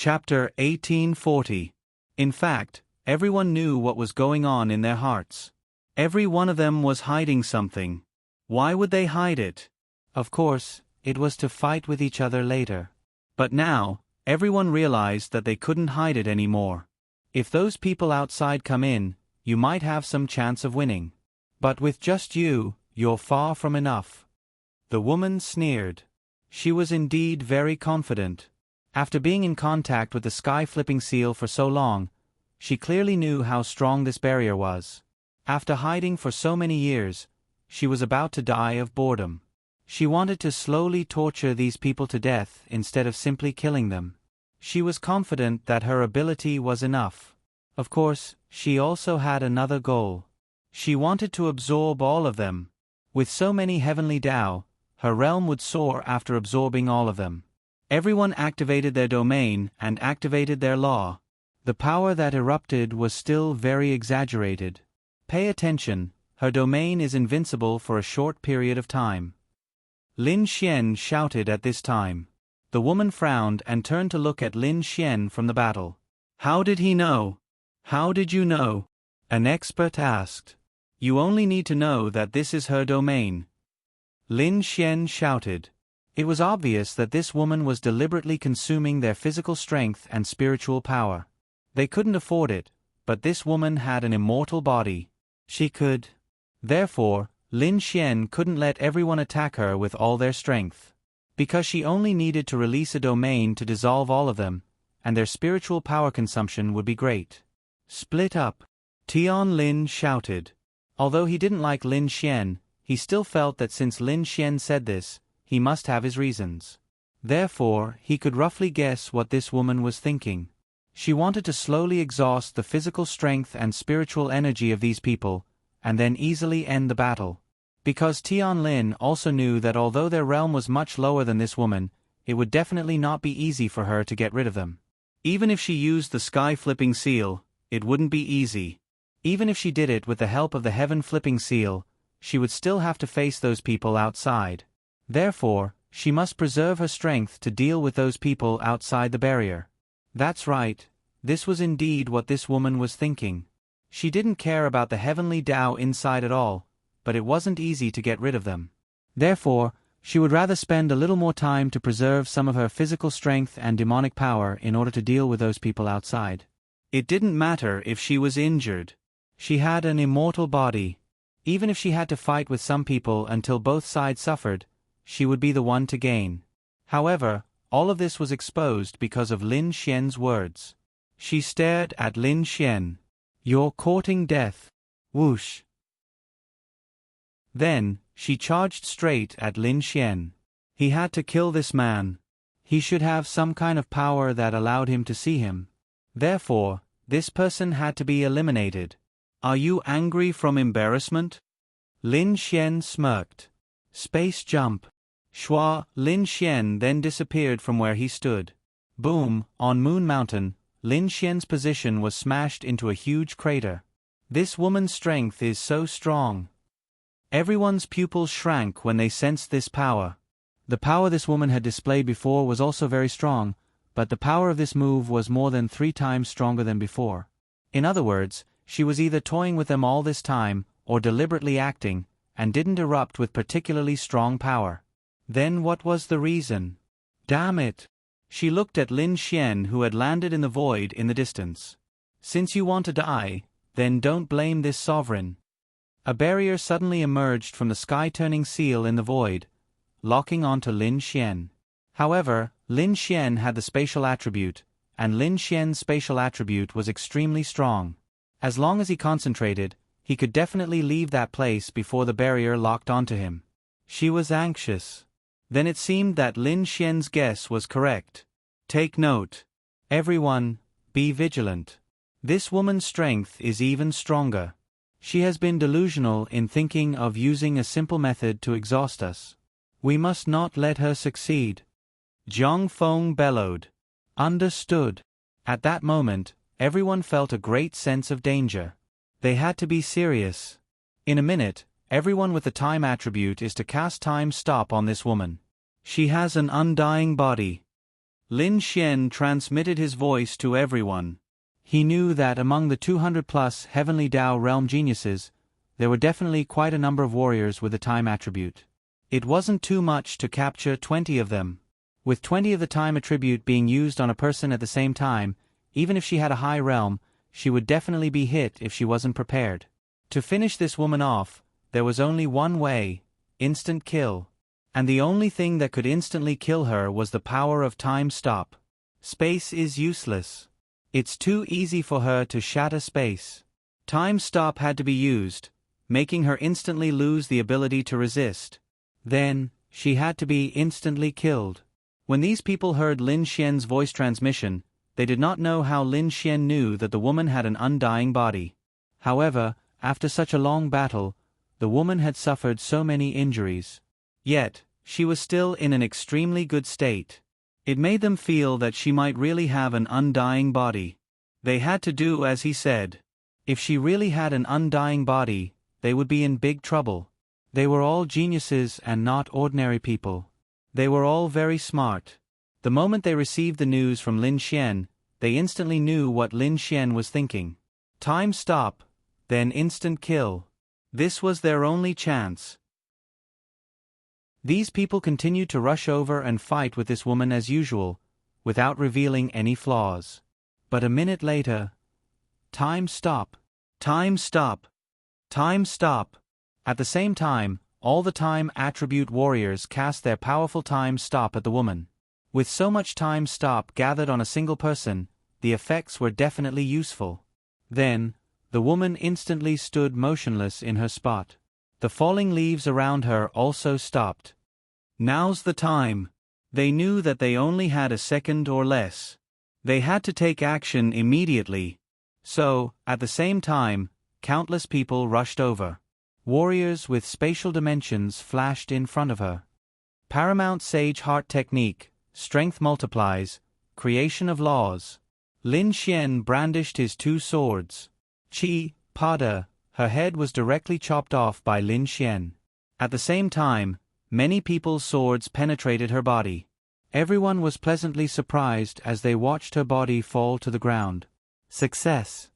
Chapter 1840. In fact, everyone knew what was going on in their hearts. Every one of them was hiding something. Why would they hide it? Of course, it was to fight with each other later. But now, everyone realized that they couldn't hide it anymore. If those people outside come in, you might have some chance of winning. But with just you, you're far from enough. The woman sneered. She was indeed very confident. After being in contact with the sky-flipping seal for so long, she clearly knew how strong this barrier was. After hiding for so many years, she was about to die of boredom. She wanted to slowly torture these people to death instead of simply killing them. She was confident that her ability was enough. Of course, she also had another goal. She wanted to absorb all of them. With so many heavenly Tao, her realm would soar after absorbing all of them. Everyone activated their domain and activated their law. The power that erupted was still very exaggerated. Pay attention, her domain is invincible for a short period of time. Lin Xian shouted at this time. The woman frowned and turned to look at Lin Xian from the battle. How did he know? How did you know? An expert asked. You only need to know that this is her domain. Lin Xian shouted. It was obvious that this woman was deliberately consuming their physical strength and spiritual power. They couldn't afford it, but this woman had an immortal body. She could. Therefore, Lin Xian couldn't let everyone attack her with all their strength. Because she only needed to release a domain to dissolve all of them, and their spiritual power consumption would be great. Split up. Tian Lin shouted. Although he didn't like Lin Xian, he still felt that since Lin Xian said this, he must have his reasons. Therefore, he could roughly guess what this woman was thinking. She wanted to slowly exhaust the physical strength and spiritual energy of these people, and then easily end the battle. Because Tian Lin also knew that although their realm was much lower than this woman, it would definitely not be easy for her to get rid of them. Even if she used the sky-flipping seal, it wouldn't be easy. Even if she did it with the help of the heaven-flipping seal, she would still have to face those people outside. Therefore, she must preserve her strength to deal with those people outside the barrier. That's right, this was indeed what this woman was thinking. She didn't care about the heavenly Tao inside at all, but it wasn't easy to get rid of them. Therefore, she would rather spend a little more time to preserve some of her physical strength and demonic power in order to deal with those people outside. It didn't matter if she was injured. She had an immortal body. Even if she had to fight with some people until both sides suffered, she would be the one to gain. However, all of this was exposed because of Lin Xian's words. She stared at Lin Xian. You're courting death. Whoosh. Then, she charged straight at Lin Xian. He had to kill this man. He should have some kind of power that allowed him to see him. Therefore, this person had to be eliminated. Are you angry from embarrassment? Lin Xian smirked. Space jump. Shua, Lin Xian then disappeared from where he stood. Boom, on Moon Mountain, Lin Xian's position was smashed into a huge crater. This woman's strength is so strong. Everyone's pupils shrank when they sensed this power. The power this woman had displayed before was also very strong, but the power of this move was more than 3 times stronger than before. In other words, she was either toying with them all this time, or deliberately acting, and didn't erupt with particularly strong power. Then what was the reason? Damn it! She looked at Lin Xian who had landed in the void in the distance. Since you want to die, then don't blame this sovereign. A barrier suddenly emerged from the sky-turning seal in the void, locking onto Lin Xian. However, Lin Xian had the spatial attribute, and Lin Xian's spatial attribute was extremely strong. As long as he concentrated, he could definitely leave that place before the barrier locked onto him. She was anxious. Then it seemed that Lin Xian's guess was correct. Take note. Everyone, be vigilant. This woman's strength is even stronger. She has been delusional in thinking of using a simple method to exhaust us. We must not let her succeed. Zhang Feng bellowed. Understood. At that moment, everyone felt a great sense of danger. They had to be serious. In a minute, everyone with the time attribute is to cast time stop on this woman. She has an undying body. Lin Xian transmitted his voice to everyone. He knew that among the 200-plus Heavenly Tao Realm geniuses, there were definitely quite a number of warriors with the time attribute. It wasn't too much to capture 20 of them. With 20 of the time attribute being used on a person at the same time, even if she had a high realm, she would definitely be hit if she wasn't prepared. To finish this woman off, there was only one way: instant kill. And the only thing that could instantly kill her was the power of time stop. Space is useless. It's too easy for her to shatter space. Time stop had to be used, making her instantly lose the ability to resist. Then, she had to be instantly killed. When these people heard Lin Xian's voice transmission, they did not know how Lin Xian knew that the woman had an undying body. However, after such a long battle, the woman had suffered so many injuries. Yet, she was still in an extremely good state. It made them feel that she might really have an undying body. They had to do as he said. If she really had an undying body, they would be in big trouble. They were all geniuses and not ordinary people. They were all very smart. The moment they received the news from Lin Xian, they instantly knew what Lin Xian was thinking. Time stop, then instant kill. This was their only chance. These people continued to rush over and fight with this woman as usual, without revealing any flaws. But a minute later, time stop, time stop, time stop. At the same time, all the time attribute warriors cast their powerful time stop at the woman. With so much time stop gathered on a single person, the effects were definitely useful. Then, the woman instantly stood motionless in her spot. The falling leaves around her also stopped. Now's the time. They knew that they only had a second or less. They had to take action immediately. So, at the same time, countless people rushed over. Warriors with spatial dimensions flashed in front of her. Paramount Sage Heart Technique, Strength Multiplies, Creation of Laws. Lin Xian brandished his two swords. Chi, Pada, her head was directly chopped off by Lin Xian. At the same time, many people's swords penetrated her body. Everyone was pleasantly surprised as they watched her body fall to the ground. Success.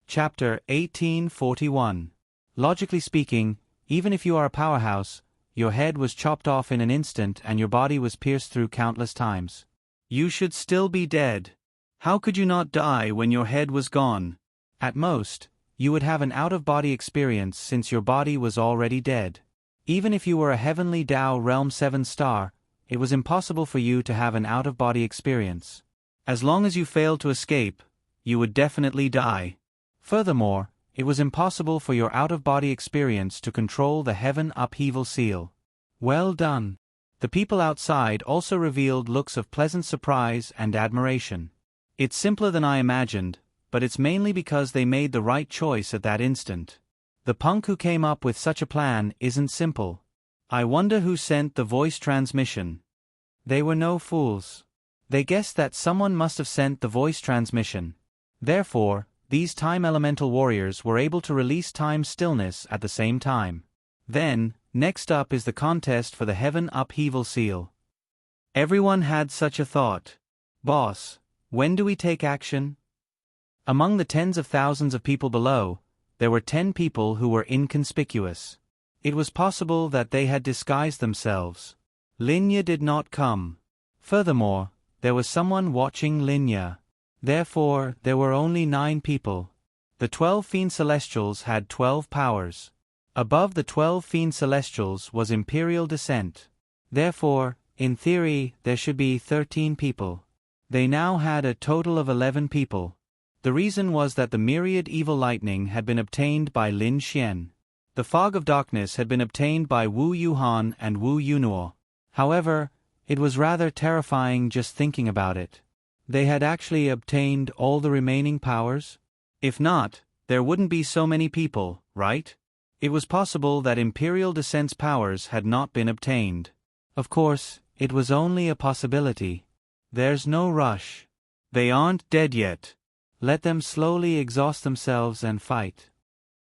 Chapter 1841. Logically speaking, even if you are a powerhouse, your head was chopped off in an instant and your body was pierced through countless times. You should still be dead. How could you not die when your head was gone? At most, you would have an out-of-body experience since your body was already dead. Even if you were a Heavenly Tao Realm 7-star, it was impossible for you to have an out-of-body experience. As long as you failed to escape, you would definitely die. Furthermore, it was impossible for your out-of-body experience to control the Heaven Upheaval Seal. Well done. The people outside also revealed looks of pleasant surprise and admiration. It's simpler than I imagined, but it's mainly because they made the right choice at that instant. The punk who came up with such a plan isn't simple. I wonder who sent the voice transmission. They were no fools. They guessed that someone must have sent the voice transmission. Therefore, these time elemental warriors were able to release time stillness at the same time. Then, next up is the contest for the Heaven Upheaval Seal. Everyone had such a thought. Boss, when do we take action? Among the tens of thousands of people below, there were 10 people who were inconspicuous. It was possible that they had disguised themselves. Linya did not come. Furthermore, there was someone watching Linya. Therefore, there were only 9 people. The 12 Fiend Celestials had 12 powers. Above the 12 Fiend Celestials was Imperial Descent. Therefore, in theory, there should be 13 people. They now had a total of 11 people. The reason was that the myriad evil lightning had been obtained by Lin Xian. The fog of darkness had been obtained by Wu Yuhan and Wu Yunuo. However, it was rather terrifying just thinking about it. They had actually obtained all the remaining powers? If not, there wouldn't be so many people, right? It was possible that Imperial Descent's powers had not been obtained. Of course, it was only a possibility. There's no rush. They aren't dead yet. Let them slowly exhaust themselves and fight.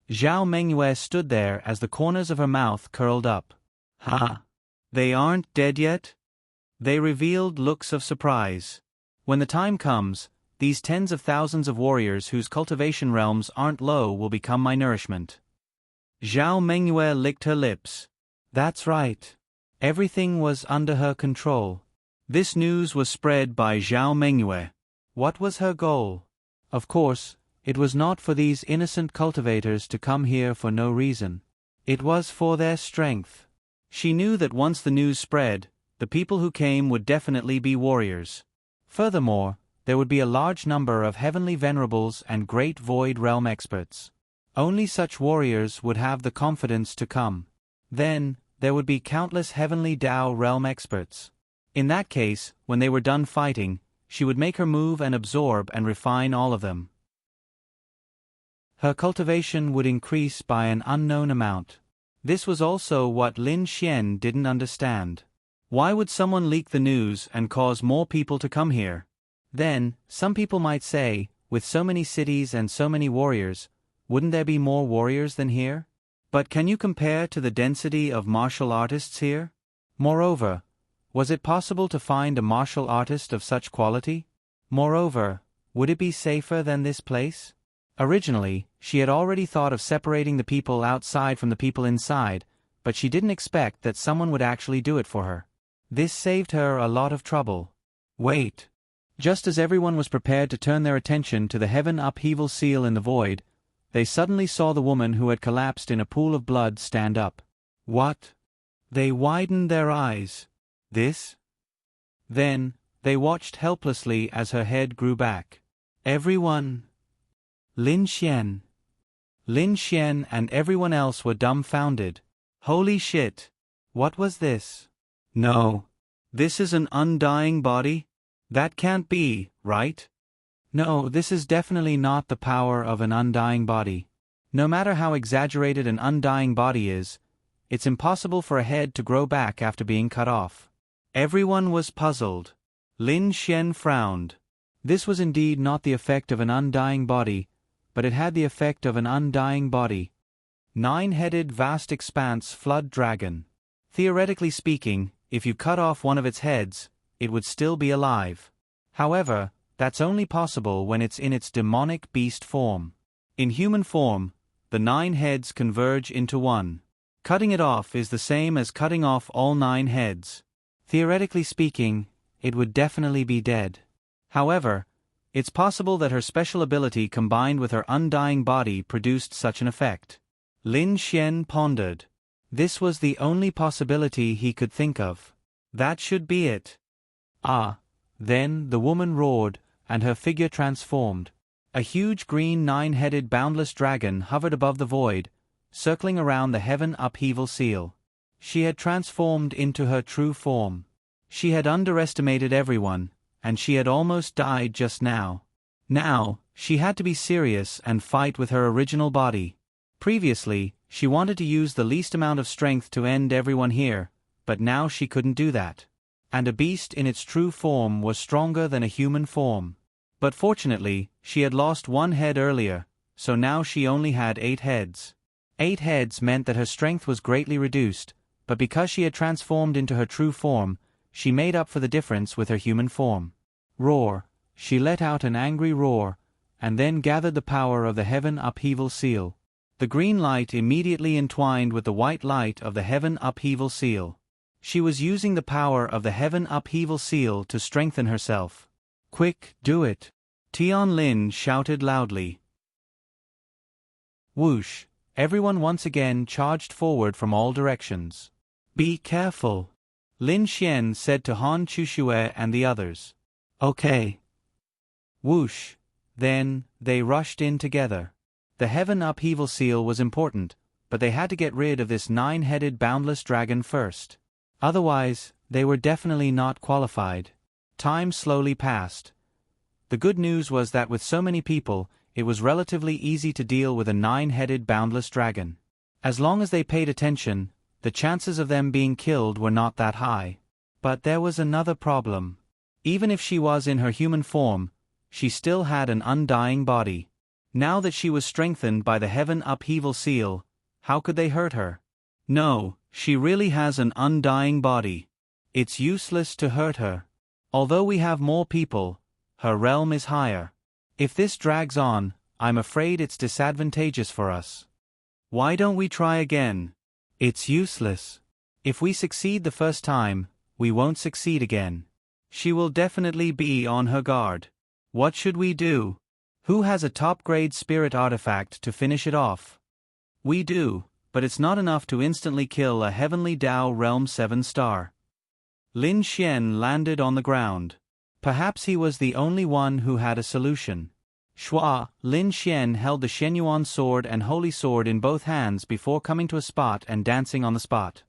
Zhao Mengyue stood there as the corners of her mouth curled up. Ha! They aren't dead yet? They revealed looks of surprise. When the time comes, these tens of thousands of warriors whose cultivation realms aren't low will become my nourishment. Zhao Mengyue licked her lips. That's right. Everything was under her control. This news was spread by Zhao Mengyue. What was her goal? Of course, it was not for these innocent cultivators to come here for no reason. It was for their strength. She knew that once the news spread, the people who came would definitely be warriors. Furthermore, there would be a large number of heavenly venerables and great void realm experts. Only such warriors would have the confidence to come. Then, there would be countless heavenly Dao realm experts. In that case, when they were done fighting, she would make her move and absorb and refine all of them. Her cultivation would increase by an unknown amount. This was also what Lin Xian didn't understand. Why would someone leak the news and cause more people to come here? Then, some people might say, with so many cities and so many warriors, wouldn't there be more warriors than here? But can you compare to the density of martial artists here? Moreover, was it possible to find a martial artist of such quality? Moreover, would it be safer than this place? Originally, she had already thought of separating the people outside from the people inside, but she didn't expect that someone would actually do it for her. This saved her a lot of trouble. Wait. Just as everyone was prepared to turn their attention to the heaven upheaval seal in the void, they suddenly saw the woman who had collapsed in a pool of blood stand up. What? They widened their eyes. This? Then, they watched helplessly as her head grew back. Everyone. Lin Xian and everyone else were dumbfounded. Holy shit. What was this? No. This is an undying body? That can't be, right? No, this is definitely not the power of an undying body. No matter how exaggerated an undying body is, it's impossible for a head to grow back after being cut off. Everyone was puzzled. Lin Xian frowned. This was indeed not the effect of an undying body, but it had the effect of an undying body. Nine-headed vast expanse flood dragon. Theoretically speaking, if you cut off one of its heads, it would still be alive. However, that's only possible when it's in its demonic beast form. In human form, the 9 heads converge into one. Cutting it off is the same as cutting off all 9 heads. Theoretically speaking, it would definitely be dead. However, it's possible that her special ability combined with her undying body produced such an effect. Lin Xian pondered. This was the only possibility he could think of. That should be it. Then the woman roared, and her figure transformed. A huge green 9-headed boundless dragon hovered above the void, circling around the heaven upheaval seal. She had transformed into her true form. She had underestimated everyone, and she had almost died just now. Now, she had to be serious and fight with her original body. Previously, she wanted to use the least amount of strength to end everyone here, but now she couldn't do that. And a beast in its true form was stronger than a human form. But fortunately, she had lost 1 head earlier, so now she only had 8 heads. 8 heads meant that her strength was greatly reduced, but because she had transformed into her true form, she made up for the difference with her human form. Roar. She let out an angry roar, and then gathered the power of the heaven upheaval seal. The green light immediately entwined with the white light of the heaven upheaval seal. She was using the power of the heaven upheaval seal to strengthen herself. Quick, do it! Tian Lin shouted loudly. Whoosh! Everyone once again charged forward from all directions. Be careful! Lin Xian said to Han Chuxue and the others. Okay. Whoosh! Then, they rushed in together. The heaven upheaval seal was important, but they had to get rid of this 9-headed boundless dragon first. Otherwise, they were definitely not qualified. Time slowly passed. The good news was that with so many people, it was relatively easy to deal with a 9-headed boundless dragon. As long as they paid attention, the chances of them being killed were not that high. But there was another problem. Even if she was in her human form, she still had an undying body. Now that she was strengthened by the heaven upheaval seal, how could they hurt her? No, She really has an undying body. It's useless to hurt her. Although we have more people, her realm is higher. If this drags on, I'm afraid it's disadvantageous for us. Why don't we try again? It's useless. If we succeed the first time, we won't succeed again. She will definitely be on her guard. What should we do? Who has a top-grade spirit artifact to finish it off? We do, but it's not enough to instantly kill a Heavenly Dao Realm 7-star. Lin Xian landed on the ground. Perhaps he was the only one who had a solution. Shua, Lin Xian held the Shenyuan sword and holy sword in both hands before coming to a spot and dancing on the spot.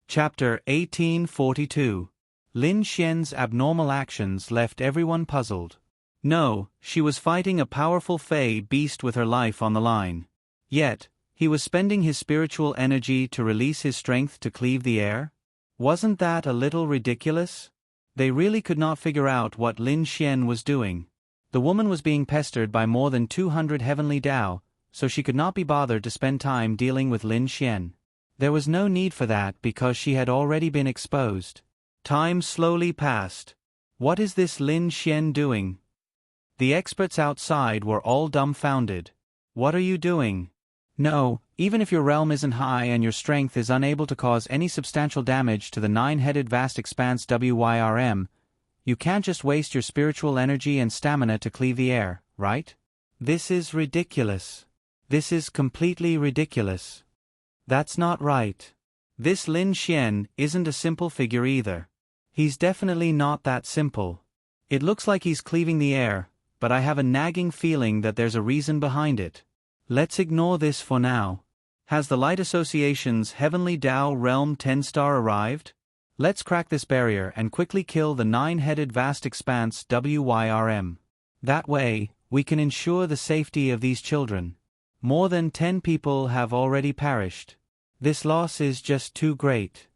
Chapter 1842. Lin Xian's abnormal actions left everyone puzzled. No, she was fighting a powerful fey beast with her life on the line. Yet, he was spending his spiritual energy to release his strength to cleave the air? Wasn't that a little ridiculous? They really could not figure out what Lin Xian was doing. The woman was being pestered by more than 200 heavenly Dao, so she could not be bothered to spend time dealing with Lin Xian. There was no need for that because she had already been exposed. Time slowly passed. What is this Lin Xian doing? The experts outside were all dumbfounded. What are you doing? No, even if your realm isn't high and your strength is unable to cause any substantial damage to the nine-headed vast expanse WYRM, you can't just waste your spiritual energy and stamina to cleave the air, right? This is ridiculous. This is completely ridiculous. That's not right. This Lin Xian isn't a simple figure either. He's definitely not that simple. It looks like he's cleaving the air, but I have a nagging feeling that there's a reason behind it. Let's ignore this for now. Has the Light Association's Heavenly Dao Realm 10-star arrived? Let's crack this barrier and quickly kill the nine-headed vast expanse WYRM. That way, we can ensure the safety of these children. More than 10 people have already perished. This loss is just too great.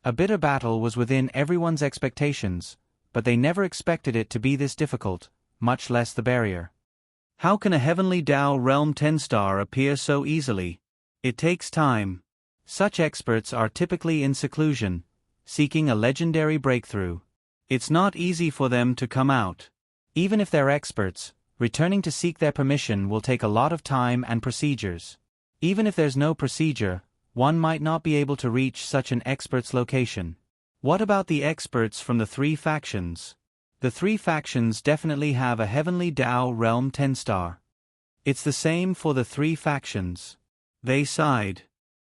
A bitter battle was within everyone's expectations, but they never expected it to be this difficult, much less the barrier. How can a Heavenly Dao Realm 10-star appear so easily? It takes time. Such experts are typically in seclusion, seeking a legendary breakthrough. It's not easy for them to come out. Even if they're experts, returning to seek their permission will take a lot of time and procedures. Even if there's no procedure, one might not be able to reach such an expert's location. What about the experts from the three factions? The three factions definitely have a Heavenly Dao Realm 10-star. It's the same for the three factions. They sighed.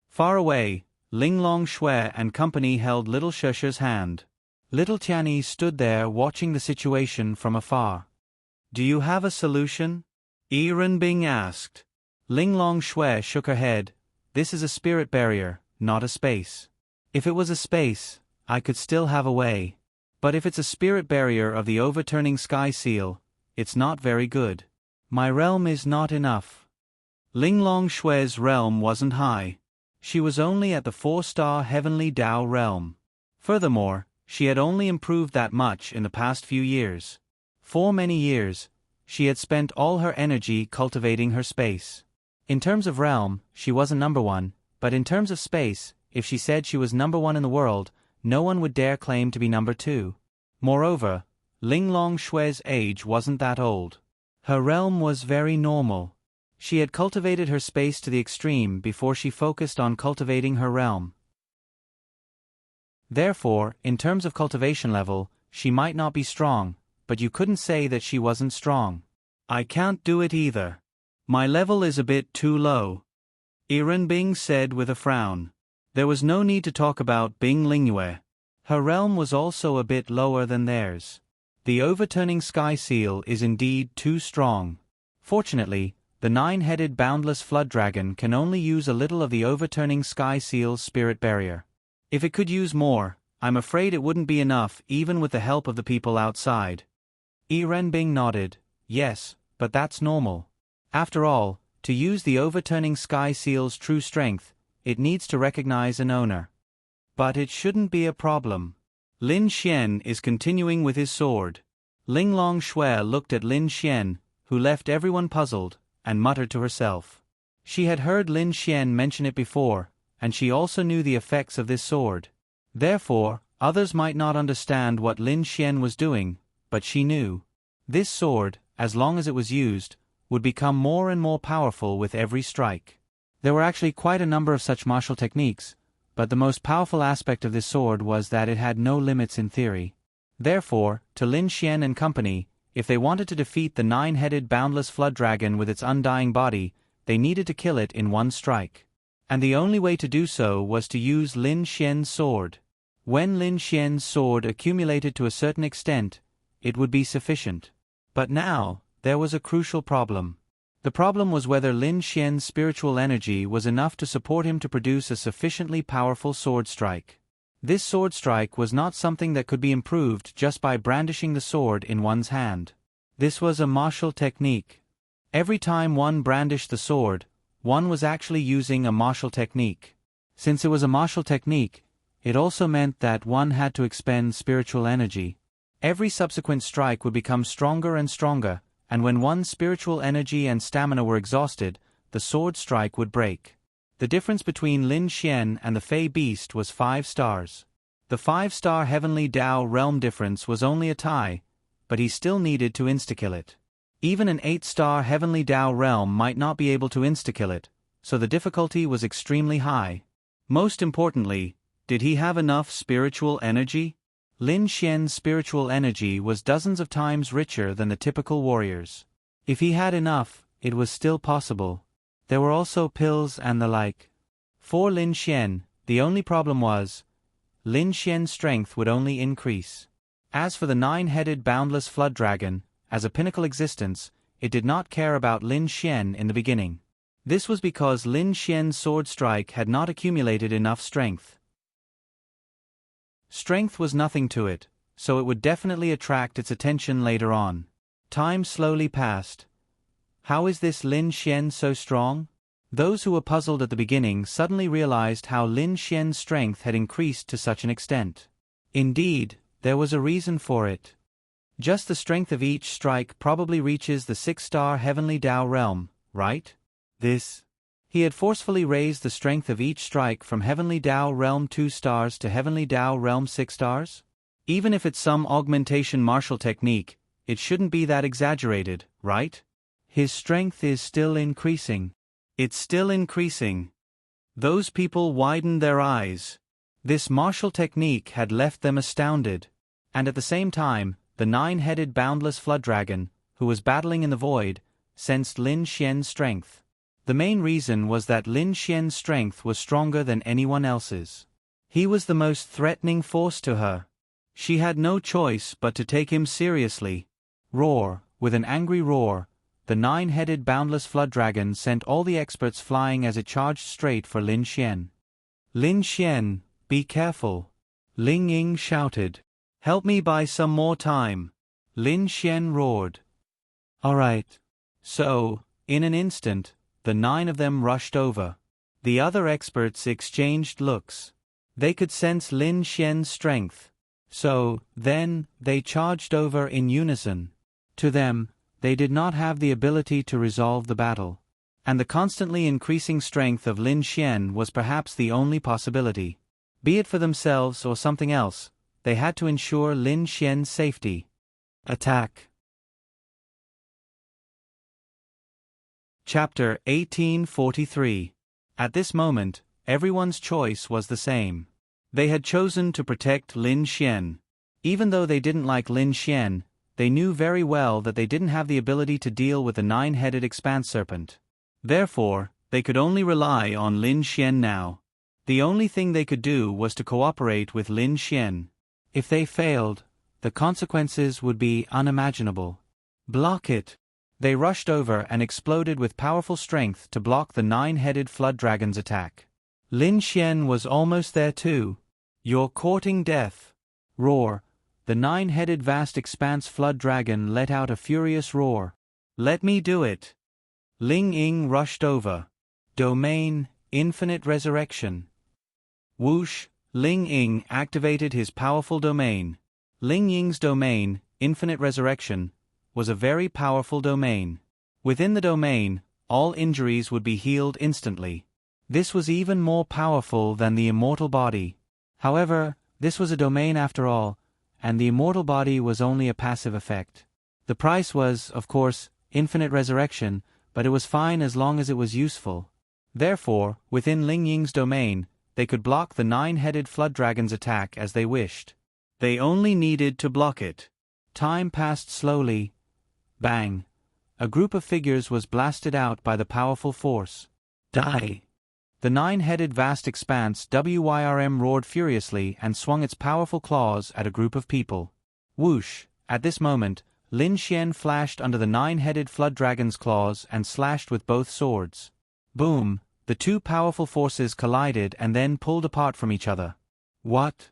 Far away, Linglong Shui and company held Little Shesha's hand. Little Tianyi stood there watching the situation from afar. Do you have a solution? Yi Renbing asked. Linglong Shui shook her head. This is a spirit barrier, not a space. If it was a space, I could still have a way. But if it's a spirit barrier of the overturning sky seal, it's not very good. My realm is not enough. Linglong Shui's realm wasn't high. She was only at the 4-star Heavenly Dao realm. Furthermore, she had only improved that much in the past few years. For many years, she had spent all her energy cultivating her space. In terms of realm, she wasn't number one, but in terms of space, if she said she was number one in the world, no one would dare claim to be number two. Moreover, Linglong Shui's age wasn't that old. Her realm was very normal. She had cultivated her space to the extreme before she focused on cultivating her realm. Therefore, in terms of cultivation level, she might not be strong, but you couldn't say that she wasn't strong. I can't do it either. My level is a bit too low. Yi Renbing said with a frown. There was no need to talk about Bing Lingyue. Her realm was also a bit lower than theirs. The overturning sky seal is indeed too strong. Fortunately, the nine-headed boundless flood dragon can only use a little of the overturning sky seal's spirit barrier. If it could use more, I'm afraid it wouldn't be enough even with the help of the people outside. Yi Renbing nodded. Yes, but that's normal. After all, to use the overturning sky seal's true strength, it needs to recognize an owner. But it shouldn't be a problem. Lin Xian is continuing with his sword. Linglong Shui looked at Lin Xian, who left everyone puzzled, and muttered to herself. She had heard Lin Xian mention it before, and she also knew the effects of this sword. Therefore, others might not understand what Lin Xian was doing, but she knew. This sword, as long as it was used, would become more and more powerful with every strike. There were actually quite a number of such martial techniques, but the most powerful aspect of this sword was that it had no limits in theory. Therefore, to Lin Xian and company, if they wanted to defeat the nine-headed boundless flood dragon with its undying body, they needed to kill it in one strike. And the only way to do so was to use Lin Xian's sword. When Lin Xian's sword accumulated to a certain extent, it would be sufficient. But now, there was a crucial problem. The problem was whether Lin Xian's spiritual energy was enough to support him to produce a sufficiently powerful sword strike. This sword strike was not something that could be improved just by brandishing the sword in one's hand. This was a martial technique. Every time one brandished the sword, one was actually using a martial technique. Since it was a martial technique, it also meant that one had to expend spiritual energy. Every subsequent strike would become stronger and stronger, and when one's spiritual energy and stamina were exhausted, the sword strike would break. The difference between Lin Xian and the Fey Beast was 5 stars. The 5-star Heavenly Dao Realm difference was only a tie, but he still needed to insta-kill it. Even an 8-star Heavenly Dao Realm might not be able to insta-kill it, so the difficulty was extremely high. Most importantly, did he have enough spiritual energy? Lin Xian's spiritual energy was dozens of times richer than the typical warrior's. If he had enough, it was still possible. There were also pills and the like. For Lin Xian, the only problem was, Lin Xian's strength would only increase. As for the 9-headed boundless flood dragon, as a pinnacle existence, it did not care about Lin Xian in the beginning. This was because Lin Xian's sword strike had not accumulated enough strength. Strength was nothing to it, so it would definitely attract its attention later on. Time slowly passed. How is this Lin Xian so strong? Those who were puzzled at the beginning suddenly realized how Lin Xian's strength had increased to such an extent. Indeed, there was a reason for it. Just the strength of each strike probably reaches the 6-star Heavenly Dao Realm, right? He had forcefully raised the strength of each strike from Heavenly Dao Realm 2 stars to Heavenly Dao Realm 6 stars? Even if it's some augmentation martial technique, it shouldn't be that exaggerated, right? His strength is still increasing. It's still increasing. Those people widened their eyes. This martial technique had left them astounded. And at the same time, the 9-headed boundless flood dragon, who was battling in the void, sensed Lin Xian's strength. The main reason was that Lin Xian's strength was stronger than anyone else's. He was the most threatening force to her. She had no choice but to take him seriously. Roar, with an angry roar, the 9-headed boundless flood dragon sent all the experts flying as it charged straight for Lin Xian. Lin Xian, be careful. Ling Ying shouted. Help me buy some more time. Lin Xian roared. All right. So, in an instant, the 9 of them rushed over. The other experts exchanged looks. They could sense Lin Xian's strength. So, then, they charged over in unison. To them, they did not have the ability to resolve the battle. And the constantly increasing strength of Lin Xian was perhaps the only possibility. Be it for themselves or something else, they had to ensure Lin Xian's safety. Attack. Chapter 1843. At this moment, everyone's choice was the same. They had chosen to protect Lin Xian. Even though they didn't like Lin Xian, they knew very well that they didn't have the ability to deal with the 9-headed expanse serpent. Therefore, they could only rely on Lin Xian now. The only thing they could do was to cooperate with Lin Xian. If they failed, the consequences would be unimaginable. Block it! They rushed over and exploded with powerful strength to block the 9-headed flood dragon's attack. Lin Xian was almost there too. You're courting death. Roar. The 9-headed vast expanse flood dragon let out a furious roar. Let me do it. Ling Ying rushed over. Domain, Infinite Resurrection. Whoosh, Ling Ying activated his powerful domain. Ling Ying's domain, Infinite Resurrection, was a very powerful domain. Within the domain, all injuries would be healed instantly. This was even more powerful than the immortal body. However, this was a domain after all, and the immortal body was only a passive effect. The price was, of course, infinite resurrection, but it was fine as long as it was useful. Therefore, within Ling Ying's domain, they could block the nine-headed flood dragon's attack as they wished. They only needed to block it. Time passed slowly. Bang! A group of figures was blasted out by the powerful force. Die! The nine-headed vast expanse WYRM roared furiously and swung its powerful claws at a group of people. Whoosh! At this moment, Lin Xian flashed under the nine-headed flood dragon's claws and slashed with both swords. Boom! The two powerful forces collided and then pulled apart from each other. What?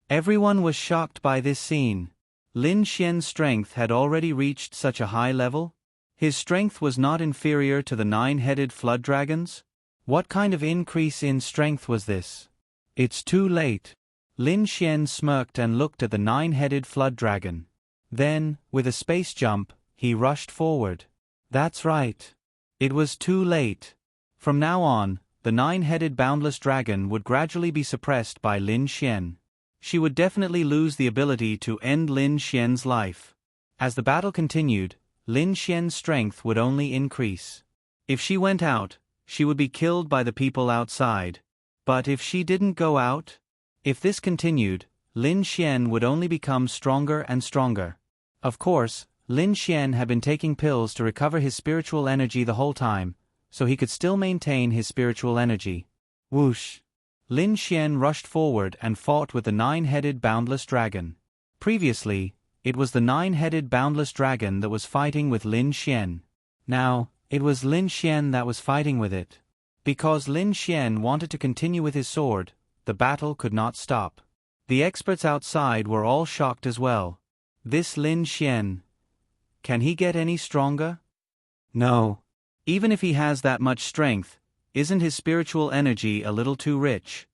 Everyone was shocked by this scene. Lin Xian's strength had already reached such a high level? His strength was not inferior to the nine-headed flood dragon's? What kind of increase in strength was this? It's too late. Lin Xian smirked and looked at the nine-headed flood dragon. Then, with a space jump, he rushed forward. That's right. It was too late. From now on, the nine-headed boundless dragon would gradually be suppressed by Lin Xian. She would definitely lose the ability to end Lin Xian's life. As the battle continued, Lin Xian's strength would only increase. If she went out, she would be killed by the people outside. But if she didn't go out? If this continued, Lin Xian would only become stronger and stronger. Of course, Lin Xian had been taking pills to recover his spiritual energy the whole time, so he could still maintain his spiritual energy. Whoosh! Lin Xian rushed forward and fought with the nine-headed boundless dragon. Previously, it was the nine-headed boundless dragon that was fighting with Lin Xian. Now, it was Lin Xian that was fighting with it. Because Lin Xian wanted to continue with his sword, the battle could not stop. The experts outside were all shocked as well. This Lin Xian. Can he get any stronger? No. Even if he has that much strength, isn't his spiritual energy a little too rich?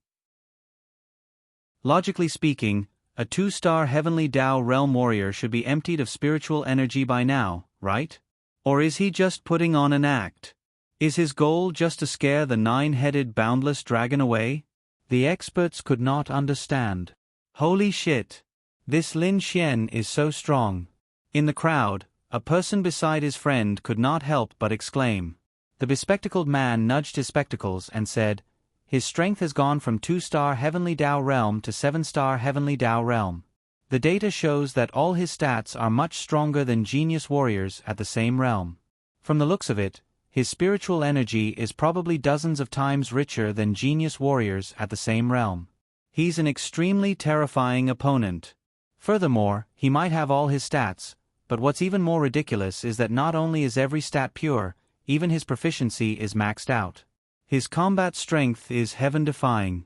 Logically speaking, a 2-star Heavenly Tao Realm warrior should be emptied of spiritual energy by now, right? Or is he just putting on an act? Is his goal just to scare the nine-headed boundless dragon away? The experts could not understand. Holy shit! This Lin Xian is so strong. In the crowd, a person beside his friend could not help but exclaim. The bespectacled man nudged his spectacles and said, "His strength has gone from 2-star Heavenly Tao Realm to 7-star Heavenly Tao Realm. The data shows that all his stats are much stronger than genius warriors at the same realm. From the looks of it, his spiritual energy is probably dozens of times richer than genius warriors at the same realm. He's an extremely terrifying opponent. Furthermore, he might have all his stats, but what's even more ridiculous is that not only is every stat pure, even his proficiency is maxed out. His combat strength is heaven-defying."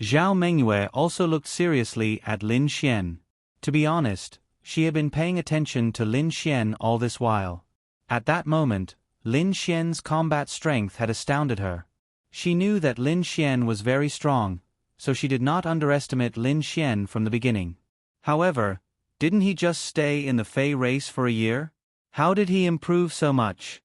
Zhao Mengyue also looked seriously at Lin Xian. To be honest, she had been paying attention to Lin Xian all this while. At that moment, Lin Xian's combat strength had astounded her. She knew that Lin Xian was very strong, so she did not underestimate Lin Xian from the beginning. However, didn't he just stay in the Fey race for a year? How did he improve so much?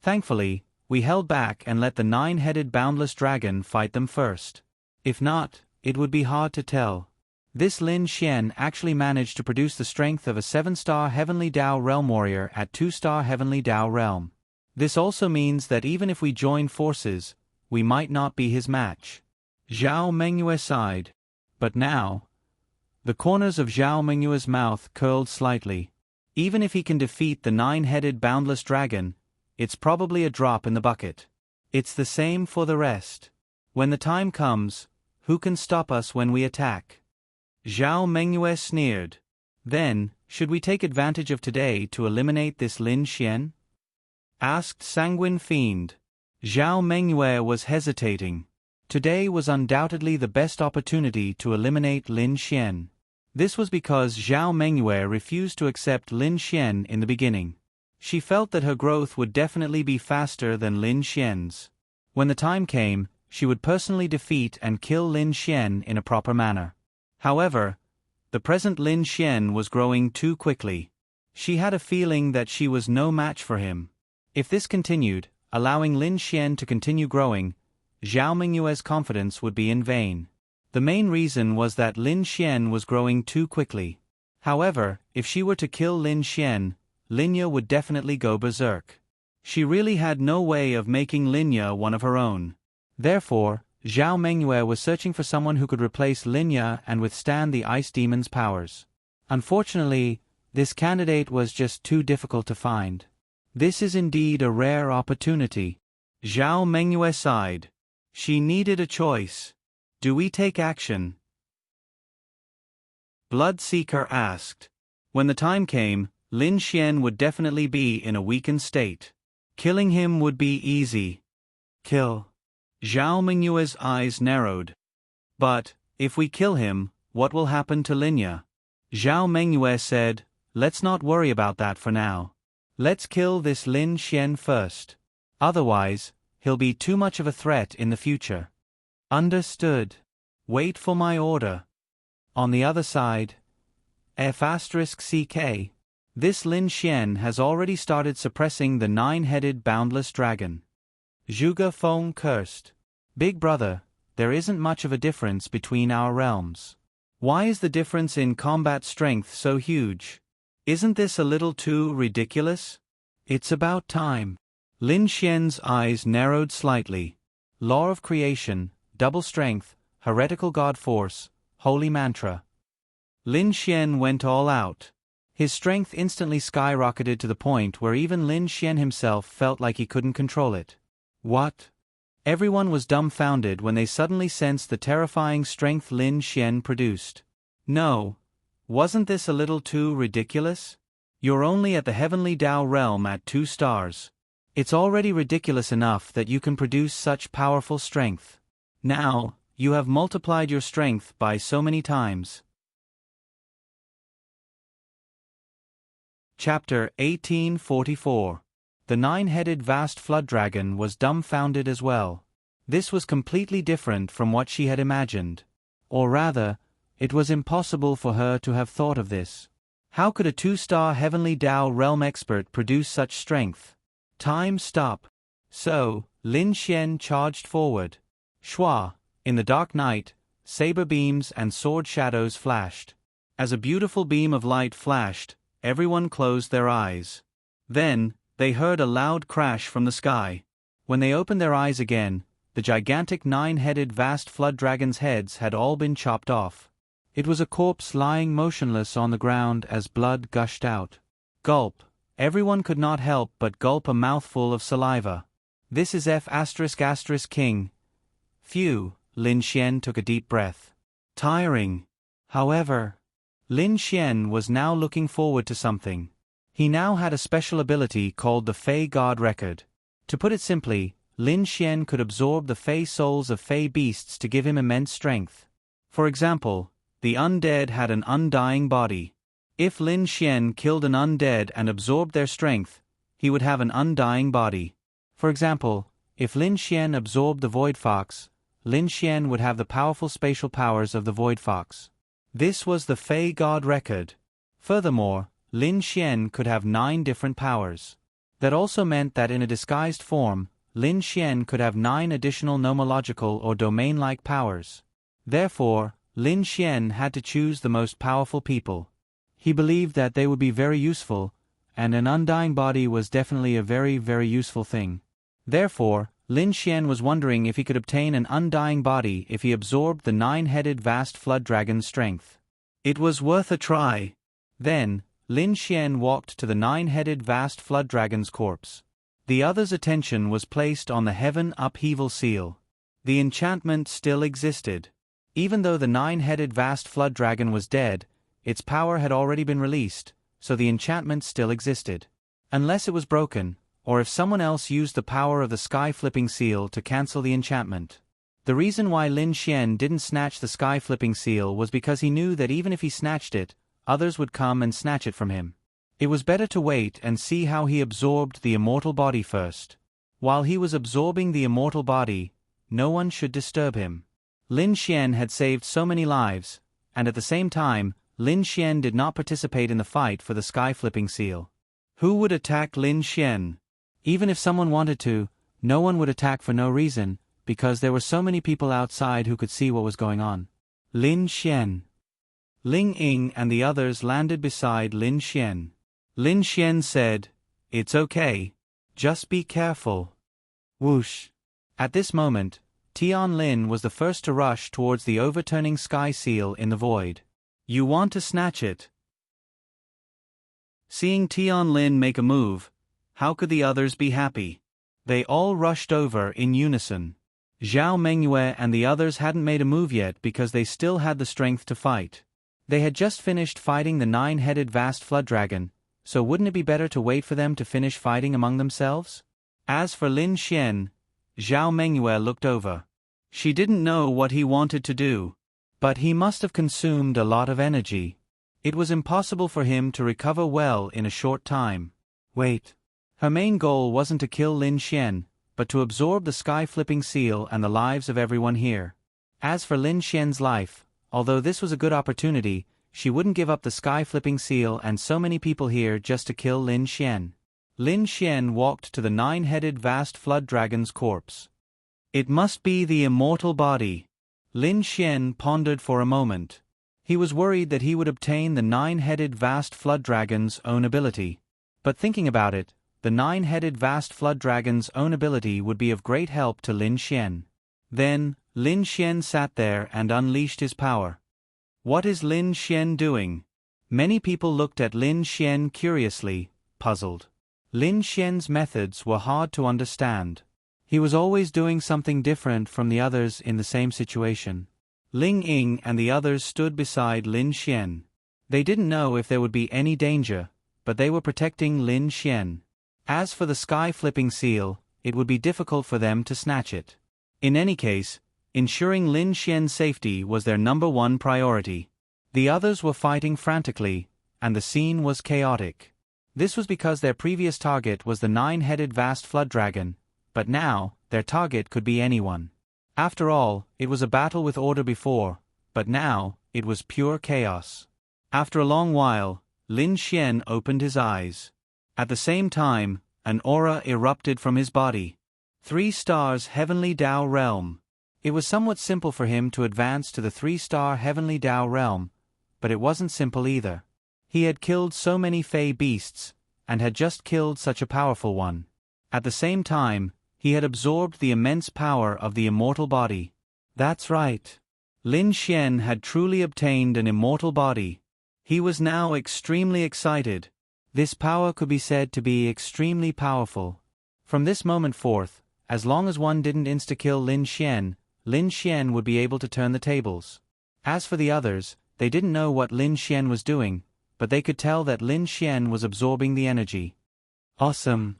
Thankfully, we held back and let the nine-headed boundless dragon fight them first. If not, it would be hard to tell. This Lin Xian actually managed to produce the strength of a 7-star Heavenly Tao Realm warrior at 2-star Heavenly Tao Realm. This also means that even if we join forces, we might not be his match. Zhao Mengyue sighed. But now... The corners of Zhao Mengyue's mouth curled slightly. Even if he can defeat the nine-headed boundless dragon, it's probably a drop in the bucket. It's the same for the rest. When the time comes, who can stop us when we attack? Zhao Mengyue sneered. Then, should we take advantage of today to eliminate this Lin Xian? Asked Sanguine Fiend. Zhao Mengyue was hesitating. Today was undoubtedly the best opportunity to eliminate Lin Xian. This was because Zhao Mengyue refused to accept Lin Xian in the beginning. She felt that her growth would definitely be faster than Lin Xian's. When the time came, she would personally defeat and kill Lin Xian in a proper manner. However, the present Lin Xian was growing too quickly. She had a feeling that she was no match for him. If this continued, allowing Lin Xian to continue growing, Zhao Mingyue's confidence would be in vain. The main reason was that Lin Xian was growing too quickly. However, if she were to kill Lin Xian, Linya would definitely go berserk. She really had no way of making Linya one of her own. Therefore, Zhao Mingyue was searching for someone who could replace Linya and withstand the Ice Demon's powers. Unfortunately, this candidate was just too difficult to find. This is indeed a rare opportunity. Zhao Mingyue sighed. She needed a choice. Do we take action? Bloodseeker asked. When the time came, Lin Xian would definitely be in a weakened state. Killing him would be easy. Kill. Zhao Mingyue's eyes narrowed. But, if we kill him, what will happen to Linya? Zhao Mingyue said, let's not worry about that for now. Let's kill this Lin Xian first. Otherwise, he'll be too much of a threat in the future. Understood. Wait for my order. On the other side, F*CK. This Lin Xian has already started suppressing the nine-headed boundless dragon. Zhuge Feng cursed. Big brother, there isn't much of a difference between our realms. Why is the difference in combat strength so huge? Isn't this a little too ridiculous? It's about time. Lin Xian's eyes narrowed slightly. Law of creation, double strength, heretical god force, holy mantra. Lin Xian went all out. His strength instantly skyrocketed to the point where even Lin Xian himself felt like he couldn't control it. What? Everyone was dumbfounded when they suddenly sensed the terrifying strength Lin Xian produced. No. Wasn't this a little too ridiculous? You're only at the heavenly Tao realm at 2 stars. It's already ridiculous enough that you can produce such powerful strength. Now, you have multiplied your strength by so many times. Chapter 1844. The nine-headed vast flood dragon was dumbfounded as well. This was completely different from what she had imagined. Or rather, it was impossible for her to have thought of this. How could a 2-star heavenly Tao realm expert produce such strength? Time stop. So, Lin Xian charged forward. Shua, in the dark night, saber beams and sword shadows flashed. As a beautiful beam of light flashed, everyone closed their eyes. Then, they heard a loud crash from the sky. When they opened their eyes again, the gigantic nine-headed vast flood dragon's heads had all been chopped off. It was a corpse lying motionless on the ground as blood gushed out. Gulp. Everyone could not help but gulp a mouthful of saliva. This is F*** king. Phew, Lin Xian took a deep breath. Tiring. However, Lin Xian was now looking forward to something. He now had a special ability called the Fey God Record. To put it simply, Lin Xian could absorb the Fey souls of Fey beasts to give him immense strength. For example, the undead had an undying body. If Lin Xian killed an undead and absorbed their strength, he would have an undying body. For example, if Lin Xian absorbed the Void Fox, Lin Xian would have the powerful spatial powers of the Void Fox. This was the Fey God Record. Furthermore, Lin Xian could have 9 different powers. That also meant that in a disguised form, Lin Xian could have 9 additional nomological or domain-like powers. Therefore, Lin Xian had to choose the most powerful people. He believed that they would be very useful, and an undying body was definitely a very, very useful thing. Therefore, Lin Xian was wondering if he could obtain an undying body if he absorbed the 9-headed vast flood dragon's strength. It was worth a try. Then, Lin Xian walked to the 9-headed vast flood dragon's corpse. The other's attention was placed on the heaven upheaval seal. The enchantment still existed. Even though the 9-headed vast flood dragon was dead, its power had already been released, so the enchantment still existed. Unless it was broken, or if someone else used the power of the sky-flipping seal to cancel the enchantment. The reason why Lin Xian didn't snatch the sky-flipping seal was because he knew that even if he snatched it, others would come and snatch it from him. It was better to wait and see how he absorbed the immortal body first. While he was absorbing the immortal body, no one should disturb him. Lin Xian had saved so many lives, and at the same time, Lin Xian did not participate in the fight for the sky-flipping seal. Who would attack Lin Xian? Even if someone wanted to, No one would attack for no reason, because there were so many people outside who could see what was going on. Lin Xian. Ling Ying and the others landed beside Lin Xian. Lin Xian said, "It's okay. Just be careful." Whoosh. At this moment, Tian Lin was the first to rush towards the overturning sky seal in the void. "You want to snatch it?" Seeing Tian Lin make a move, how could the others be happy? They all rushed over in unison. Zhao Mengyue and the others hadn't made a move yet because they still had the strength to fight. They had just finished fighting the nine-headed vast flood dragon, so wouldn't it be better to wait for them to finish fighting among themselves? As for Lin Xian, Zhao Mengyue looked over. She didn't know what he wanted to do, but he must have consumed a lot of energy. It was impossible for him to recover well in a short time. Wait. Her main goal wasn't to kill Lin Xian, but to absorb the sky-flipping seal and the lives of everyone here. As for Lin Xian's life, although this was a good opportunity, she wouldn't give up the sky-flipping seal and so many people here just to kill Lin Xian. Lin Xian walked to the nine-headed vast flood dragon's corpse. It must be the immortal body. Lin Xian pondered for a moment. He was worried that he would obtain the nine-headed vast flood dragon's own ability. But thinking about it, the nine-headed vast flood dragon's own ability would be of great help to Lin Xian. Then, Lin Xian sat there and unleashed his power. What is Lin Xian doing? Many people looked at Lin Xian curiously, puzzled. Lin Xian's methods were hard to understand. He was always doing something different from the others in the same situation. Ling Ying and the others stood beside Lin Xian. They didn't know if there would be any danger, but they were protecting Lin Xian. As for the sky-flipping seal, it would be difficult for them to snatch it. In any case, ensuring Lin Xian's safety was their number one priority. The others were fighting frantically, and the scene was chaotic. This was because their previous target was the nine-headed vast flood dragon, but now, their target could be anyone. After all, it was a battle with order before, but now, it was pure chaos. After a long while, Lin Xian opened his eyes. At the same time, an aura erupted from his body. 3 stars Heavenly Dao Realm. It was somewhat simple for him to advance to the 3-star Heavenly Dao Realm, but it wasn't simple either. He had killed so many fey beasts, and had just killed such a powerful one. At the same time, he had absorbed the immense power of the immortal body. That's right. Lin Xian had truly obtained an immortal body. He was now extremely excited. This power could be said to be extremely powerful. From this moment forth, as long as one didn't insta-kill Lin Xian would be able to turn the tables. As for the others, they didn't know what Lin Xian was doing, but they could tell that Lin Xian was absorbing the energy. Awesome.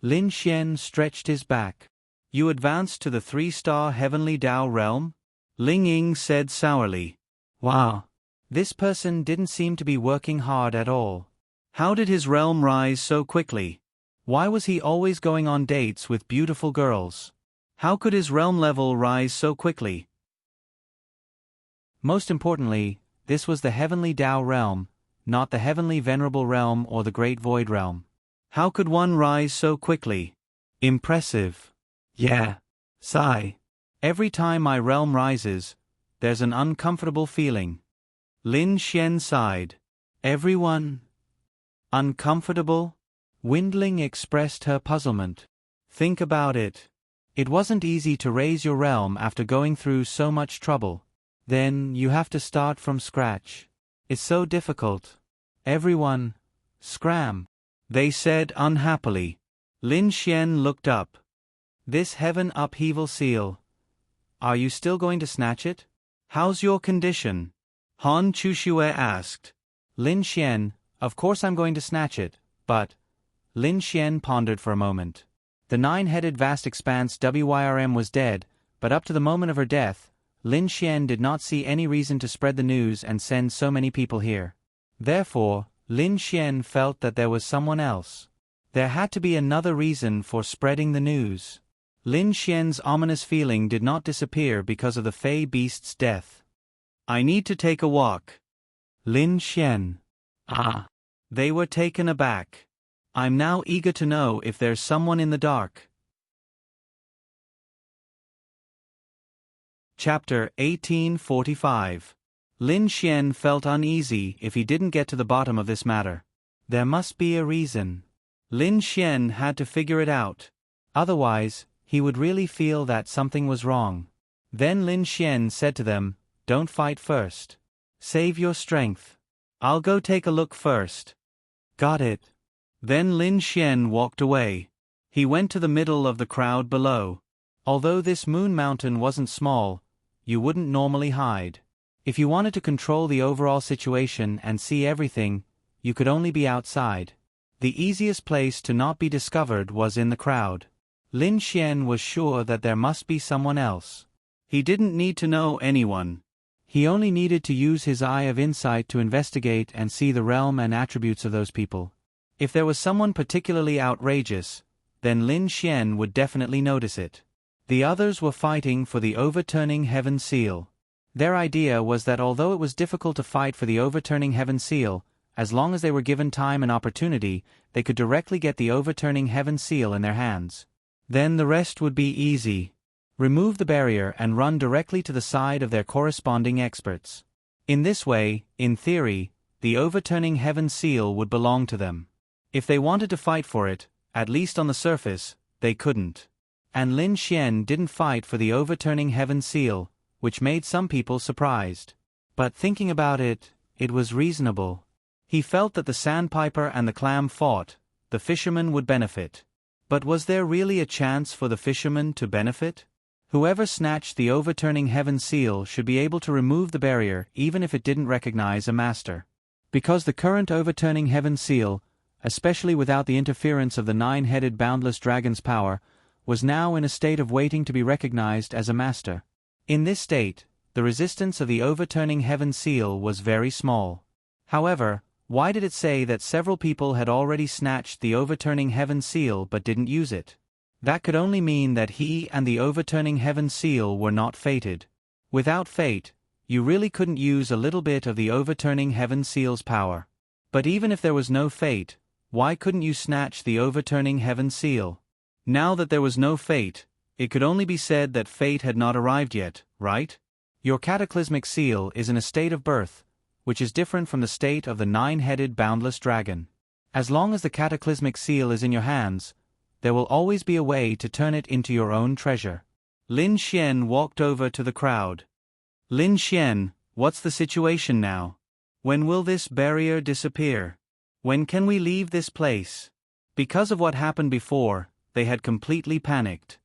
Lin Xian stretched his back. You advanced to the 3-star Heavenly Dao Realm? Ling Ying said sourly. Wow. This person didn't seem to be working hard at all. How did his realm rise so quickly? Why was he always going on dates with beautiful girls? How could his realm level rise so quickly? Most importantly, this was the Heavenly Dao Realm, not the Heavenly Venerable Realm or the Great Void Realm. How could one rise so quickly? Impressive. Yeah. Sigh. Every time my realm rises, there's an uncomfortable feeling. Lin Xian sighed. Everyone? Uncomfortable? Windling expressed her puzzlement. Think about it. It wasn't easy to raise your realm after going through so much trouble. Then you have to start from scratch. It's so difficult. Everyone, scram. They said unhappily. Lin Xian looked up. This heaven upheaval seal. Are you still going to snatch it? How's your condition? Han Chuxue asked. Lin Xian, of course I'm going to snatch it, but... Lin Xian pondered for a moment. The 9-headed vast expanse WYRM was dead, but up to the moment of her death, Lin Xian did not see any reason to spread the news and send so many people here. Therefore, Lin Xian felt that there was someone else. There had to be another reason for spreading the news. Lin Xian's ominous feeling did not disappear because of the Fey Beast's death. I need to take a walk. Lin Xian. Ah. They were taken aback. I'm now eager to know if there's someone in the dark. Chapter 1845. Lin Xian felt uneasy if he didn't get to the bottom of this matter. There must be a reason. Lin Xian had to figure it out. Otherwise, he would really feel that something was wrong. Then Lin Xian said to them, "Don't fight first. Save your strength. I'll go take a look first." Got it. Then Lin Xian walked away. He went to the middle of the crowd below. Although this moon mountain wasn't small, you wouldn't normally hide. If you wanted to control the overall situation and see everything, you could only be outside. The easiest place to not be discovered was in the crowd. Lin Xian was sure that there must be someone else. He didn't need to know anyone. He only needed to use his eye of insight to investigate and see the realm and attributes of those people. If there was someone particularly outrageous, then Lin Xian would definitely notice it. The others were fighting for the overturning heaven seal. Their idea was that although it was difficult to fight for the overturning heaven seal, as long as they were given time and opportunity, they could directly get the overturning heaven seal in their hands. Then the rest would be easy. Remove the barrier and run directly to the side of their corresponding experts. In this way, in theory, the overturning heaven seal would belong to them. If they wanted to fight for it, at least on the surface, they couldn't. And Lin Xian didn't fight for the overturning heaven seal, which made some people surprised. But thinking about it, it was reasonable. He felt that the sandpiper and the clam fought, the fisherman would benefit. But was there really a chance for the fisherman to benefit? Whoever snatched the overturning heaven seal should be able to remove the barrier even if it didn't recognize a master. Because the current overturning heaven seal, especially without the interference of the nine-headed boundless dragon's power, was now in a state of waiting to be recognized as a master. In this state, the resistance of the overturning heaven seal was very small. However, why did it say that several people had already snatched the overturning heaven seal but didn't use it? That could only mean that he and the overturning heaven seal were not fated. Without fate, you really couldn't use a little bit of the overturning heaven seal's power. But even if there was no fate, why couldn't you snatch the overturning heaven seal? Now that there was no fate, it could only be said that fate had not arrived yet, right? Your cataclysmic seal is in a state of birth, which is different from the state of the nine-headed boundless dragon. As long as the cataclysmic seal is in your hands, there will always be a way to turn it into your own treasure. Lin Xian walked over to the crowd. Lin Xian, what's the situation now? When will this barrier disappear? When can we leave this place? Because of what happened before, they had completely panicked.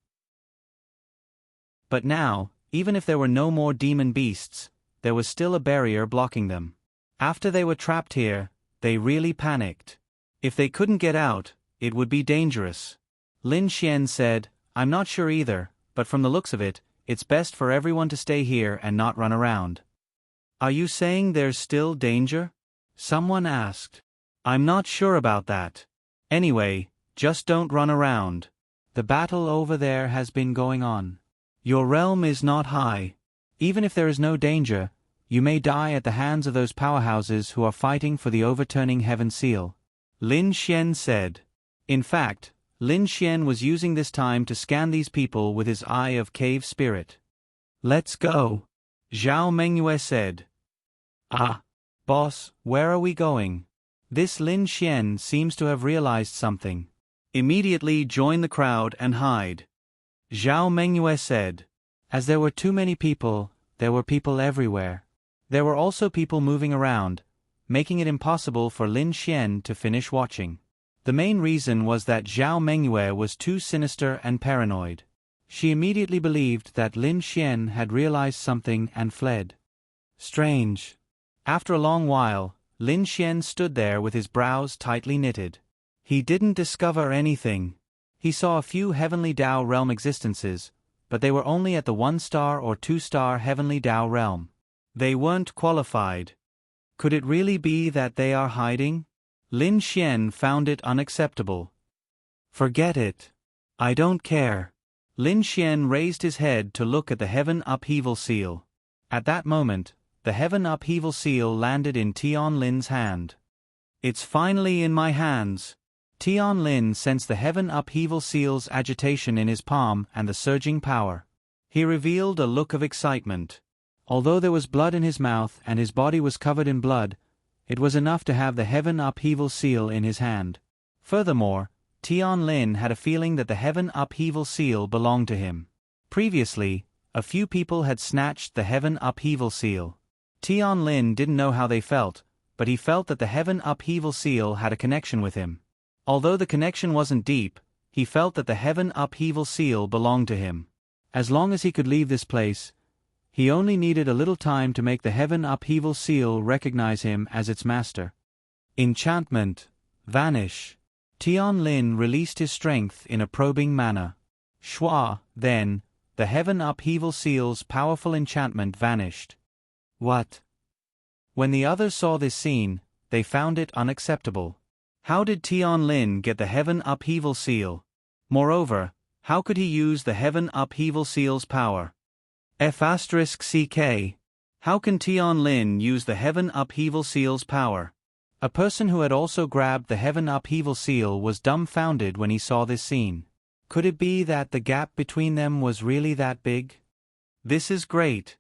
But now, even if there were no more demon beasts, there was still a barrier blocking them. After they were trapped here, they really panicked. If they couldn't get out, it would be dangerous. Lin Xian said, "I'm not sure either, but from the looks of it, it's best for everyone to stay here and not run around." "Are you saying there's still danger?" someone asked. "I'm not sure about that. Anyway, just don't run around. The battle over there has been going on. Your realm is not high. Even if there is no danger, you may die at the hands of those powerhouses who are fighting for the overturning heaven seal," Lin Xian said. In fact, Lin Xian was using this time to scan these people with his eye of cave spirit. "Let's go," Zhao Mengyue said. "Ah, boss, where are we going?" This Lin Xian seems to have realized something. "Immediately join the crowd and hide," Zhao Mengyue said. As there were too many people, there were people everywhere. There were also people moving around, making it impossible for Lin Xian to finish watching. The main reason was that Zhao Mengyue was too sinister and paranoid. She immediately believed that Lin Xian had realized something and fled. Strange. After a long while, Lin Xian stood there with his brows tightly knitted. He didn't discover anything. He saw a few heavenly Dao realm existences, but they were only at the 1-star or 2-star heavenly Dao realm. They weren't qualified. Could it really be that they are hiding? Lin Xian found it unacceptable. "Forget it. I don't care." Lin Xian raised his head to look at the heaven upheaval seal. At that moment, the heaven upheaval seal landed in Tian Lin's hand. "It's finally in my hands." Tian Lin sensed the heaven upheaval seal's agitation in his palm and the surging power. He revealed a look of excitement. Although there was blood in his mouth and his body was covered in blood, it was enough to have the heaven upheaval seal in his hand. Furthermore, Tian Lin had a feeling that the heaven upheaval seal belonged to him. Previously, a few people had snatched the heaven upheaval seal. Tian Lin didn't know how they felt, but he felt that the heaven upheaval seal had a connection with him. Although the connection wasn't deep, he felt that the heaven upheaval seal belonged to him. As long as he could leave this place, he only needed a little time to make the heaven upheaval seal recognize him as its master. Enchantment. Vanish. Tian Lin released his strength in a probing manner. Shua, then, the heaven upheaval seal's powerful enchantment vanished. What? When the others saw this scene, they found it unacceptable. How did Tian Lin get the heaven upheaval seal? Moreover, how could he use the heaven upheaval seal's power? F***CK. How can Tian Lin use the heaven upheaval seal's power? A person who had also grabbed the heaven upheaval seal was dumbfounded when he saw this scene. Could it be that the gap between them was really that big? This is great.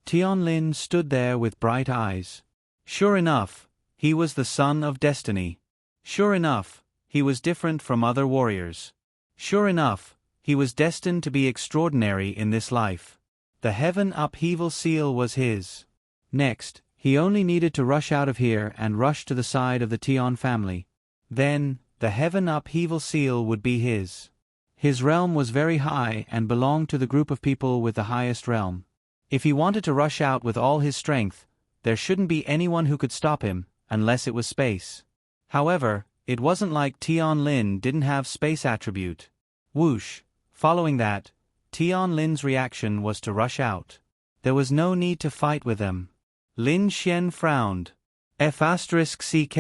Tian Lin stood there with bright eyes. Sure enough, he was the son of destiny. Sure enough, he was different from other warriors. Sure enough, he was destined to be extraordinary in this life. The heaven upheaval seal was his. Next, he only needed to rush out of here and rush to the side of the Tian family. Then, the heaven upheaval seal would be his. His realm was very high and belonged to the group of people with the highest realm. If he wanted to rush out with all his strength, there shouldn't be anyone who could stop him, unless it was space. However, it wasn't like Tian Lin didn't have space attribute. Whoosh. Following that, Tian Lin's reaction was to rush out. There was no need to fight with them. Lin Xian frowned. F***CK.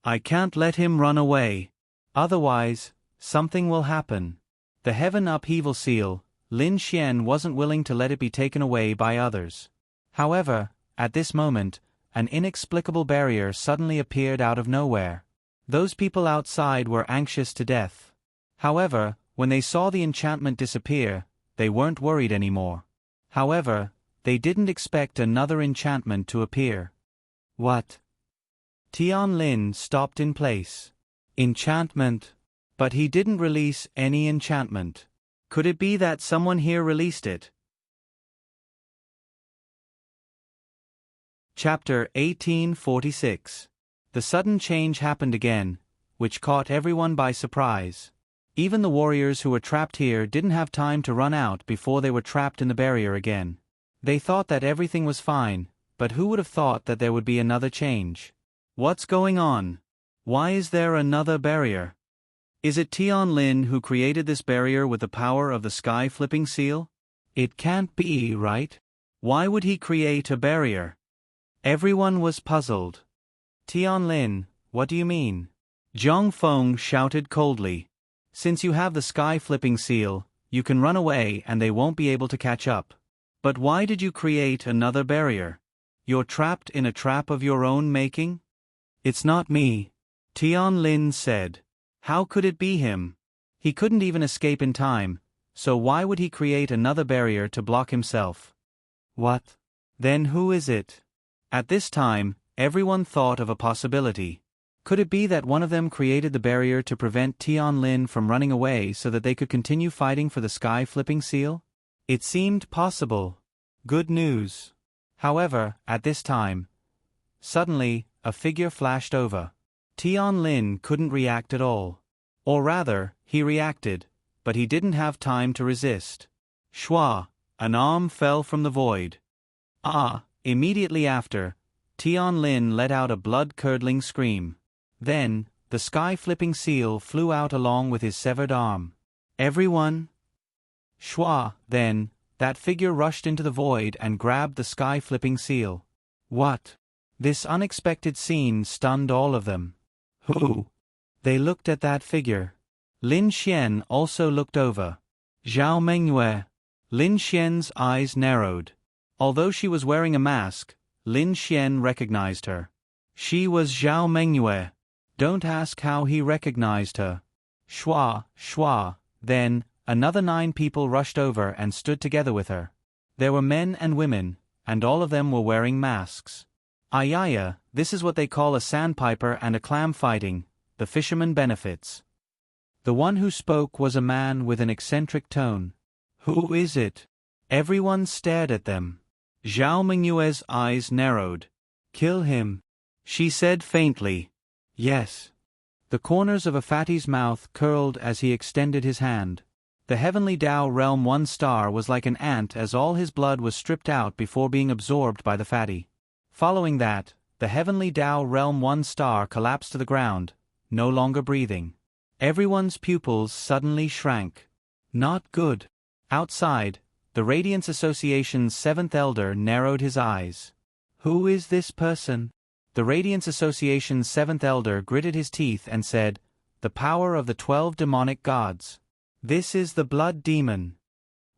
I can't let him run away. Otherwise, something will happen. The heaven upheaval seal, Lin Xian wasn't willing to let it be taken away by others. However, at this moment, an inexplicable barrier suddenly appeared out of nowhere. Those people outside were anxious to death. However, when they saw the enchantment disappear, they weren't worried anymore. However, they didn't expect another enchantment to appear. What? Tian Lin stopped in place. Enchantment. But he didn't release any enchantment. Could it be that someone here released it? Chapter 1846. The sudden change happened again, which caught everyone by surprise. Even the warriors who were trapped here didn't have time to run out before they were trapped in the barrier again. They thought that everything was fine, but who would have thought that there would be another change? What's going on? Why is there another barrier? Is it Tian Lin who created this barrier with the power of the sky-flipping seal? It can't be, right? Why would he create a barrier? Everyone was puzzled. Tian Lin, what do you mean? Zhang Feng shouted coldly. Since you have the sky-flipping seal, you can run away and they won't be able to catch up. But why did you create another barrier? You're trapped in a trap of your own making? It's not me, Tian Lin said. How could it be him? He couldn't even escape in time, so why would he create another barrier to block himself? What? Then who is it? At this time, everyone thought of a possibility. Could it be that one of them created the barrier to prevent Tian Lin from running away so that they could continue fighting for the sky-flipping seal? It seemed possible. Good news. However, at this time, suddenly, a figure flashed over. Tian Lin couldn't react at all. Or rather, he reacted, but he didn't have time to resist. Shua, an arm fell from the void. Immediately after, Tian Lin let out a blood-curdling scream. Then, the sky-flipping seal flew out along with his severed arm. Everyone? Shua, then, that figure rushed into the void and grabbed the sky-flipping seal. What? This unexpected scene stunned all of them. Who? They looked at that figure. Lin Xian also looked over. Zhao Mengyue. Lin Xian's eyes narrowed. Although she was wearing a mask, Lin Xian recognized her. She was Zhao Mengyue. Don't ask how he recognized her. Shua, then, Another 9 people rushed over and stood together with her. There were men and women, and all of them were wearing masks. Ayaya, this is what they call a sandpiper and a clam fighting, the fisherman benefits. The one who spoke was a man with an eccentric tone. Who is it? Everyone stared at them. Zhao Mingyue's eyes narrowed. Kill him, she said faintly. Yes. The corners of a fatty's mouth curled as he extended his hand. The heavenly Tao realm 1 star was like an ant as all his blood was stripped out before being absorbed by the fatty. Following that, the heavenly Tao realm 1 star collapsed to the ground, no longer breathing. Everyone's pupils suddenly shrank. Not good. Outside, the Radiance Association's 7th elder narrowed his eyes. Who is this person? The Radiance Association's 7th elder gritted his teeth and said, the power of the 12 demonic gods. This is the blood demon.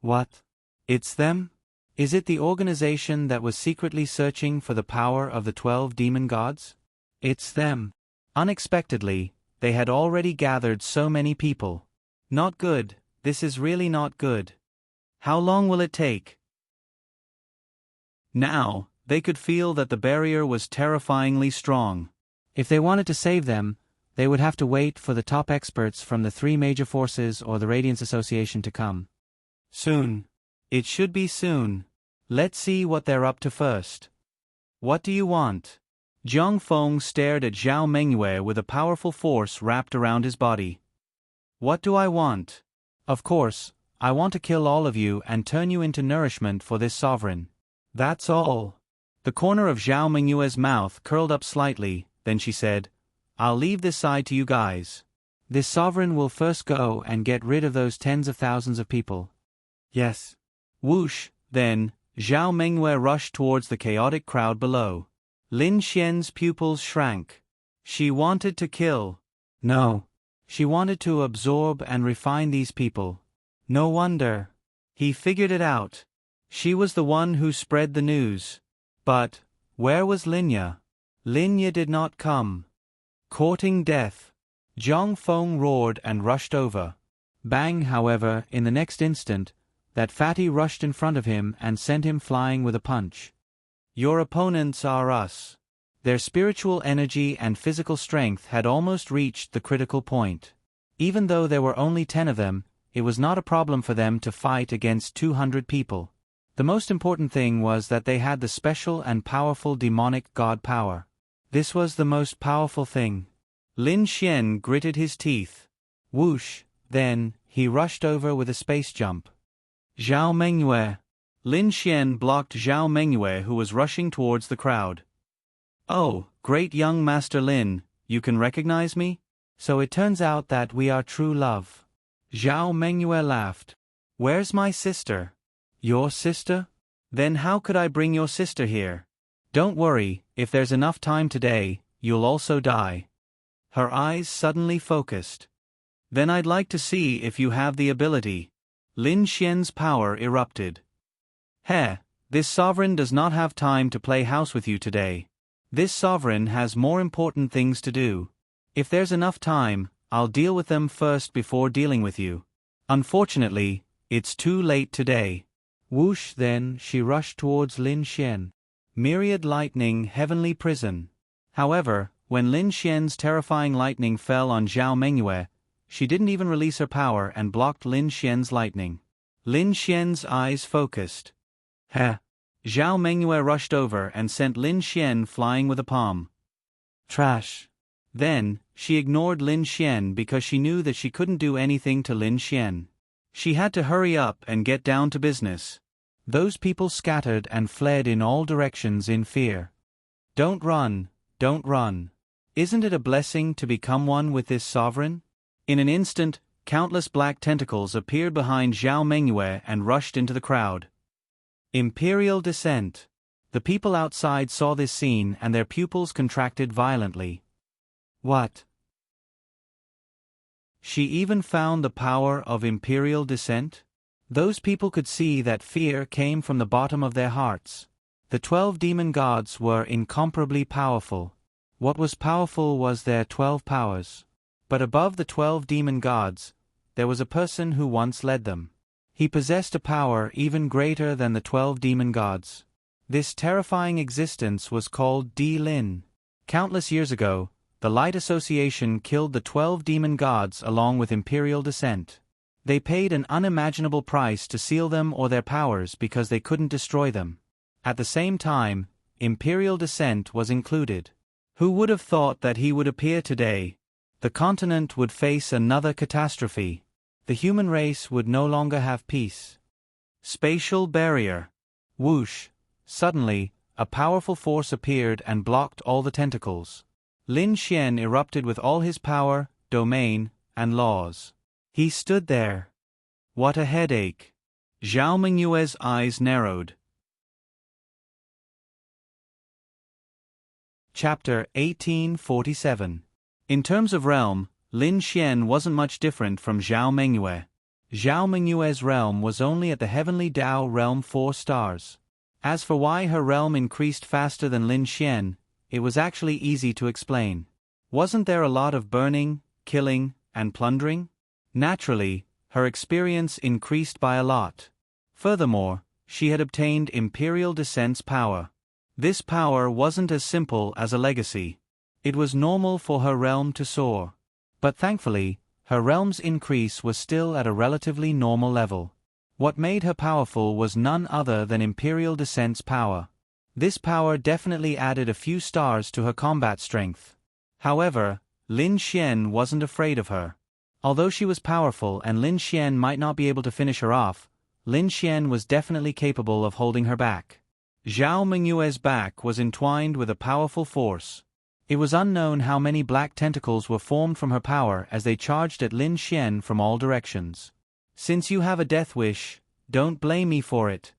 What? It's them? Is it the organization that was secretly searching for the power of the 12 demon gods? It's them. Unexpectedly, they had already gathered so many people. Not good, this is really not good. How long will it take? Now, they could feel that the barrier was terrifyingly strong. If they wanted to save them, they would have to wait for the top experts from the 3 major forces or the Radiance Association to come. Soon. It should be soon. Let's see what they're up to first. What do you want? Zhang Feng stared at Zhao Mengyue with a powerful force wrapped around his body. What do I want? Of course, I want to kill all of you and turn you into nourishment for this sovereign. That's all. The corner of Zhao Mengyue's mouth curled up slightly, then she said, I'll leave this side to you guys. This sovereign will first go and get rid of those tens of thousands of people. Yes. Whoosh, then, Zhao Mengyue rushed towards the chaotic crowd below. Lin Xian's pupils shrank. She wanted to kill. No. She wanted to absorb and refine these people. No wonder. He figured it out. She was the one who spread the news. But, where was Linya? Linya did not come. Courting death. Zhang Feng roared and rushed over. Bang, however, in the next instant, that fatty rushed in front of him and sent him flying with a punch. Your opponents are us. Their spiritual energy and physical strength had almost reached the critical point. Even though there were only 10 of them, it was not a problem for them to fight against 200 people. The most important thing was that they had the special and powerful demonic god power. This was the most powerful thing. Lin Xian gritted his teeth. Whoosh, then, he rushed over with a space jump. Zhao Mengyue. Lin Xian blocked Zhao Mengyue, who was rushing towards the crowd. Oh, great young Master Lin, you can recognize me? So it turns out that we are true love. Zhao Mengyue laughed. Where's my sister? Your sister? Then how could I bring your sister here? Don't worry, if there's enough time today, you'll also die. Her eyes suddenly focused. Then I'd like to see if you have the ability. Lin Xian's power erupted. Heh, this sovereign does not have time to play house with you today. This sovereign has more important things to do. If there's enough time, I'll deal with them first before dealing with you. Unfortunately, it's too late today. Whoosh, then, she rushed towards Lin Xian. Myriad lightning, heavenly prison. However, when Lin Xian's terrifying lightning fell on Zhao Mengyue, she didn't even release her power and blocked Lin Xian's lightning. Lin Xian's eyes focused. Heh. Zhao Mengyue rushed over and sent Lin Xian flying with a palm. Trash. Then, she ignored Lin Xian because she knew that she couldn't do anything to Lin Xian. She had to hurry up and get down to business. Those people scattered and fled in all directions in fear. Don't run, don't run. Isn't it a blessing to become one with this sovereign? In an instant, countless black tentacles appeared behind Zhao Mengyue and rushed into the crowd. Imperial descent. The people outside saw this scene and their pupils contracted violently. What? She even found the power of imperial descent? Those people could see that fear came from the bottom of their hearts. The 12 demon gods were incomparably powerful. What was powerful was their 12 powers. But above the 12 demon gods, there was a person who once led them. He possessed a power even greater than the 12 demon gods. This terrifying existence was called Di Lin. Countless years ago, the Light Association killed the 12 demon gods along with imperial descent. They paid an unimaginable price to seal them or their powers because they couldn't destroy them. At the same time, imperial descent was included. Who would have thought that he would appear today? The continent would face another catastrophe. The human race would no longer have peace. Spatial barrier. Whoosh. Suddenly, a powerful force appeared and blocked all the tentacles. Lin Xian erupted with all his power, domain, and laws. He stood there. What a headache. Zhao Mengyue's eyes narrowed. Chapter 1847. In terms of realm, Lin Xian wasn't much different from Zhao Mengyue. Zhao Mengyue's realm was only at the heavenly Dao realm 4 stars. As for why her realm increased faster than Lin Xian, it was actually easy to explain. Wasn't there a lot of burning, killing, and plundering? Naturally, her experience increased by a lot. Furthermore, she had obtained imperial descent's power. This power wasn't as simple as a legacy. It was normal for her realm to soar. But thankfully, her realm's increase was still at a relatively normal level. What made her powerful was none other than imperial descent's power. This power definitely added a few stars to her combat strength. However, Lin Xian wasn't afraid of her. Although she was powerful and Lin Xian might not be able to finish her off, Lin Xian was definitely capable of holding her back. Zhao Mengyue's back was entwined with a powerful force. It was unknown how many black tentacles were formed from her power as they charged at Lin Xian from all directions. Since you have a death wish, don't blame me for it.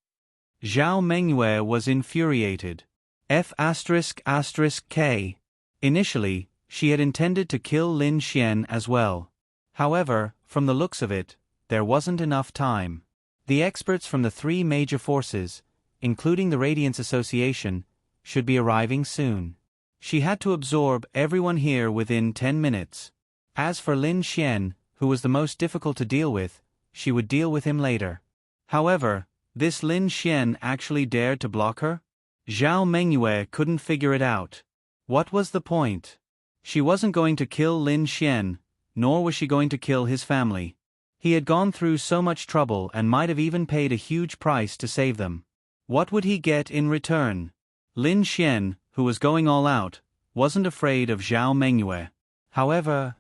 Zhao Mengyue was infuriated. F***K. Initially, she had intended to kill Lin Xian as well. However, from the looks of it, there wasn't enough time. The experts from the 3 major forces, including the Radiance Association, should be arriving soon. She had to absorb everyone here within 10 minutes. As for Lin Xian, who was the most difficult to deal with, she would deal with him later. However, this Lin Xian actually dared to block her? Zhao Mengyue couldn't figure it out. What was the point? She wasn't going to kill Lin Xian, nor was she going to kill his family. He had gone through so much trouble and might have even paid a huge price to save them. What would he get in return? Lin Xian, who was going all out, wasn't afraid of Zhao Mengyue. However,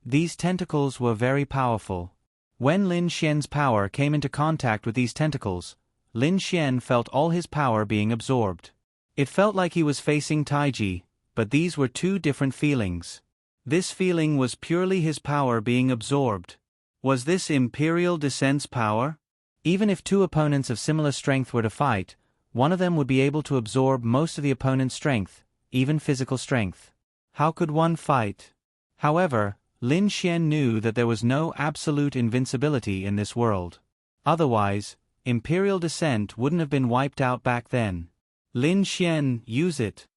these tentacles were very powerful. When Lin Xian's power came into contact with these tentacles, Lin Xian felt all his power being absorbed. It felt like he was facing Taiji, but these were 2 different feelings. This feeling was purely his power being absorbed. Was this imperial descent's power? Even if 2 opponents of similar strength were to fight, one of them would be able to absorb most of the opponent's strength, even physical strength. How could one fight? However, Lin Xian knew that there was no absolute invincibility in this world. Otherwise, imperial descent wouldn't have been wiped out back then. Lin Xian, use it.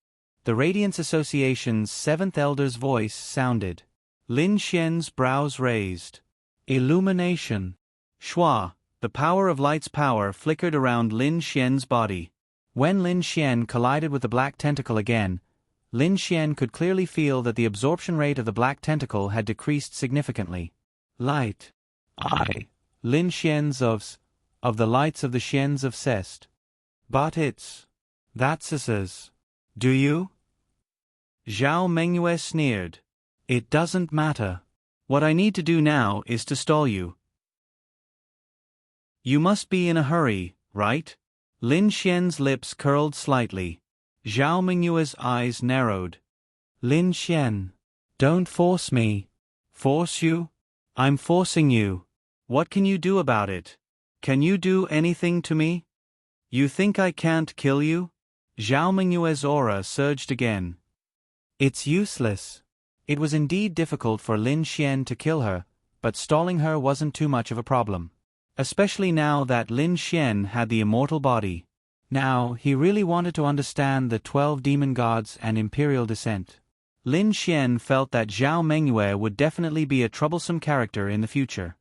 The Radiance Association's 7th Elder's voice sounded. Lin Xian's brows raised. Illumination. Shua, the power of light's power flickered around Lin Xian's body. When Lin Xian collided with the black tentacle again, Lin Xian could clearly feel that the absorption rate of the black tentacle had decreased significantly. Light. Lin Xian's of the lights of the Xians of Cest. But that's us. Do you? Zhao Mengyue sneered. It doesn't matter. What I need to do now is to stall you. You must be in a hurry, right? Lin Xian's lips curled slightly. Zhao Mengyue's eyes narrowed. Lin Xian. Don't force me. Force you? I'm forcing you. What can you do about it? Can you do anything to me? You think I can't kill you? Zhao Mengyue's aura surged again. It's useless. It was indeed difficult for Lin Xian to kill her, but stalling her wasn't too much of a problem. Especially now that Lin Xian had the immortal body. Now, he really wanted to understand the 12 demon gods and imperial descent. Lin Xian felt that Zhao Mengyue would definitely be a troublesome character in the future.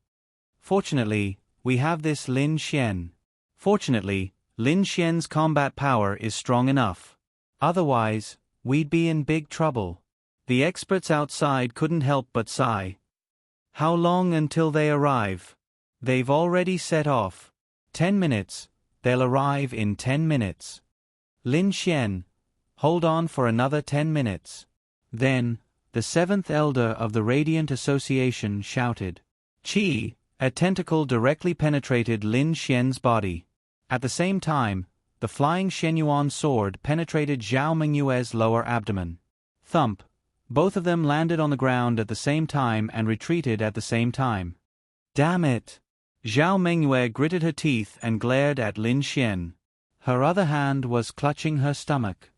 Fortunately, we have this Lin Xian. Fortunately, Lin Xian's combat power is strong enough. Otherwise, we'd be in big trouble. The experts outside couldn't help but sigh. How long until they arrive? They've already set off. 10 minutes. They'll arrive in 10 minutes. Lin Xian, hold on for another 10 minutes. Then, the seventh elder of the Radiant Association shouted. Qi, a tentacle directly penetrated Lin Xian's body. At the same time, the flying Shenyuan sword penetrated Zhao Mengyue's lower abdomen. Thump. Both of them landed on the ground at the same time and retreated at the same time. Damn it! Zhao Mengyue gritted her teeth and glared at Lin Xian. Her other hand was clutching her stomach.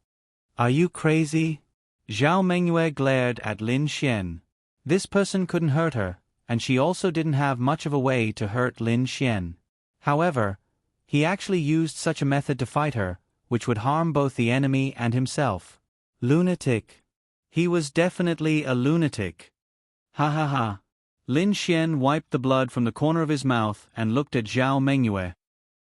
Are you crazy? Zhao Mengyue glared at Lin Xian. This person couldn't hurt her, and she also didn't have much of a way to hurt Lin Xian. However, he actually used such a method to fight her, which would harm both the enemy and himself. Lunatic. He was definitely a lunatic. Ha ha ha. Lin Xian wiped the blood from the corner of his mouth and looked at Zhao Mengyue.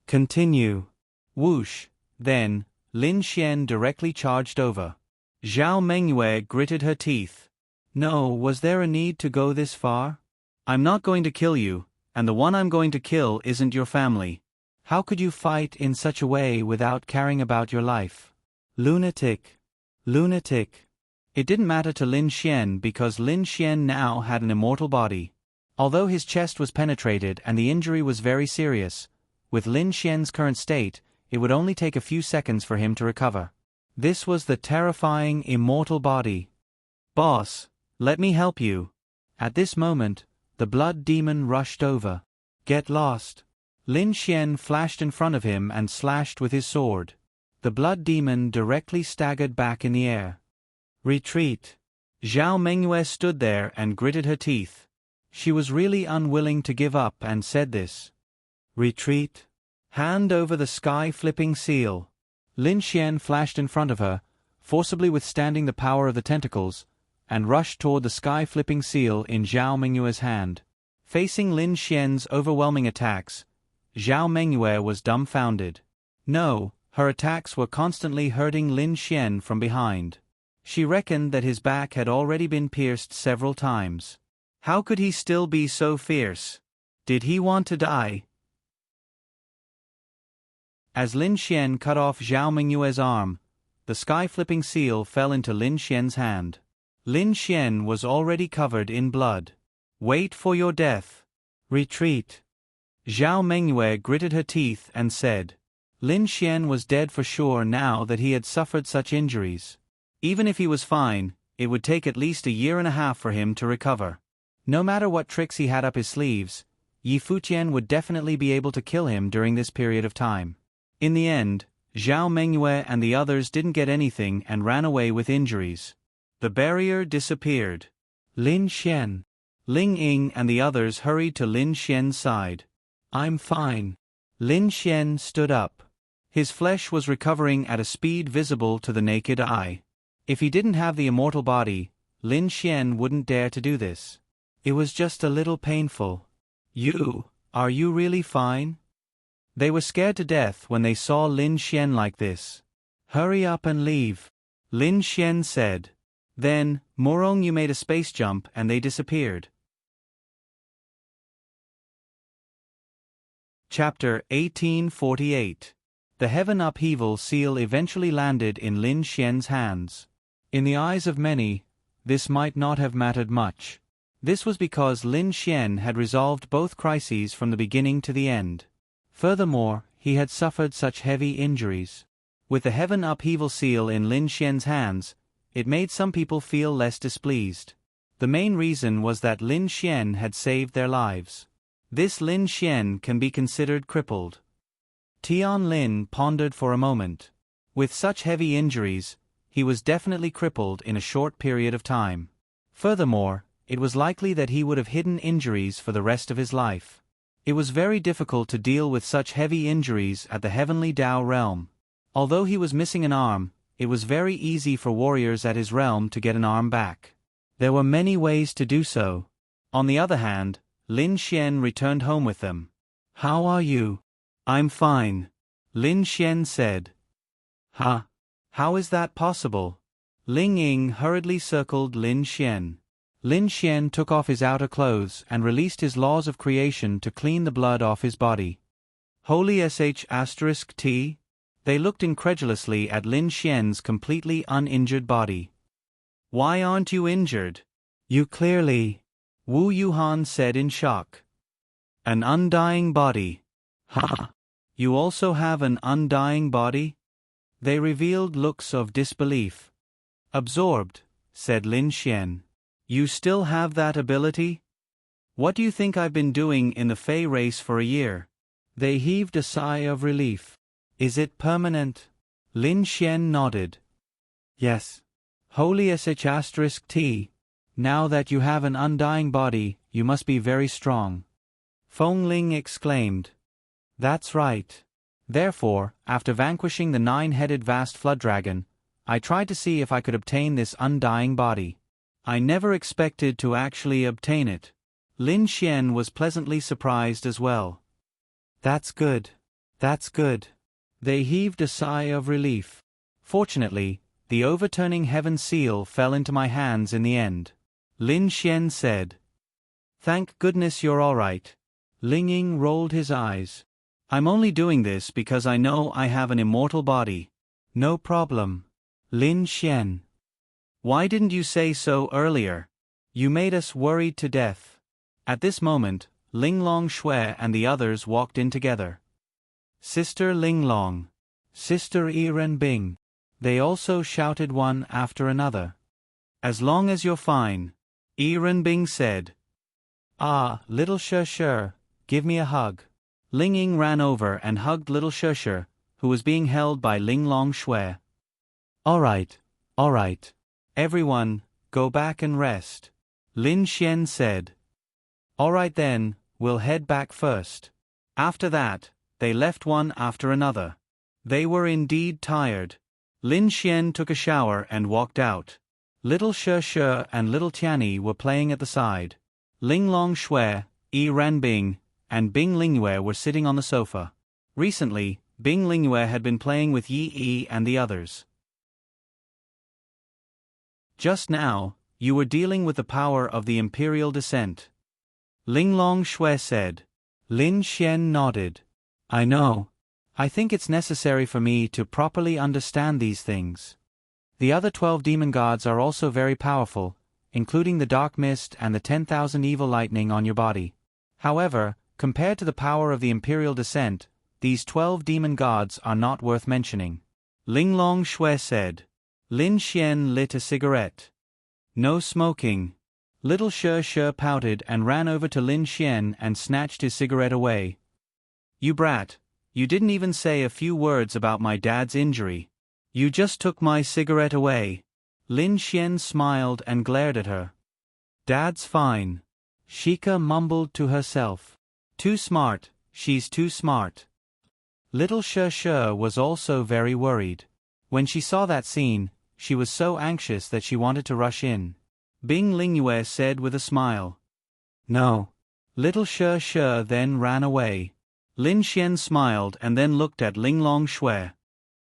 Continue. Whoosh. Then, Lin Xian directly charged over. Zhao Mengyue gritted her teeth. No, was there a need to go this far? I'm not going to kill you, and the one I'm going to kill isn't your family. How could you fight in such a way without caring about your life? Lunatic. Lunatic. It didn't matter to Lin Xian because Lin Xian now had an immortal body. Although his chest was penetrated and the injury was very serious, with Lin Xian's current state, it would only take a few seconds for him to recover. This was the terrifying immortal body. Boss, let me help you. At this moment, the blood demon rushed over. Get lost. Lin Xian flashed in front of him and slashed with his sword. The blood demon directly staggered back in the air. Retreat. Zhao Mengyue stood there and gritted her teeth. She was really unwilling to give up and said this. Retreat. Hand over the sky-flipping seal. Lin Xian flashed in front of her, forcibly withstanding the power of the tentacles, and rushed toward the sky-flipping seal in Zhao Mengyue's hand. Facing Lin Xian's overwhelming attacks, Zhao Mengyue was dumbfounded. No, her attacks were constantly hurting Lin Xian from behind. She reckoned that his back had already been pierced several times. How could he still be so fierce? Did he want to die? As Lin Xian cut off Zhao Mengyue's arm, the sky-flipping seal fell into Lin Xian's hand. Lin Xian was already covered in blood. Wait for your death. Retreat. Zhao Mengyue gritted her teeth and said. Lin Xian was dead for sure now that he had suffered such injuries. Even if he was fine, it would take at least a year and a half for him to recover. No matter what tricks he had up his sleeves, Yi Fuqian would definitely be able to kill him during this period of time. In the end, Zhao Mengyue and the others didn't get anything and ran away with injuries. The barrier disappeared. Lin Xian. Ling Ying and the others hurried to Lin Xian's side. I'm fine. Lin Xian stood up. His flesh was recovering at a speed visible to the naked eye. If he didn't have the immortal body, Lin Xian wouldn't dare to do this. It was just a little painful. Are you really fine? They were scared to death when they saw Lin Xian like this. Hurry up and leave, Lin Xian said. Then, Morong made a space jump and they disappeared. Chapter 1848. The heaven upheaval seal eventually landed in Lin Xian's hands. In the eyes of many, this might not have mattered much. This was because Lin Xian had resolved both crises from the beginning to the end. Furthermore, he had suffered such heavy injuries. With the heaven upheaval seal in Lin Xian's hands, it made some people feel less displeased. The main reason was that Lin Xian had saved their lives. This Lin Xian can be considered crippled. Tian Lin pondered for a moment. With such heavy injuries, he was definitely crippled in a short period of time. Furthermore, it was likely that he would have hidden injuries for the rest of his life. It was very difficult to deal with such heavy injuries at the heavenly Tao realm. Although he was missing an arm, it was very easy for warriors at his realm to get an arm back. There were many ways to do so. On the other hand, Lin Xian returned home with them. How are you? I'm fine. Lin Xian said. Huh? How is that possible? Ling Ying hurriedly circled Lin Xian. Lin Xian took off his outer clothes and released his laws of creation to clean the blood off his body. Holy **T? They looked incredulously at Lin Xian's completely uninjured body. Why aren't you injured? You clearly... Wu Yuhan said in shock. An undying body. Ha! You also have an undying body? They revealed looks of disbelief. Absorbed, said Lin Xian. You still have that ability? What do you think I've been doing in the Fey race for a year? They heaved a sigh of relief. Is it permanent? Lin Xian nodded. Yes. Holy **T. Now that you have an undying body, you must be very strong. Feng Ling exclaimed. That's right. Therefore, after vanquishing the 9-headed vast flood dragon, I tried to see if I could obtain this undying body. I never expected to actually obtain it. Lin Xian was pleasantly surprised as well. That's good. That's good. They heaved a sigh of relief. Fortunately, the overturning heaven seal fell into my hands in the end. Lin Xian said. Thank goodness you're all right. Ling Ying rolled his eyes. I'm only doing this because I know I have an immortal body. No problem. Lin Xian. Why didn't you say so earlier? You made us worried to death. At this moment, Ling Long Shui and the others walked in together. Sister Ling Long. Sister Yi Renbing. They also shouted one after another. As long as you're fine, Yi Renbing said. Ah, little Shi, give me a hug. Ling Ying ran over and hugged little Shi, who was being held by Ling Long Shui. All right. Everyone, go back and rest. Lin Xian said. All right then, we'll head back first. After that, they left one after another. They were indeed tired. Lin Xian took a shower and walked out. Little Shi and little Tianyi were playing at the side. Ling Long Shui, Yi Ranbing, and Bing Lingyue were sitting on the sofa. Recently, Bing Lingyue had been playing with Yi Yi and the others. Just now, you were dealing with the power of the imperial descent. Ling Long Shui said. Lin Xian nodded. I know. I think it's necessary for me to properly understand these things. The other 12 demon gods are also very powerful, including the dark mist and the 10,000 evil lightning on your body. However, compared to the power of the imperial descent, these 12 demon gods are not worth mentioning. Ling Long Shui said. Lin Xian lit a cigarette. No smoking. Little Shi pouted and ran over to Lin Xian and snatched his cigarette away. You brat, you didn't even say a few words about my dad's injury. You just took my cigarette away. Lin Xian smiled and glared at her. Dad's fine. Shika mumbled to herself. Too smart, she's too smart. Little Shi was also very worried. When she saw that scene, she was so anxious that she wanted to rush in. Bing Lingyue said with a smile. No. Little Shi then ran away. Lin Xian smiled and then looked at Ling Long Shui.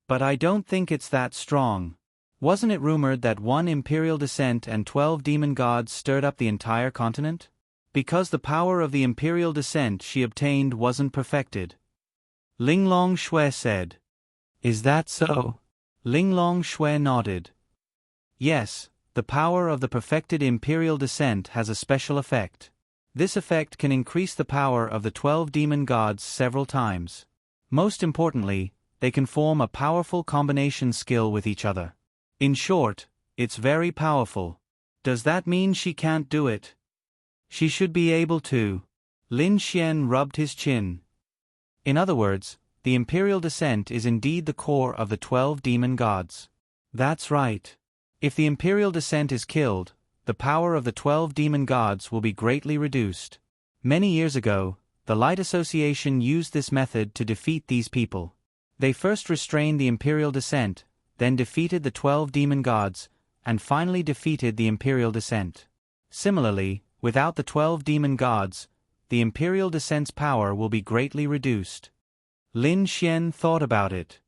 But I don't think it's that strong. Wasn't it rumored that 1 imperial descent and 12 demon gods stirred up the entire continent? Because the power of the imperial descent she obtained wasn't perfected. Ling Long Shui said. Is that so? Ling Long Shui nodded. Yes, the power of the perfected imperial descent has a special effect. This effect can increase the power of the 12 demon gods several times. Most importantly, they can form a powerful combination skill with each other. In short, it's very powerful. Does that mean she can't do it? She should be able to. Lin Xian rubbed his chin. In other words, the imperial descent is indeed the core of the 12 demon gods. That's right. If the imperial descent is killed, the power of the 12 demon gods will be greatly reduced. Many years ago, the Light Association used this method to defeat these people. They first restrained the imperial descent, then defeated the 12 demon gods, and finally defeated the imperial descent. Similarly, without the 12 demon gods, the Imperial Descent's power will be greatly reduced. Lin Xian thought about it.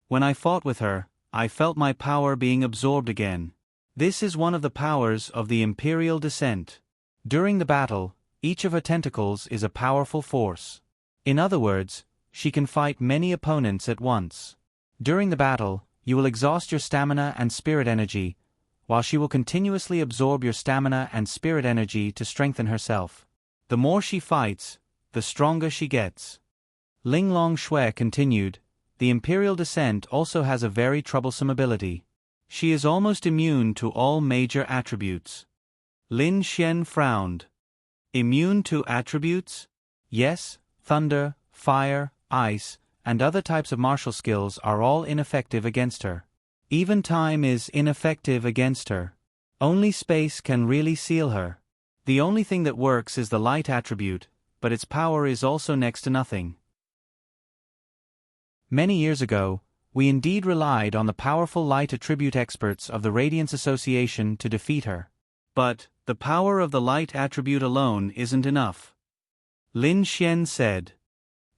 When I fought with her, I felt my power being absorbed again. This is one of the powers of the Imperial Descent. During the battle, each of her tentacles is a powerful force. In other words, she can fight many opponents at once. During the battle, you will exhaust your stamina and spirit energy, while she will continuously absorb your stamina and spirit energy to strengthen herself. The more she fights, the stronger she gets. Ling Long Shui continued, the Imperial Descent also has a very troublesome ability. She is almost immune to all major attributes. Lin Xian frowned. Immune to attributes? Yes, thunder, fire, ice, and other types of martial skills are all ineffective against her. Even time is ineffective against her. Only space can really seal her. The only thing that works is the light attribute, but its power is also next to nothing. Many years ago, we indeed relied on the powerful light attribute experts of the Radiance Association to defeat her. But the power of the light attribute alone isn't enough. Lin Xian said.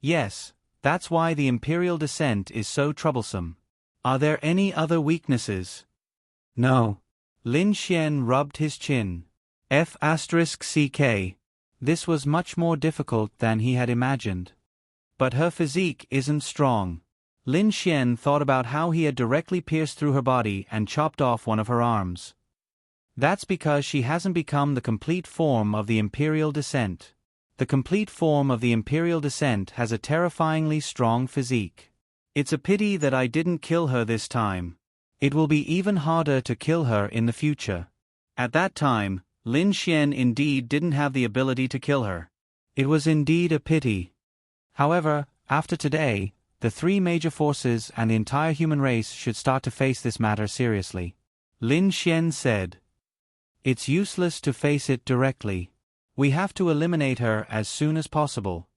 Yes, that's why the Imperial Descent is so troublesome. Are there any other weaknesses? No. Lin Xian rubbed his chin. F***CK. This was much more difficult than he had imagined. But her physique isn't strong. Lin Xian thought about how he had directly pierced through her body and chopped off one of her arms. That's because she hasn't become the complete form of the Imperial Descent. The complete form of the Imperial Descent has a terrifyingly strong physique. It's a pity that I didn't kill her this time. It will be even harder to kill her in the future. At that time, Lin Xian indeed didn't have the ability to kill her. It was indeed a pity. However, after today, the three major forces and the entire human race should start to face this matter seriously. Lin Xian said. It's useless to face it directly. We have to eliminate her as soon as possible.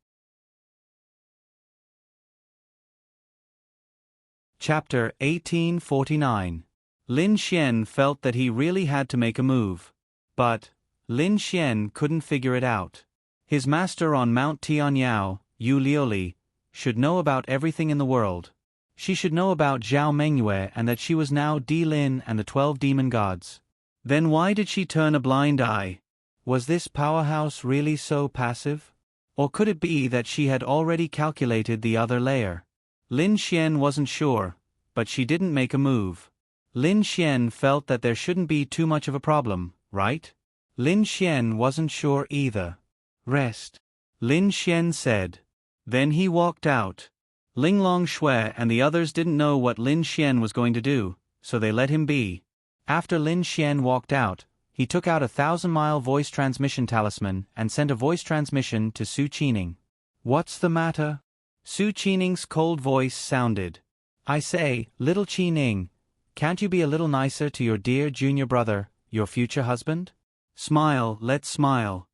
Chapter 1849. Lin Xian felt that he really had to make a move. But Lin Xian couldn't figure it out. His master on Mount Tianyao, Yu Liuli, should know about everything in the world. She should know about Zhao Mengyue and that she was now Di Lin and the 12 demon gods. Then why did she turn a blind eye? Was this powerhouse really so passive? Or could it be that she had already calculated the other layer? Lin Xian wasn't sure, but she didn't make a move. Lin Xian felt that there shouldn't be too much of a problem, right? Lin Xian wasn't sure either. Rest. Lin Xian said. Then he walked out. Ling Long Shui and the others didn't know what Lin Xian was going to do, so they let him be. After Lin Xian walked out, he took out a 1,000-mile voice transmission talisman and sent a voice transmission to Su Qining. What's the matter? Su Qining's cold voice sounded. I say, little Qining, can't you be a little nicer to your dear junior brother, your future husband? Smile, let's smile.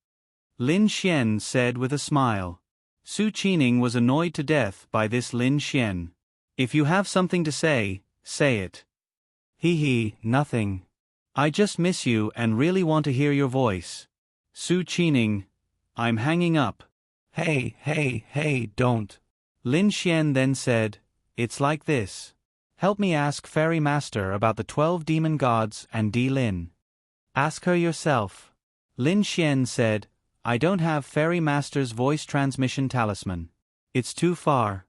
Lin Xian said with a smile. Su Qining was annoyed to death by this Lin Xian. If you have something to say it. Hee, nothing. I just miss you and really want to hear your voice. Su Qining, I'm hanging up. Hey, don't. Lin Xian then said, it's like this. Help me ask Fairy Master about the 12 demon gods and Di Lin. Ask her yourself. Lin Xian said, I don't have Fairy Master's voice transmission talisman. It's too far.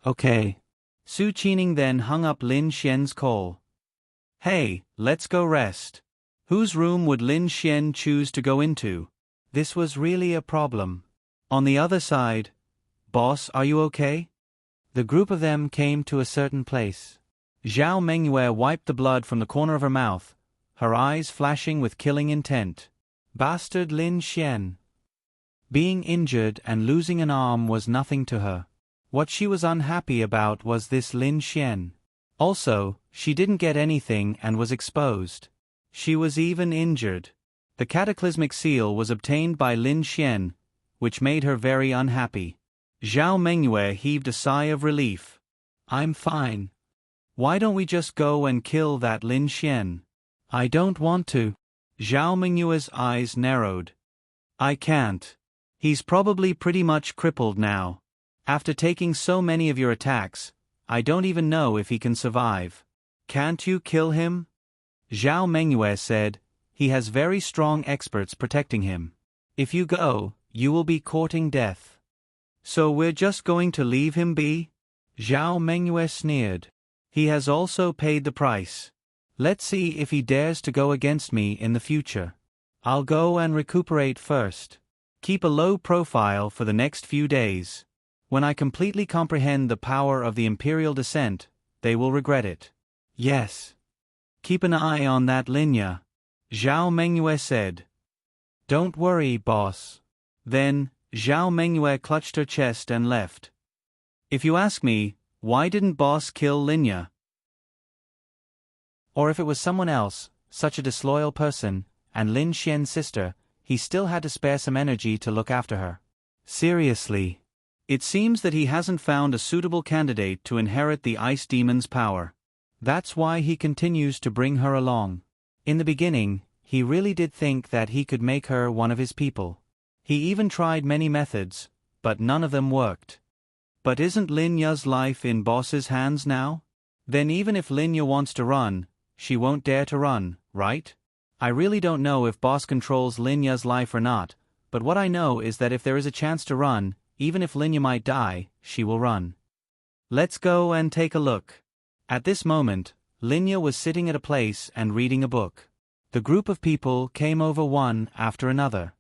Okay. Su Qining then hung up Lin Xian's call. Hey, let's go rest. Whose room would Lin Xian choose to go into? This was really a problem. On the other side, boss, are you okay? The group of them came to a certain place. Zhao Mengyue wiped the blood from the corner of her mouth, her eyes flashing with killing intent. Bastard Lin Xian. Being injured and losing an arm was nothing to her. What she was unhappy about was this Lin Xian. Also, she didn't get anything and was exposed. She was even injured. The cataclysmic seal was obtained by Lin Xian, which made her very unhappy. Zhao Mengyue heaved a sigh of relief. I'm fine. Why don't we just go and kill that Lin Xian? I don't want to. Zhao Mengyue's eyes narrowed. I can't. He's probably pretty much crippled now. After taking so many of your attacks, I don't even know if he can survive. Can't you kill him? Zhao Mengyue said, he has very strong experts protecting him. If you go, you will be courting death. So we're just going to leave him be? Zhao Mengyue sneered. He has also paid the price. Let's see if he dares to go against me in the future. I'll go and recuperate first. Keep a low profile for the next few days. When I completely comprehend the power of the imperial descent, they will regret it. Yes. Keep an eye on that Linya, Zhao Mengyue said. Don't worry, boss. Then, Zhao Mengyue clutched her chest and left. If you ask me, why didn't boss kill Linya? Or if it was someone else, such a disloyal person, and Lin Xian's sister, he still had to spare some energy to look after her. Seriously. It seems that he hasn't found a suitable candidate to inherit the Ice Demon's power. That's why he continues to bring her along. In the beginning, he really did think that he could make her one of his people. He even tried many methods, but none of them worked. But isn't Linya's life in boss's hands now? Then even if Linya wants to run, she won't dare to run, right? I really don't know if boss controls Linya's life or not, but what I know is that if there is a chance to run, even if Linya might die, she will run. Let's go and take a look. At this moment, Linya was sitting at a place and reading a book. The group of people came over one after another.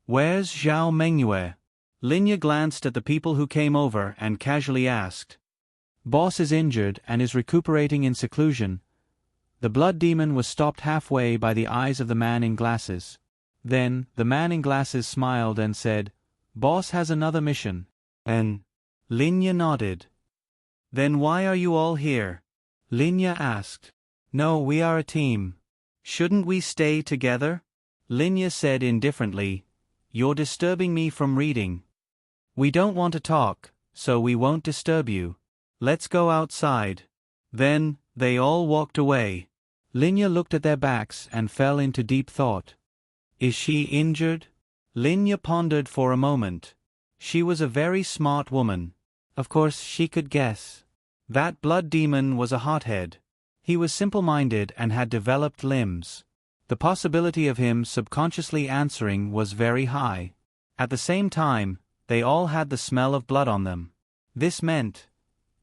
Where's Zhao Mengyue? Linya glanced at the people who came over and casually asked. Boss is injured and is recuperating in seclusion. The blood demon was stopped halfway by the eyes of the man in glasses. Then, the man in glasses smiled and said, Boss has another mission. And Linya nodded. Then why are you all here? Linya asked. No, we are a team. Shouldn't we stay together? Linya said indifferently, You're disturbing me from reading. We don't want to talk, so we won't disturb you. Let's go outside. Then, they all walked away. Linya looked at their backs and fell into deep thought. Is she injured? Linya pondered for a moment. She was a very smart woman. Of course, she could guess. That blood demon was a hothead. He was simple-minded and had developed limbs. The possibility of him subconsciously answering was very high. At the same time, they all had the smell of blood on them. This meant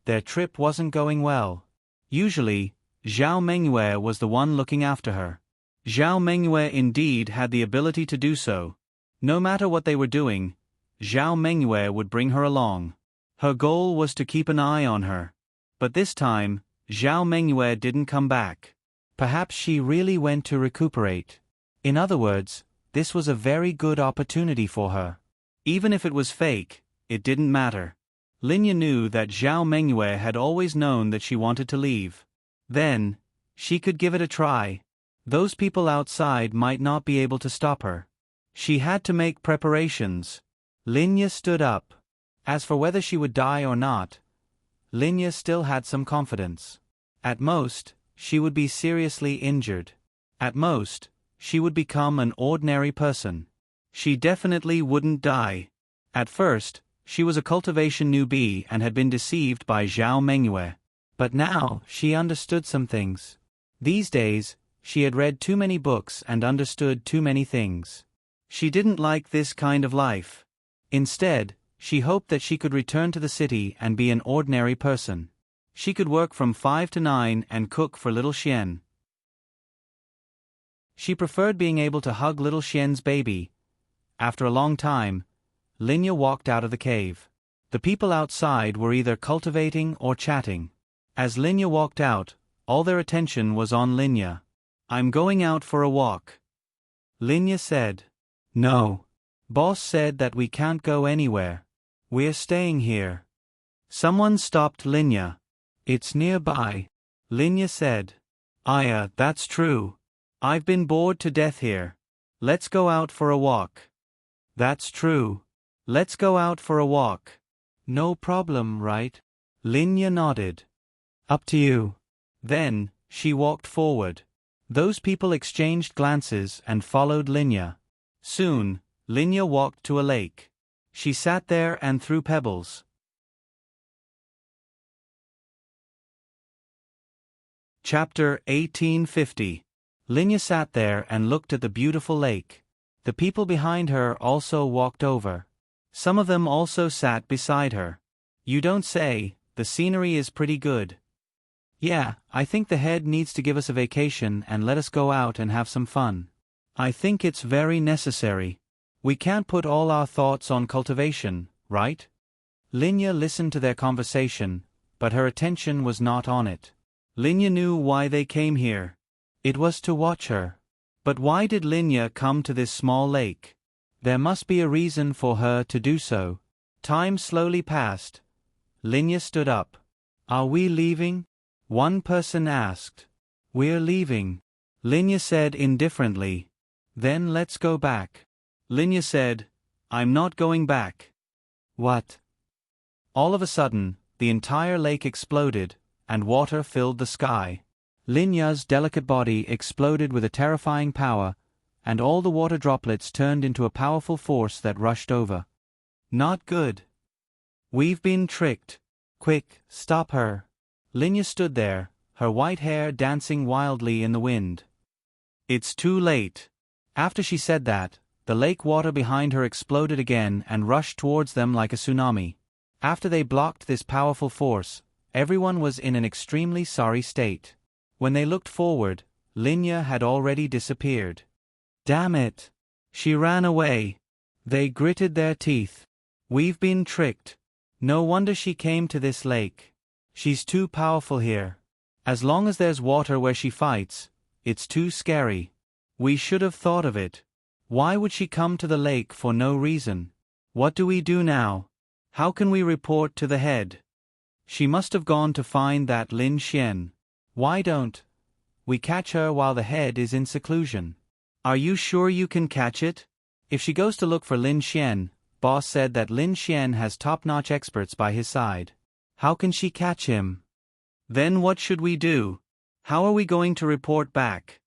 their trip wasn't going well. Usually, Zhao Mengyue was the one looking after her. Zhao Mengyue indeed had the ability to do so. No matter what they were doing, Zhao Mengyue would bring her along. Her goal was to keep an eye on her. But this time, Zhao Mengyue didn't come back. Perhaps she really went to recuperate. In other words, this was a very good opportunity for her. Even if it was fake, it didn't matter. Linya knew that Zhao Mengyue had always known that she wanted to leave. Then, she could give it a try. Those people outside might not be able to stop her. She had to make preparations. Linya stood up. As for whether she would die or not, Linya still had some confidence. At most, she would be seriously injured. At most, she would become an ordinary person. She definitely wouldn't die. At first, she was a cultivation newbie and had been deceived by Zhao Mengyue. But now, she understood some things. These days, she had read too many books and understood too many things. She didn't like this kind of life. Instead, she hoped that she could return to the city and be an ordinary person. She could work from 5 to 9 and cook for little Xian. She preferred being able to hug little Xian's baby. After a long time, Linya walked out of the cave. The people outside were either cultivating or chatting. As Linya walked out, all their attention was on Linya. I'm going out for a walk. Linya said. No. Boss said that we can't go anywhere. We're staying here. Someone stopped Linya. It's nearby. Linya said. That's true. I've been bored to death here. Let's go out for a walk. That's true. Let's go out for a walk. No problem, right? Linya nodded. Up to you. Then, she walked forward. Those people exchanged glances and followed Linya. Soon, Linya walked to a lake. She sat there and threw pebbles. Chapter 1850. Linya sat there and looked at the beautiful lake. The people behind her also walked over. Some of them also sat beside her. You don't say, the scenery is pretty good. Yeah, I think the head needs to give us a vacation and let us go out and have some fun. I think it's very necessary. We can't put all our thoughts on cultivation, right? Linya listened to their conversation, but her attention was not on it. Linya knew why they came here. It was to watch her. But why did Linya come to this small lake? There must be a reason for her to do so. Time slowly passed. Linya stood up. Are we leaving? One person asked. We're leaving. Linya said indifferently. Then let's go back. Linya said, I'm not going back. What? All of a sudden, the entire lake exploded, and water filled the sky. Linya's delicate body exploded with a terrifying power, and all the water droplets turned into a powerful force that rushed over. Not good. We've been tricked. Quick, stop her. Linya stood there, her white hair dancing wildly in the wind. It's too late. After she said that, the lake water behind her exploded again and rushed towards them like a tsunami. After they blocked this powerful force, everyone was in an extremely sorry state. When they looked forward, Linya had already disappeared. Damn it! She ran away. They gritted their teeth. We've been tricked. No wonder she came to this lake. She's too powerful here. As long as there's water where she fights, it's too scary. We should have thought of it. Why would she come to the lake for no reason? What do we do now? How can we report to the head? She must have gone to find that Lin Xian. Why don't we catch her while the head is in seclusion? Are you sure you can catch it? If she goes to look for Lin Xian, boss said that Lin Xian has top-notch experts by his side. How can she catch him? Then what should we do? How are we going to report back?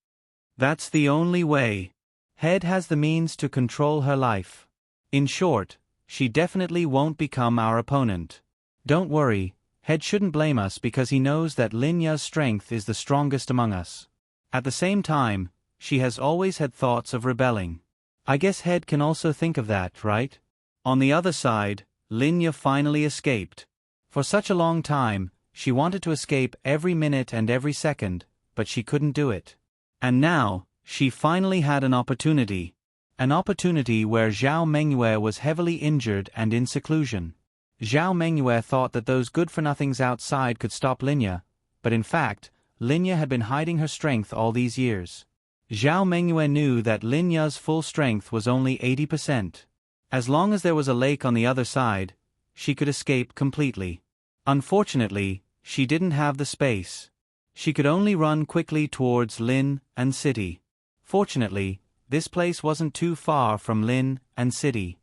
That's the only way. Head has the means to control her life. In short, she definitely won't become our opponent. Don't worry, Head shouldn't blame us because he knows that Linya's strength is the strongest among us. At the same time, she has always had thoughts of rebelling. I guess Head can also think of that, right? On the other side, Linya finally escaped. For such a long time, she wanted to escape every minute and every second, but she couldn't do it. And now, she finally had an opportunity. An opportunity where Zhao Mengyue was heavily injured and in seclusion. Zhao Mengyue thought that those good-for-nothings outside could stop Linya, but in fact, Linya had been hiding her strength all these years. Zhao Mengyue knew that Linya's full strength was only 80%. As long as there was a lake on the other side, she could escape completely. Unfortunately, she didn't have the space. She could only run quickly towards Lin and City. Fortunately, this place wasn't too far from Lin and City.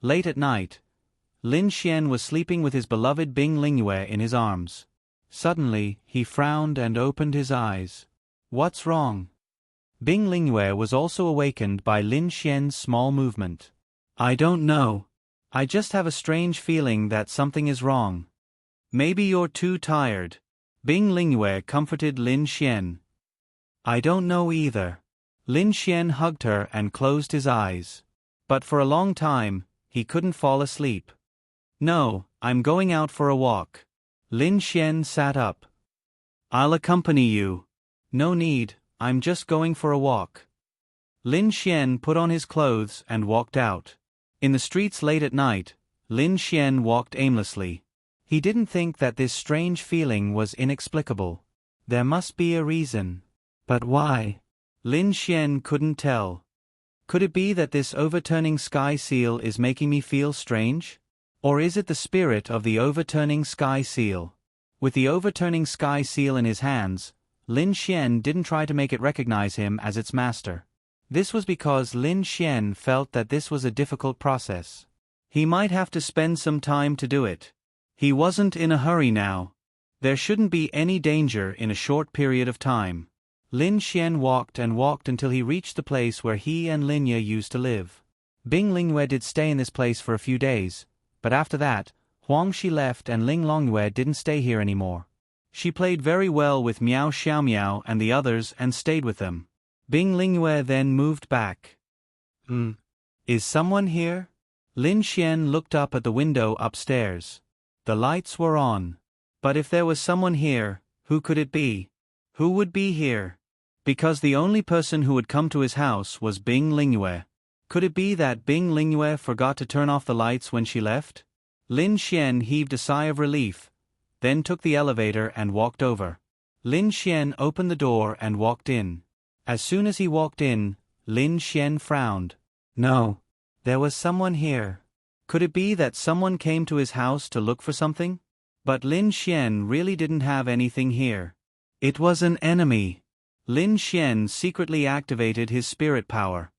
Late at night, Lin Xian was sleeping with his beloved Bing Lingyue in his arms. Suddenly, he frowned and opened his eyes. What's wrong? Bing Lingyue was also awakened by Lin Xian's small movement. I don't know. I just have a strange feeling that something is wrong. Maybe you're too tired. Bing Lingyue comforted Lin Xian. I don't know either. Lin Xian hugged her and closed his eyes. But for a long time, he couldn't fall asleep. No, I'm going out for a walk. Lin Xian sat up. I'll accompany you. No need, I'm just going for a walk. Lin Xian put on his clothes and walked out. In the streets late at night, Lin Xian walked aimlessly. He didn't think that this strange feeling was inexplicable. There must be a reason. But why? Lin Xian couldn't tell. Could it be that this overturning sky seal is making me feel strange? Or is it the spirit of the overturning sky seal? With the overturning sky seal in his hands, Lin Xian didn't try to make it recognize him as its master. This was because Lin Xian felt that this was a difficult process. He might have to spend some time to do it. He wasn't in a hurry now. There shouldn't be any danger in a short period of time. Lin Xian walked and walked until he reached the place where he and Linya used to live. Bing Lingyue did stay in this place for a few days, but after that, Huang Shi left and Ling Longyue didn't stay here anymore. She played very well with Miao Xiaomiao and the others and stayed with them. Bing Lingyue then moved back. Is someone here? Lin Xian looked up at the window upstairs. The lights were on. But if there was someone here, who could it be? Who would be here? Because the only person who would come to his house was Bing Lingyue. Could it be that Bing Lingyue forgot to turn off the lights when she left? Lin Xian heaved a sigh of relief, then took the elevator and walked over. Lin Xian opened the door and walked in. As soon as he walked in, Lin Xian frowned. No. There was someone here. Could it be that someone came to his house to look for something? But Lin Xian really didn't have anything here. It was an enemy. Lin Xian secretly activated his spirit power.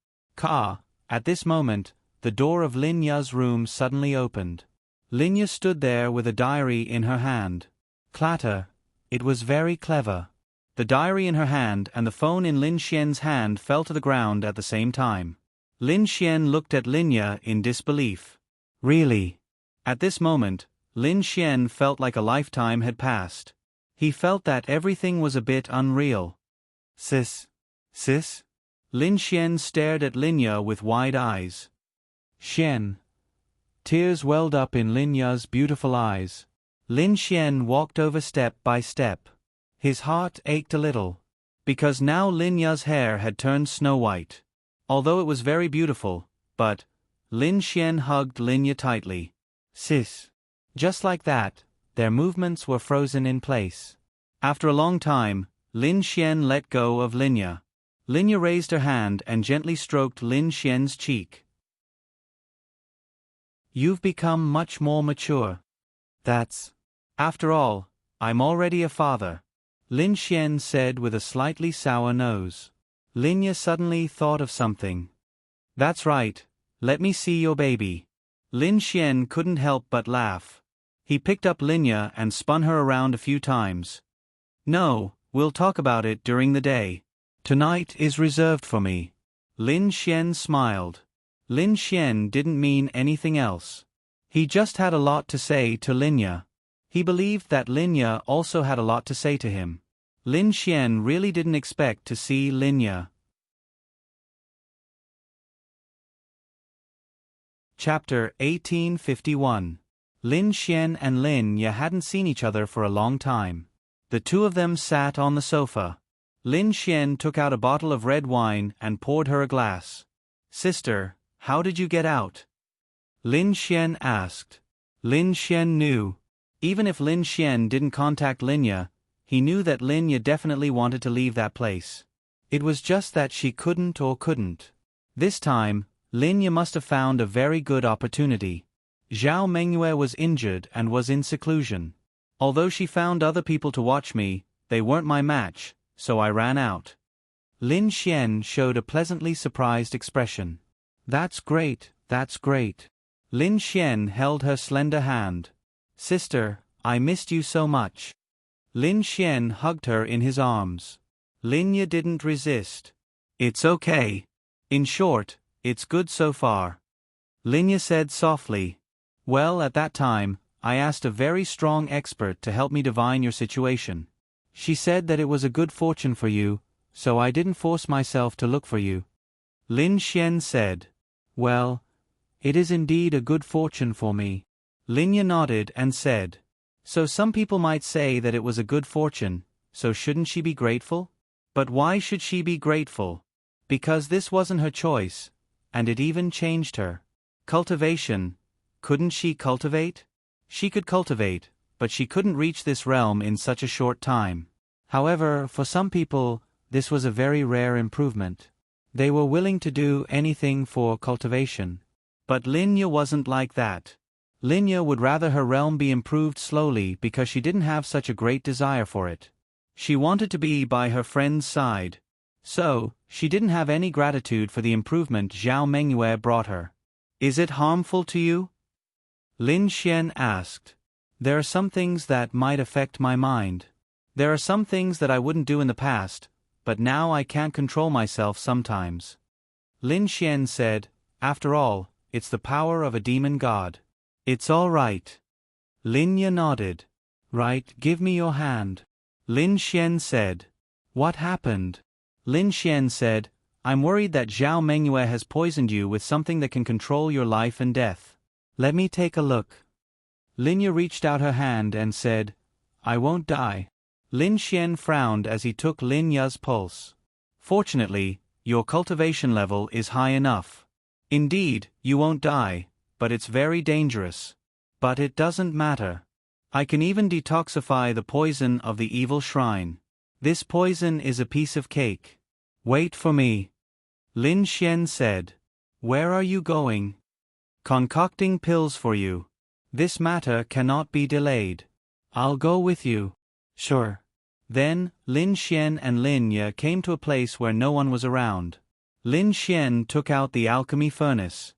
At this moment, the door of Lin Ya's room suddenly opened. Lin Ya stood there with a diary in her hand. Clatter. It was very clever. The diary in her hand and the phone in Lin Xian's hand fell to the ground at the same time. Lin Xian looked at Lin Ya in disbelief. Really? At this moment, Lin Xian felt like a lifetime had passed. He felt that everything was a bit unreal. Sis? Lin Xian stared at Lin Ya with wide eyes. Xian. Tears welled up in Lin Ya's beautiful eyes. Lin Xian walked over step by step. His heart ached a little. Because now Lin Ya's hair had turned snow white. Although it was very beautiful, but Lin Xian hugged Lin Ya tightly. Sis. Just like that, their movements were frozen in place. After a long time, Lin Xian let go of Lin Ya. Lin Ya raised her hand and gently stroked Lin Xian's cheek. You've become much more mature. After all, I'm already a father. Lin Xian said with a slightly sour nose. Lin Ya suddenly thought of something. That's right, let me see your baby. Lin Xian couldn't help but laugh. He picked up Lin Ya and spun her around a few times. No, we'll talk about it during the day. Tonight is reserved for me. Lin Xian smiled. Lin Xian didn't mean anything else. He just had a lot to say to Lin Ya. He believed that Lin Ya also had a lot to say to him. Lin Xian really didn't expect to see Lin Ya. Chapter 1851. Lin Xian and Lin Ya hadn't seen each other for a long time. The two of them sat on the sofa. Lin Xian took out a bottle of red wine and poured her a glass. Sister, how did you get out? Lin Xian asked. Lin Xian knew. Even if Lin Xian didn't contact Lin Ya, he knew that Lin Ya definitely wanted to leave that place. It was just that she couldn't. This time, Lin Ya must have found a very good opportunity. Zhao Mengyue was injured and was in seclusion. Although she found other people to watch me, they weren't my match, so I ran out. Lin Xian showed a pleasantly surprised expression. That's great. Lin Xian held her slender hand. Sister, I missed you so much. Lin Xian hugged her in his arms. Lin Ya didn't resist. It's okay. In short, it's good so far. Lin Ya said softly. Well, at that time, I asked a very strong expert to help me divine your situation. She said that it was a good fortune for you, so I didn't force myself to look for you. Lin Xian said. Well, it is indeed a good fortune for me. Lin Ya nodded and said. So some people might say that it was a good fortune, so shouldn't she be grateful? But why should she be grateful? Because this wasn't her choice, and it even changed her. Cultivation. Couldn't she cultivate? She could cultivate, but she couldn't reach this realm in such a short time. However, for some people, this was a very rare improvement. They were willing to do anything for cultivation. But Lin Ya wasn't like that. Lin Ya would rather her realm be improved slowly because she didn't have such a great desire for it. She wanted to be by her friend's side. So, she didn't have any gratitude for the improvement Zhao Mengyue brought her. Is it harmful to you? Lin Xian asked. There are some things that might affect my mind. There are some things that I wouldn't do in the past, but now I can't control myself sometimes. Lin Xian said, After all, it's the power of a demon god. It's all right. Linya nodded. Right, give me your hand. Lin Xian said. What happened? Lin Xian said, I'm worried that Zhao Mengyue has poisoned you with something that can control your life and death. Let me take a look. Linya reached out her hand and said, I won't die. Lin Xian frowned as he took Lin Ya's pulse. Fortunately, your cultivation level is high enough. Indeed, you won't die, but it's very dangerous. But it doesn't matter. I can even detoxify the poison of the evil shrine. This poison is a piece of cake. Wait for me. Lin Xian said. Where are you going? Concocting pills for you. This matter cannot be delayed. I'll go with you. Sure. Then, Lin Xian and Lin Ye came to a place where no one was around. Lin Xian took out the alchemy furnace.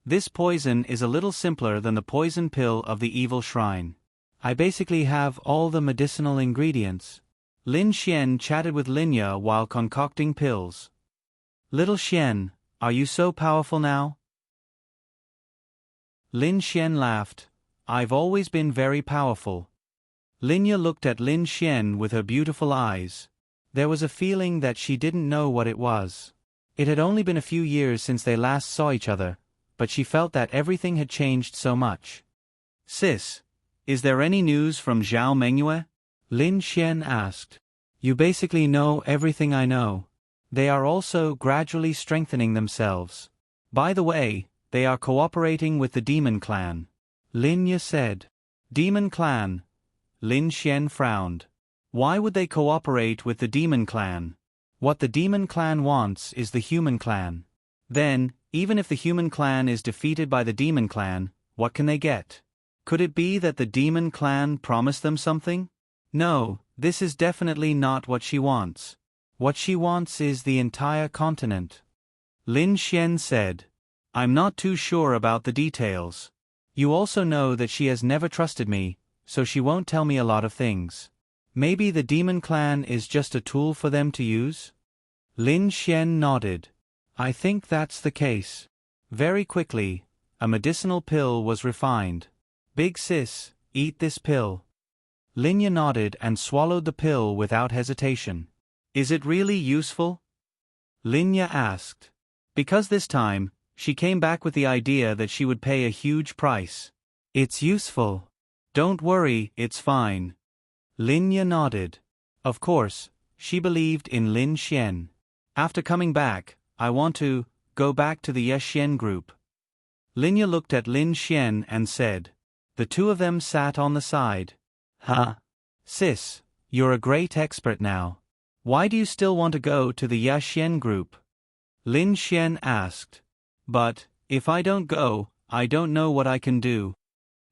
This poison is a little simpler than the poison pill of the evil shrine. I basically have all the medicinal ingredients. Lin Xian chatted with Lin Ye while concocting pills. Little Xian, are you so powerful now? Lin Xian laughed. I've always been very powerful. Lin Ye looked at Lin Xian with her beautiful eyes. There was a feeling that she didn't know what it was. It had only been a few years since they last saw each other, but she felt that everything had changed so much. Sis, is there any news from Zhao Mengyue? Lin Xian asked. You basically know everything I know. They are also gradually strengthening themselves. By the way, they are cooperating with the Demon Clan. Lin Ye said. Demon Clan? Lin Xian frowned. Why would they cooperate with the Demon Clan? What the Demon Clan wants is the Human Clan. Then, even if the Human Clan is defeated by the Demon Clan, what can they get? Could it be that the Demon Clan promised them something? No, this is definitely not what she wants. What she wants is the entire continent. Lin Xian said. I'm not too sure about the details. You also know that she has never trusted me, so she won't tell me a lot of things. Maybe the Demon Clan is just a tool for them to use? Lin Xian nodded. I think that's the case. Very quickly, a medicinal pill was refined. Big sis, eat this pill. Lin Ye nodded and swallowed the pill without hesitation. Is it really useful? Lin Ye asked. Because this time, she came back with the idea that she would pay a huge price. It's useful. Don't worry, it's fine. Lin Ye nodded. Of course, she believed in Lin Xian. After coming back, I want to go back to the Ye Xian group. Lin Ye looked at Lin Xian and said. The two of them sat on the side. Huh? Sis, you're a great expert now. Why do you still want to go to the Ye Xian group? Lin Xian asked. But, if I don't go, I don't know what I can do.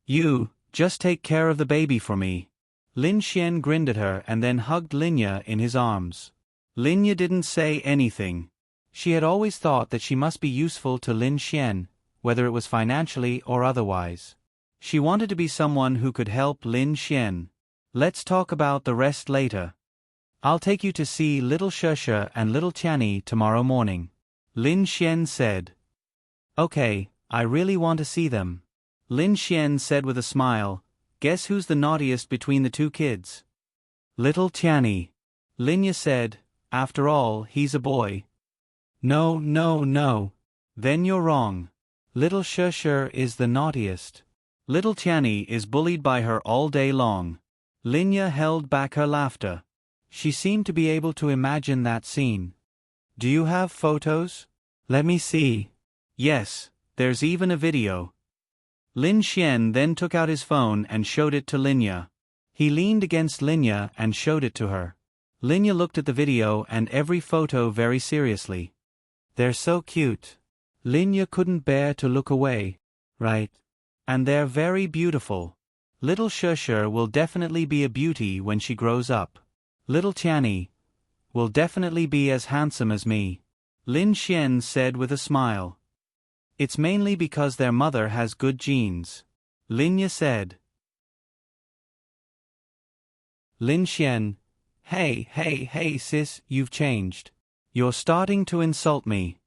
You, just take care of the baby for me. Lin Xian grinned at her and then hugged Lin Ye in his arms. Lin Ye didn't say anything. She had always thought that she must be useful to Lin Xian, whether it was financially or otherwise. She wanted to be someone who could help Lin Xian. Let's talk about the rest later. I'll take you to see little Sheshe and little Tianyi tomorrow morning. Lin Xian said. Okay, I really want to see them. Lin Xian said with a smile, guess who's the naughtiest between the two kids? Little Tianyi. Lin Ye said, after all, he's a boy. No, no, no. Then you're wrong. Little Sheshe is the naughtiest. Little Tianyi is bullied by her all day long. Lin Ye held back her laughter. She seemed to be able to imagine that scene. Do you have photos? Let me see. Yes, there's even a video. Lin Xian then took out his phone and showed it to Lin Ye. He leaned against Lin Ye and showed it to her. Lin Ye looked at the video and every photo very seriously. They're so cute. Lin Ye couldn't bear to look away. Right. And they're very beautiful. Little Sheshe will definitely be a beauty when she grows up. Little Tianyi will definitely be as handsome as me. Lin Xian said with a smile. It's mainly because their mother has good genes. Lin Ye said. Lin Xian. Hey sis, you've changed. You're starting to insult me.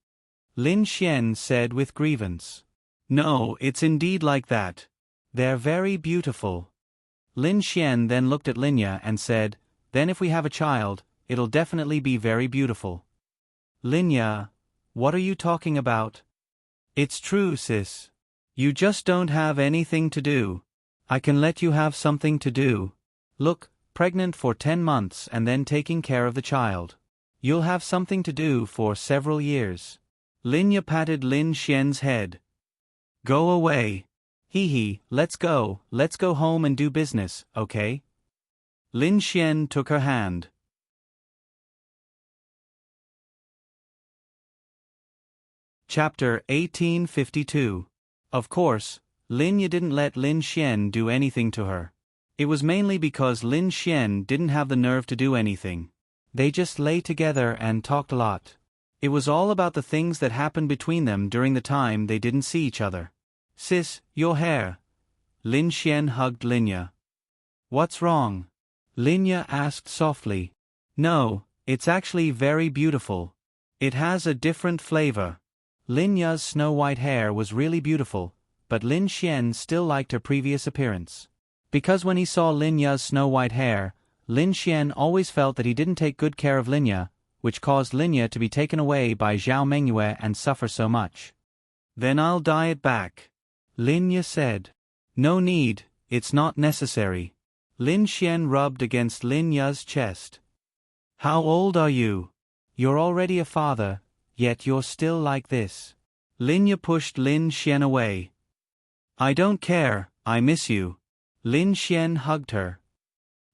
Lin Xian said with grievance. No, it's indeed like that. They're very beautiful. Lin Xian then looked at Linya and said, then if we have a child, it'll definitely be very beautiful. Linya, what are you talking about? It's true, sis. You just don't have anything to do. I can let you have something to do. Look, pregnant for 10 months and then taking care of the child. You'll have something to do for several years. Linya patted Lin Xian's head. Go away. Hee, let's go home and do business, okay? Lin Xian took her hand. Chapter 1852. Of course, Linya didn't let Lin Xian do anything to her. It was mainly because Lin Xian didn't have the nerve to do anything. They just lay together and talked a lot. It was all about the things that happened between them during the time they didn't see each other. Sis, your hair. Lin Xian hugged Linya. What's wrong? Linya asked softly. No, it's actually very beautiful. It has a different flavor. Linya's snow-white hair was really beautiful, but Lin Xian still liked her previous appearance. Because when he saw Linya's snow-white hair, Lin Xian always felt that he didn't take good care of Linya, which caused Linya to be taken away by Zhao Mengyue and suffer so much. Then I'll dye it back. Linya said. No need, it's not necessary. Lin Xian rubbed against Linya's chest. How old are you? You're already a father, yet you're still like this. Linya pushed Lin Xian away. I don't care, I miss you. Lin Xian hugged her.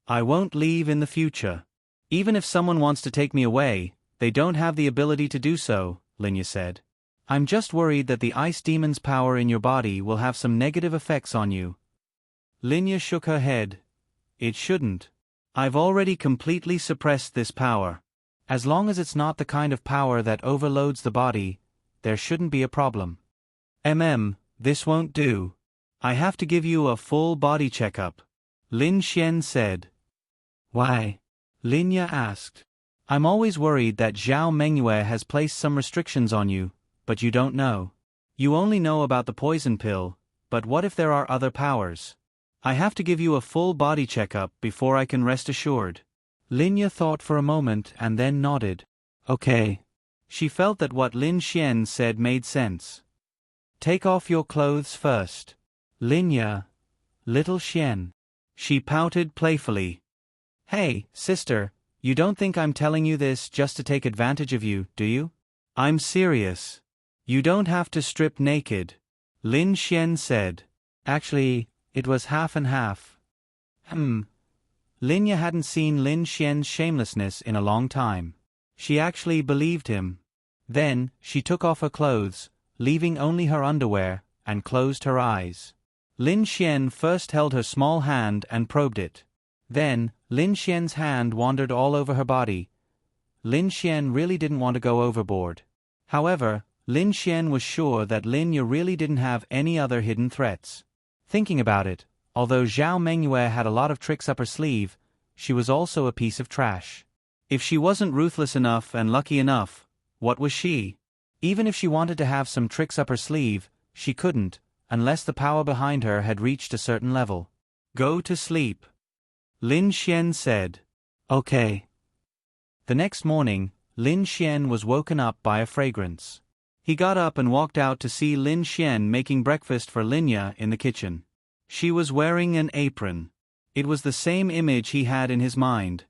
I won't leave in the future. Even if someone wants to take me away, they don't have the ability to do so, Linya said. I'm just worried that the ice demon's power in your body will have some negative effects on you. Linya shook her head. It shouldn't. I've already completely suppressed this power. As long as it's not the kind of power that overloads the body, there shouldn't be a problem. This won't do. I have to give you a full body checkup. Lin Xian said. Why? Linya asked. I'm always worried that Zhao Mengyue has placed some restrictions on you, but you don't know. You only know about the poison pill, but what if there are other powers? I have to give you a full body checkup before I can rest assured. Linya thought for a moment and then nodded. Okay. She felt that what Lin Xian said made sense. Take off your clothes first. Linya. Little Xian. She pouted playfully. Hey, sister, you don't think I'm telling you this just to take advantage of you, do you? I'm serious. You don't have to strip naked. Lin Xian said. Actually, it was half and half. Linya hadn't seen Lin Xian's shamelessness in a long time. She actually believed him. Then, she took off her clothes, leaving only her underwear, and closed her eyes. Lin Xian first held her small hand and probed it. Then, Lin Xian's hand wandered all over her body. Lin Xian really didn't want to go overboard. However, Lin Xian was sure that Linya really didn't have any other hidden threats. Thinking about it, although Zhao Mengyue had a lot of tricks up her sleeve, she was also a piece of trash. If she wasn't ruthless enough and lucky enough, what was she? Even if she wanted to have some tricks up her sleeve, she couldn't, unless the power behind her had reached a certain level. Go to sleep. Lin Xian said. Okay. The next morning, Lin Xian was woken up by a fragrance. He got up and walked out to see Lin Xian making breakfast for Linya in the kitchen. She was wearing an apron. It was the same image he had in his mind.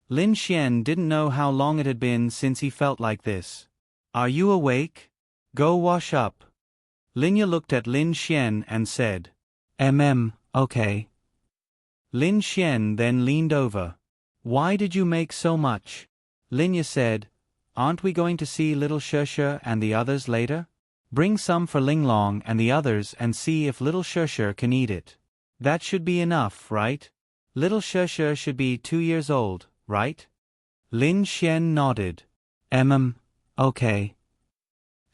Lin Xian didn't know how long it had been since he felt like this. Are you awake? Go wash up. Linya looked at Lin Xian and said. Okay. Lin Xian then leaned over. Why did you make so much? Linya said. Aren't we going to see little Sheshe and the others later? Bring some for Linglong and the others and see if little Sheshe can eat it. That should be enough, right? Little Sheshe should be 2 years old, right? Lin Xian nodded. Okay.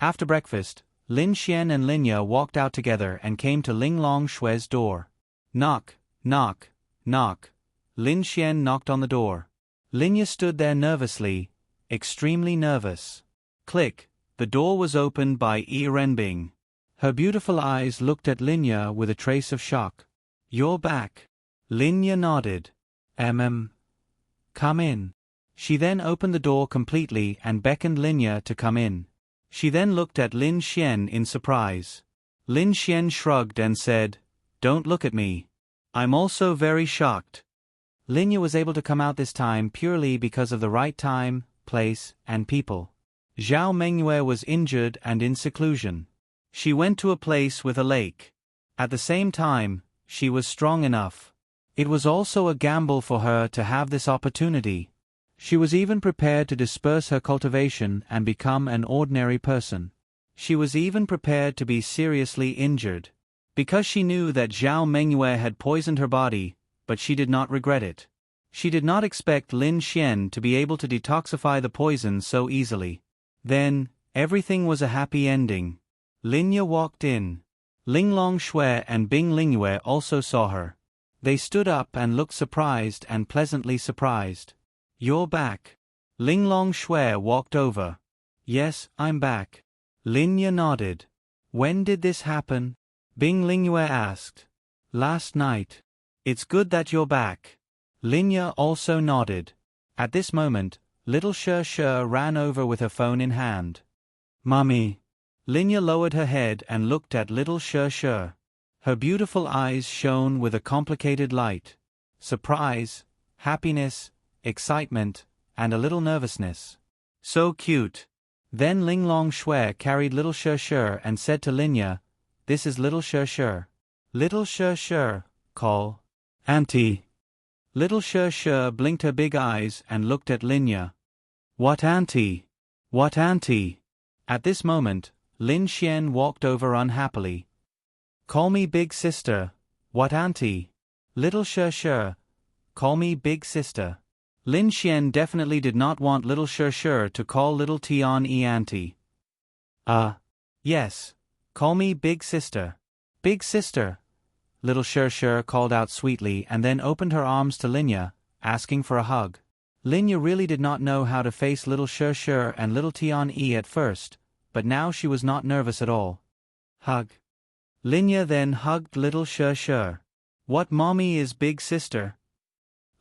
After breakfast, Lin Xian and Linya walked out together and came to Linglong Shue's door. Knock, knock, knock. Lin Xian knocked on the door. Linya stood there nervously, extremely nervous. Click, the door was opened by Yi Renbing. Her beautiful eyes looked at Linya with a trace of shock. "You're back." Linya nodded. Come in." She then opened the door completely and beckoned Linya to come in. She then looked at Lin Xian in surprise. Lin Xian shrugged and said, "Don't look at me. I'm also very shocked." Linya was able to come out this time purely because of the right time, place, and people. Zhao Mengyue was injured and in seclusion. She went to a place with a lake. At the same time, she was strong enough. It was also a gamble for her to have this opportunity. She was even prepared to disperse her cultivation and become an ordinary person. She was even prepared to be seriously injured. Because she knew that Zhao Mengyue had poisoned her body, but she did not regret it. She did not expect Lin Xian to be able to detoxify the poison so easily. Then, everything was a happy ending. Linya walked in. Linglong Shui and Bing Lingyue also saw her. They stood up and looked surprised and pleasantly surprised. "You're back." Linglong Shui walked over. "Yes, I'm back." Linya nodded. "When did this happen?" Bing Lingyue asked. "Last night." "It's good that you're back." Linya also nodded. At this moment, little She ran over with her phone in hand. "Mummy." Linya lowered her head and looked at little She. Her beautiful eyes shone with a complicated light. Surprise, happiness, excitement, and a little nervousness. "So cute." Then Linglong Shui carried little She and said to Linya, "This is little She. Little She, call Auntie." Little She blinked her big eyes and looked at Linya. "What auntie? What auntie?" At this moment, Lin Xian walked over unhappily. "Call me big sister." "What auntie?" "Little She. Call me big sister." Lin Xian definitely did not want little She to call little Tian Yi auntie. Yes. Call me big sister." "Big sister." Little She called out sweetly and then opened her arms to Linya, asking for a hug. Linya really did not know how to face little She and little Tian Yi at first, but now she was not nervous at all. "Hug." Linya then hugged little She. "What mommy is big sister?"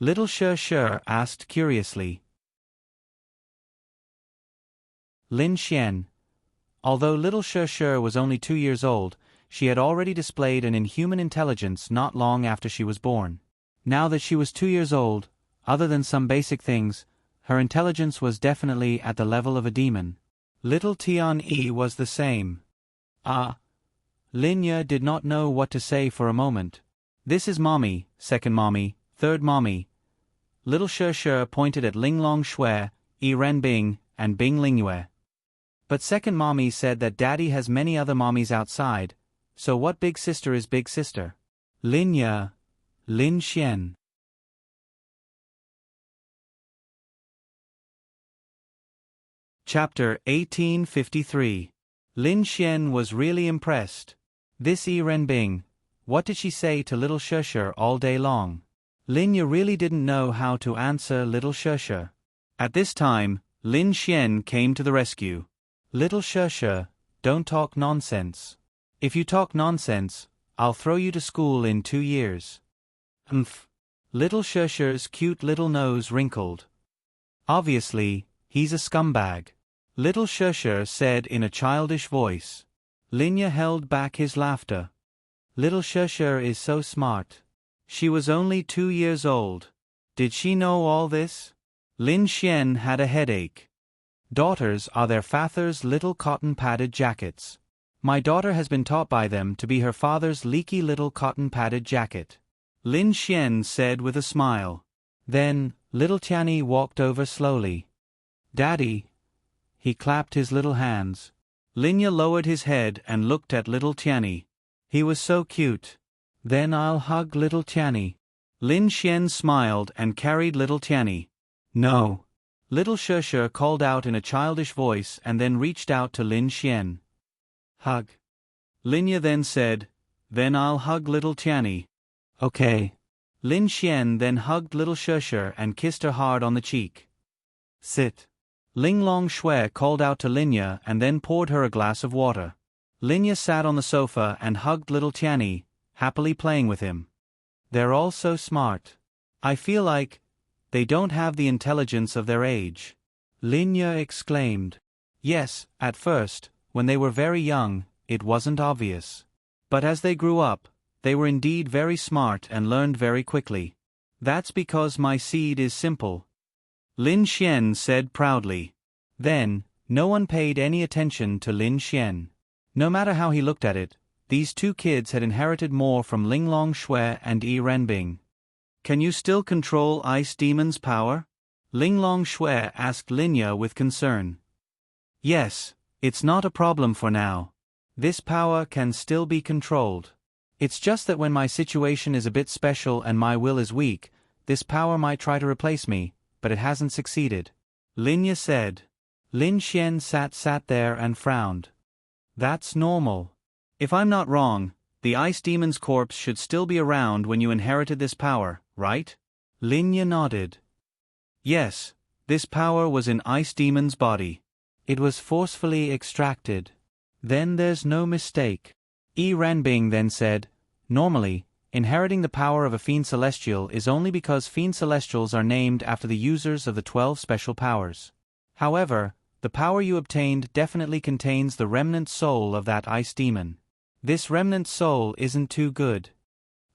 Little She asked curiously. Lin Xian. Although little She was only 2 years old, she had already displayed an inhuman intelligence not long after she was born. Now that she was 2 years old, other than some basic things, her intelligence was definitely at the level of a demon. Little Tian Yi was the same. Linya did not know what to say for a moment. "This is mommy, second mommy, third mommy." Little She pointed at Linglong Shui, Yi Renbing, and Bing Lingyue. "But second mommy said that daddy has many other mommies outside, so what big sister is big sister?" Linya. Lin Xian. Chapter 1853. Lin Xian was really impressed. This Yi Renbing, what did she say to little She all day long? Linya really didn't know how to answer little She. At this time, Lin Xian came to the rescue. "Little She, don't talk nonsense. If you talk nonsense, I'll throw you to school in 2 years. Little She's cute little nose wrinkled. "Obviously, he's a scumbag," little She said in a childish voice. Linya held back his laughter. Little She is so smart. She was only 2 years old. Did she know all this? Lin Xian had a headache. Daughters are their father's little cotton-padded jackets. My daughter has been taught by them to be her father's leaky little cotton-padded jacket, Lin Xian said with a smile. Then, little Tianyi walked over slowly. "Daddy." He clapped his little hands. Linya lowered his head and looked at little Tianyi. He was so cute. "Then I'll hug little Tianyi." Lin Xian smiled and carried little Tianyi. "No." Little She called out in a childish voice and then reached out to Lin Xian. "Hug." Linya then said, "Then I'll hug little Tianyi." "Okay." Lin Xian then hugged little She and kissed her hard on the cheek. "Sit." Ling Long Shui called out to Linya and then poured her a glass of water. Linya sat on the sofa and hugged little Tianyi, happily playing with him. They're all so smart. I feel like they don't have the intelligence of their age. Linya exclaimed. Yes, at first, when they were very young, it wasn't obvious. But as they grew up, they were indeed very smart and learned very quickly. That's because my seed is simple, Lin Xian said proudly. Then, no one paid any attention to Lin Xian. No matter how he looked at it, these two kids had inherited more from Ling Long Shui and Yi Renbing. Can you still control Ice Demon's power? Ling Long Shui asked Linya with concern. Yes, it's not a problem for now. This power can still be controlled. It's just that when my situation is a bit special and my will is weak, this power might try to replace me, but it hasn't succeeded. Linya said. Lin Xian sat there and frowned. That's normal. If I'm not wrong, the Ice Demon's corpse should still be around when you inherited this power, right? Linya nodded. Yes, this power was in Ice Demon's body. It was forcefully extracted. Then there's no mistake. Yi Renbing then said, normally, inheriting the power of a Fiend Celestial is only because Fiend Celestials are named after the users of the 12 special powers. However, the power you obtained definitely contains the remnant soul of that Ice Demon. This remnant soul isn't too good.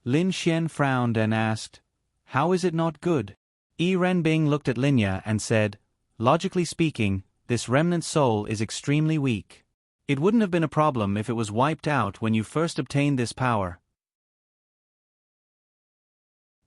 Lin Xian frowned and asked, how is it not good? Yi Renbing looked at Linya and said, logically speaking, this remnant soul is extremely weak. It wouldn't have been a problem if it was wiped out when you first obtained this power.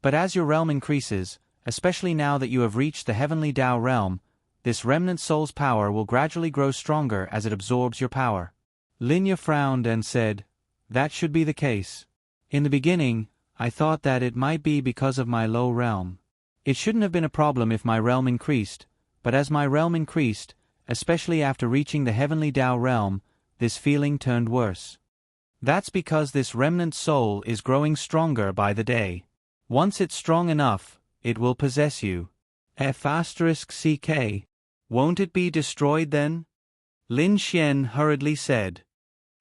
But as your realm increases, especially now that you have reached the Heavenly Tao realm, this remnant soul's power will gradually grow stronger as it absorbs your power. Linya frowned and said, that should be the case. In the beginning, I thought that it might be because of my low realm. It shouldn't have been a problem if my realm increased, but as my realm increased, especially after reaching the Heavenly Tao realm, this feeling turned worse. That's because this remnant soul is growing stronger by the day. Once it's strong enough, it will possess you. F***CK. Won't it be destroyed then? Lin Xian hurriedly said.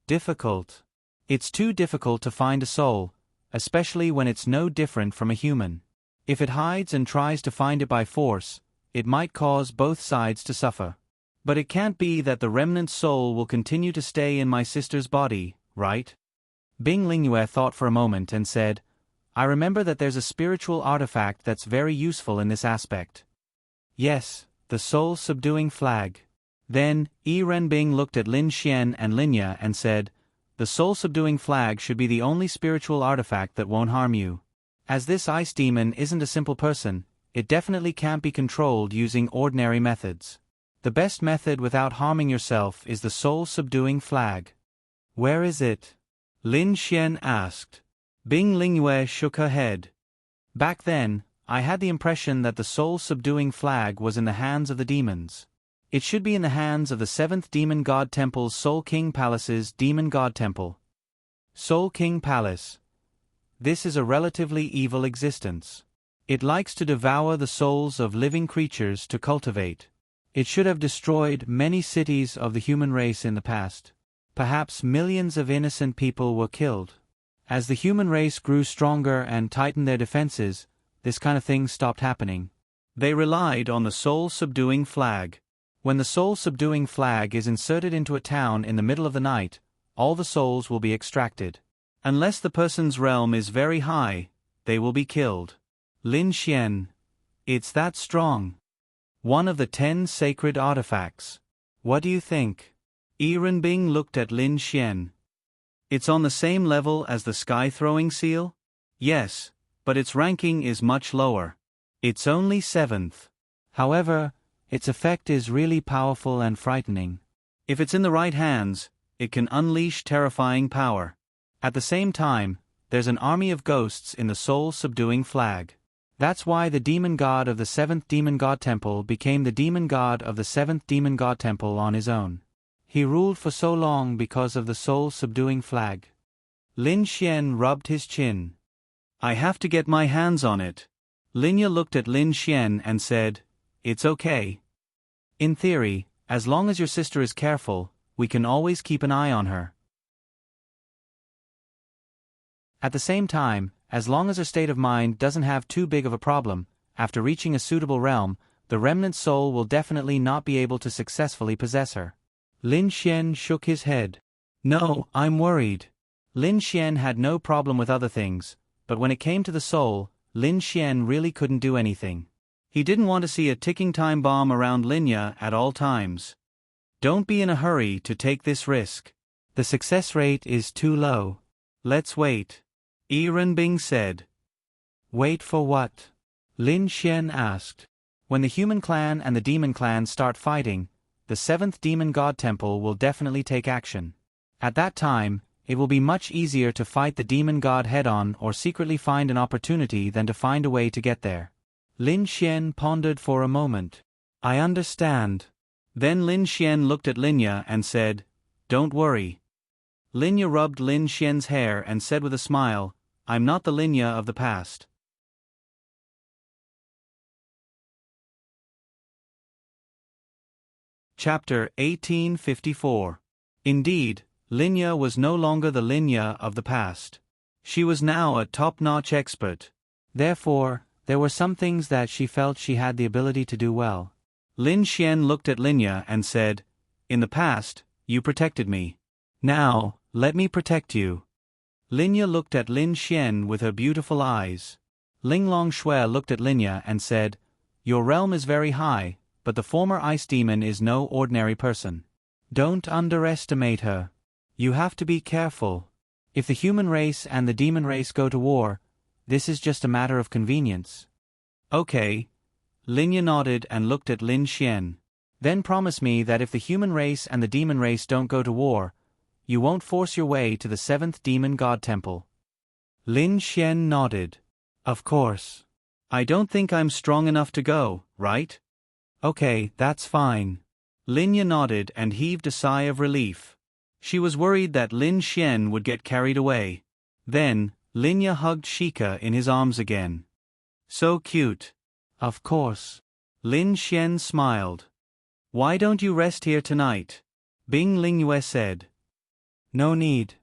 Difficult. It's too difficult to find a soul, especially when it's no different from a human. If it hides and tries to find it by force, it might cause both sides to suffer. But it can't be that the remnant soul will continue to stay in my sister's body, right? Bing Lingyue thought for a moment and said, I remember that there's a spiritual artifact that's very useful in this aspect. Yes, the soul-subduing flag. Then, Yi Renbing looked at Lin Xian and Linya and said, the soul-subduing flag should be the only spiritual artifact that won't harm you. As this ice demon isn't a simple person, it definitely can't be controlled using ordinary methods. The best method without harming yourself is the soul-subduing flag. Where is it? Lin Xian asked. Bing Lingyue shook her head. Back then, I had the impression that the soul-subduing flag was in the hands of the demons. It should be in the hands of the 7th Demon God Temple's Soul King Palace's Demon God Temple. Soul King Palace. This is a relatively evil existence. It likes to devour the souls of living creatures to cultivate. It should have destroyed many cities of the human race in the past. Perhaps millions of innocent people were killed. As the human race grew stronger and tightened their defenses, this kind of thing stopped happening. They relied on the soul-subduing flag. When the soul-subduing flag is inserted into a town in the middle of the night, all the souls will be extracted. Unless the person's realm is very high, they will be killed. Lin Xian. It's that strong. One of the 10 sacred artifacts. What do you think? Yi Renbing looked at Lin Xian. It's on the same level as the sky-throwing seal? Yes, but its ranking is much lower. It's only 7th. However, its effect is really powerful and frightening. If it's in the right hands, it can unleash terrifying power. At the same time, there's an army of ghosts in the soul-subduing flag. That's why the demon god of the 7th Demon God Temple became the demon god of the 7th Demon God Temple on his own. He ruled for so long because of the soul-subduing flag. Lin Xian rubbed his chin. I have to get my hands on it. Linya looked at Lin Xian and said, it's okay. In theory, as long as your sister is careful, we can always keep an eye on her. At the same time, as long as her state of mind doesn't have too big of a problem, after reaching a suitable realm, the remnant soul will definitely not be able to successfully possess her. Lin Xian shook his head. No, I'm worried. Lin Xian had no problem with other things, but when it came to the soul, Lin Xian really couldn't do anything. He didn't want to see a ticking time bomb around Linya at all times. Don't be in a hurry to take this risk. The success rate is too low. Let's wait. Yi Renbing said. Wait for what? Lin Xian asked. When the human clan and the demon clan start fighting, the 7th demon god temple will definitely take action. At that time, it will be much easier to fight the demon god head-on or secretly find an opportunity than to find a way to get there. Lin Xian pondered for a moment. I understand. Then Lin Xian looked at Linya and said, Don't worry. Linya rubbed Lin Xian's hair and said with a smile, I'm not the Linya of the past. Chapter 1854. Indeed, Linya was no longer the Linya of the past. She was now a top-notch expert. Therefore, there were some things that she felt she had the ability to do well. Lin Xian looked at Linya and said, In the past, you protected me. Now, let me protect you. Linya looked at Lin Xian with her beautiful eyes. Linglong Shui looked at Linya and said, Your realm is very high, but the former ice demon is no ordinary person. Don't underestimate her. You have to be careful. If the human race and the demon race go to war, this is just a matter of convenience. Okay. Linya nodded and looked at Lin Xian. Then promise me that if the human race and the demon race don't go to war, you won't force your way to the 7th demon god temple. Lin Xian nodded. Of course. I don't think I'm strong enough to go, right? Okay, that's fine. Linya nodded and heaved a sigh of relief. She was worried that Lin Xian would get carried away. Then, Linya hugged Shika in his arms again. So cute. Of course. Lin Xian smiled. Why don't you rest here tonight? Bing Lingyue said. No need.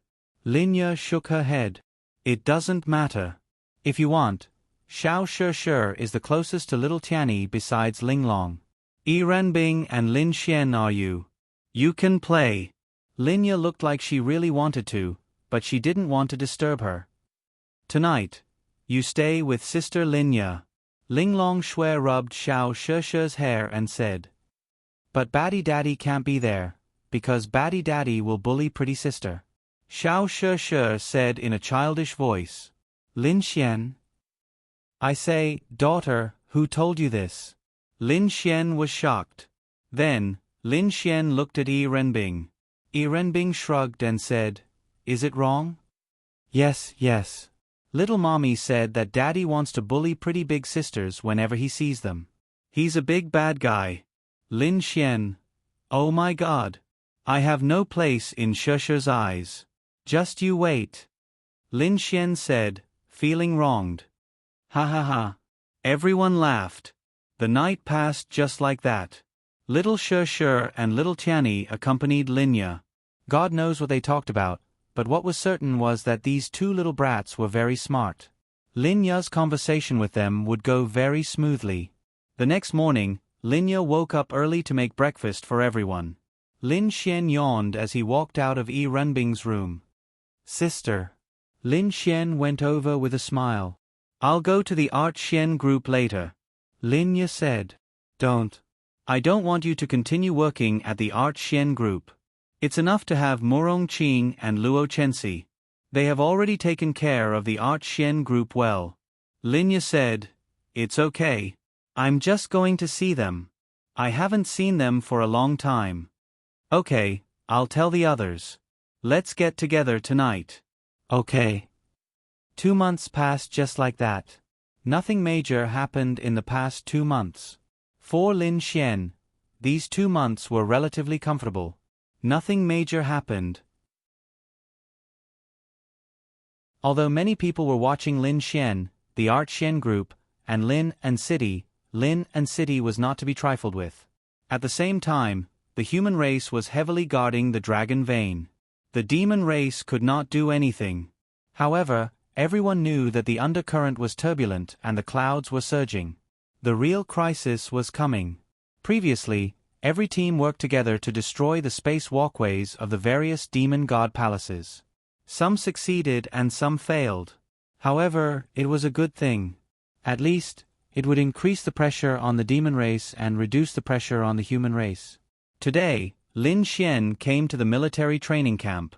Linya shook her head. It doesn't matter. If you want, Xiao Shi is the closest to little Tianyi besides Linglong. Yi Renbing and Lin Xian are you. You can play. Linya looked like she really wanted to, but she didn't want to disturb her. Tonight, you stay with Sister Linya. Linglong Shui rubbed Xiao Shi's hair and said. But Batty Daddy can't be there, because Batty Daddy will bully Pretty Sister. Xiao Shi said in a childish voice. Lin Xian. I say, daughter, who told you this? Lin Xian was shocked. Then, Lin Xian looked at Yi Renbing. Yi Renbing shrugged and said, Is it wrong? Yes. Little Mommy said that Daddy wants to bully pretty big sisters whenever he sees them. He's a big bad guy. Lin Xian. Oh my God. I have no place in Shi's eyes. Just you wait. Lin Xian said, feeling wronged. Ha ha ha. Everyone laughed. The night passed just like that. Little Shi and little Tianyi accompanied Linya. God knows what they talked about, but what was certain was that these two little brats were very smart. Linya's conversation with them would go very smoothly. The next morning, Linya woke up early to make breakfast for everyone. Lin Xian yawned as he walked out of Yi Renbing's room. Sister. Lin Xian went over with a smile. I'll go to the Art Xian group later. Linya said. Don't. I don't want you to continue working at the Art Xian group. It's enough to have Murong Qing and Luo Chenxi. They have already taken care of the Art Xian group well. Linya said. It's okay. I'm just going to see them. I haven't seen them for a long time. Okay, I'll tell the others. Let's get together tonight. Okay. 2 months passed just like that. Nothing major happened in the past 2 months. For Lin Xian, these 2 months were relatively comfortable. Nothing major happened. Although many people were watching Lin Xian, the Art Xian group, and Lin and City was not to be trifled with. At the same time, the human race was heavily guarding the dragon vein. The demon race could not do anything. However, everyone knew that the undercurrent was turbulent and the clouds were surging. The real crisis was coming. Previously, every team worked together to destroy the space walkways of the various demon god palaces. Some succeeded and some failed. However, it was a good thing. At least, it would increase the pressure on the demon race and reduce the pressure on the human race. Today, Lin Xian came to the military training camp.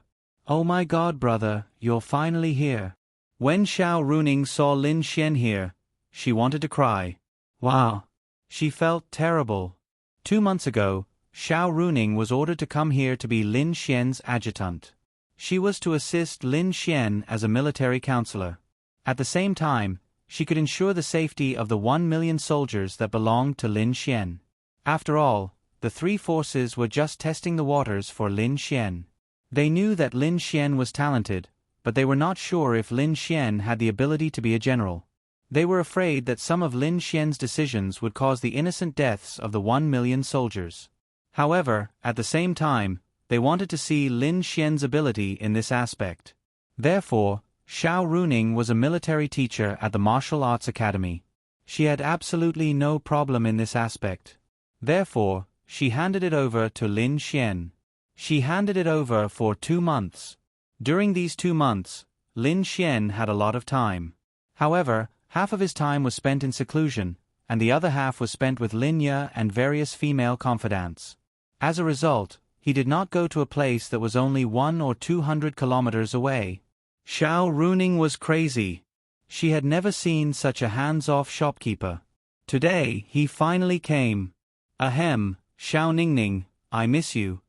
"Oh my God, brother, you're finally here." When Xiao Runing saw Lin Xian here, she wanted to cry. Wow. She felt terrible. 2 months ago, Xiao Runing was ordered to come here to be Lin Xian's adjutant. She was to assist Lin Xian as a military counselor. At the same time, she could ensure the safety of the 1 million soldiers that belonged to Lin Xian. After all, the three forces were just testing the waters for Lin Xian. They knew that Lin Xian was talented, but they were not sure if Lin Xian had the ability to be a general. They were afraid that some of Lin Xian's decisions would cause the innocent deaths of the 1 million soldiers. However, at the same time, they wanted to see Lin Xian's ability in this aspect. Therefore, Xiao Runing was a military teacher at the Martial Arts Academy. She had absolutely no problem in this aspect. Therefore, she handed it over to Lin Xian. She handed it over for 2 months. During these 2 months, Lin Xian had a lot of time. However, half of his time was spent in seclusion, and the other half was spent with Lin Ye and various female confidants. As a result, he did not go to a place that was only 100 or 200 kilometers away. Xiao Runing was crazy. She had never seen such a hands-off shopkeeper. Today, he finally came. Ahem, Xiao Ningning, I miss you.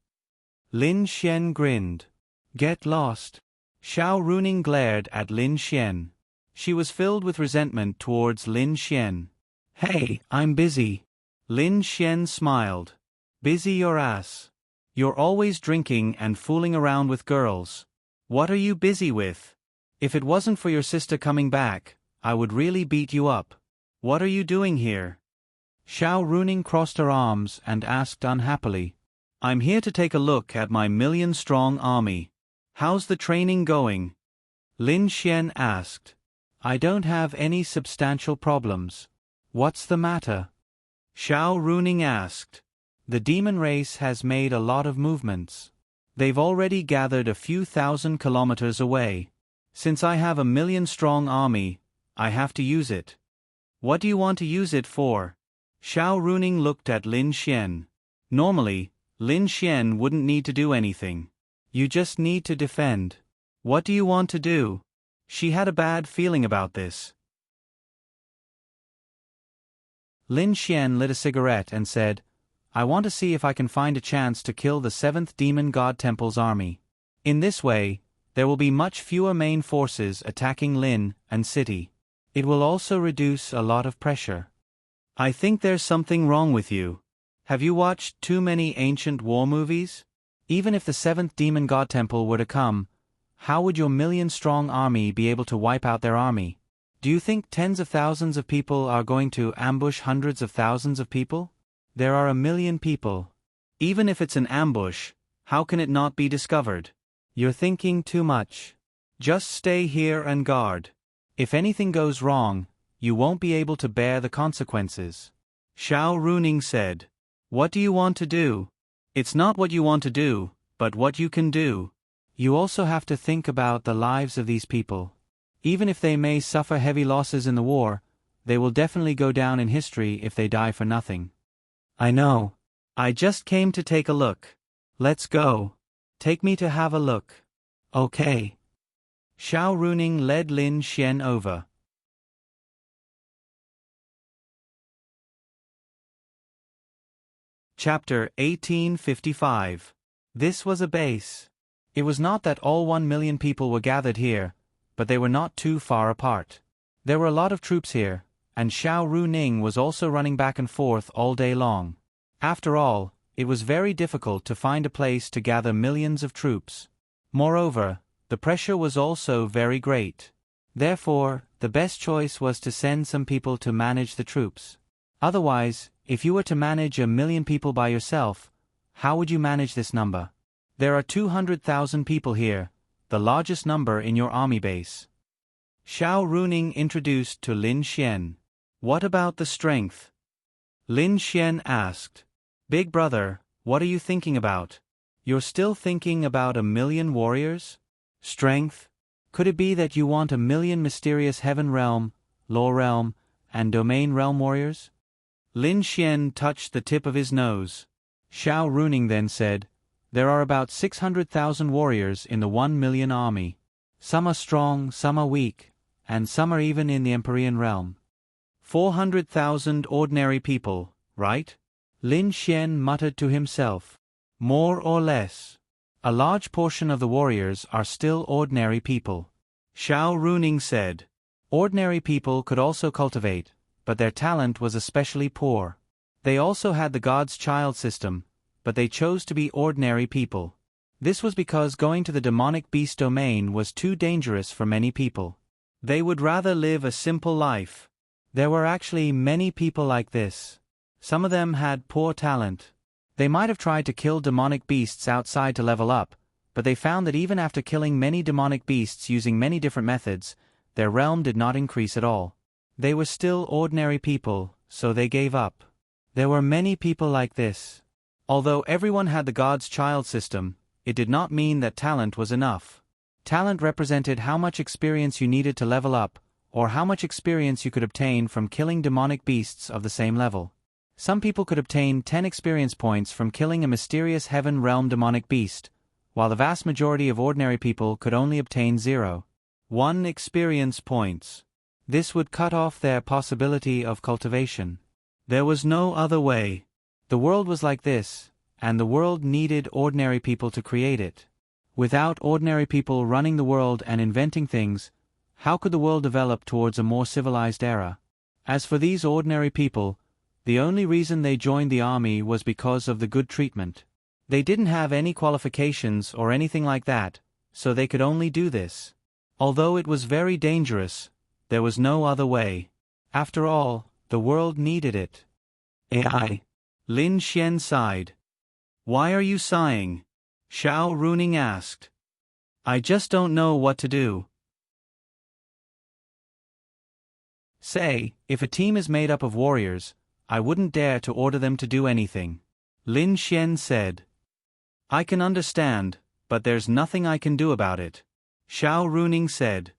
Lin Xian grinned. Get lost. Xiao Runing glared at Lin Xian. She was filled with resentment towards Lin Xian. Hey, I'm busy. Lin Xian smiled. Busy your ass. You're always drinking and fooling around with girls. What are you busy with? If it wasn't for your sister coming back, I would really beat you up. What are you doing here? Xiao Runing crossed her arms and asked unhappily. I'm here to take a look at my million-strong army. How's the training going? Lin Xian asked. I don't have any substantial problems. What's the matter? Xiao Runing asked. The demon race has made a lot of movements. They've already gathered a few thousand kilometers away. Since I have a million-strong army, I have to use it. What do you want to use it for? Xiao Runing looked at Lin Xian. Normally, Lin Xian wouldn't need to do anything. You just need to defend. What do you want to do? She had a bad feeling about this. Lin Xian lit a cigarette and said, I want to see if I can find a chance to kill the 7th Demon God Temple's army. In this way, there will be much fewer main forces attacking Lin and city. It will also reduce a lot of pressure. I think there's something wrong with you. Have you watched too many ancient war movies? Even if the 7th Demon God Temple were to come, how would your million-strong army be able to wipe out their army? Do you think tens of thousands of people are going to ambush hundreds of thousands of people? There are 1 million people. Even if it's an ambush, how can it not be discovered? You're thinking too much. Just stay here and guard. If anything goes wrong, you won't be able to bear the consequences. Xiao Runing said. What do you want to do? It's not what you want to do, but what you can do. You also have to think about the lives of these people. Even if they may suffer heavy losses in the war, they will definitely go down in history if they die for nothing. I know. I just came to take a look. Let's go. Take me to have a look. Okay. Xiao Runing led Lin Xian over. Chapter 1855. This was a base. It was not that all 1 million people were gathered here, but they were not too far apart. There were a lot of troops here, and Xiao Runing was also running back and forth all day long. After all, it was very difficult to find a place to gather millions of troops. Moreover, the pressure was also very great. Therefore, the best choice was to send some people to manage the troops. Otherwise, if you were to manage 1,000,000 people by yourself, how would you manage this number? There are 200,000 people here, the largest number in your army base. Xiao Runing introduced to Lin Xian. What about the strength? Lin Xian asked. Big brother, what are you thinking about? You're still thinking about 1,000,000 warriors? Strength? Could it be that you want 1,000,000 mysterious heaven realm, law realm, and domain realm warriors? Lin Xian touched the tip of his nose. Xiao Runing then said, there are about 600,000 warriors in the 1,000,000 army. Some are strong, some are weak, and some are even in the Empyrean realm. 400,000 ordinary people, right? Lin Xian muttered to himself. More or less. A large portion of the warriors are still ordinary people. Xiao Runing said. Ordinary people could also cultivate, but their talent was especially poor. They also had the God's Child system, but they chose to be ordinary people. This was because going to the demonic beast domain was too dangerous for many people. They would rather live a simple life. There were actually many people like this. Some of them had poor talent. They might have tried to kill demonic beasts outside to level up, but they found that even after killing many demonic beasts using many different methods, their realm did not increase at all. They were still ordinary people, so they gave up. There were many people like this. Although everyone had the God's Child system, it did not mean that talent was enough. Talent represented how much experience you needed to level up, or how much experience you could obtain from killing demonic beasts of the same level. Some people could obtain 10 experience points from killing a mysterious heaven realm demonic beast, while the vast majority of ordinary people could only obtain 0.1 experience points. This would cut off their possibility of cultivation. There was no other way. The world was like this, and the world needed ordinary people to create it. Without ordinary people running the world and inventing things, how could the world develop towards a more civilized era? As for these ordinary people, the only reason they joined the army was because of the good treatment. They didn't have any qualifications or anything like that, so they could only do this. Although it was very dangerous, there was no other way. After all, the world needed it. AI. Lin Xian sighed. Why are you sighing? Xiao Runing asked. I just don't know what to do. Say, if a team is made up of warriors, I wouldn't dare to order them to do anything. Lin Xian said. I can understand, but there's nothing I can do about it. Xiao Runing said.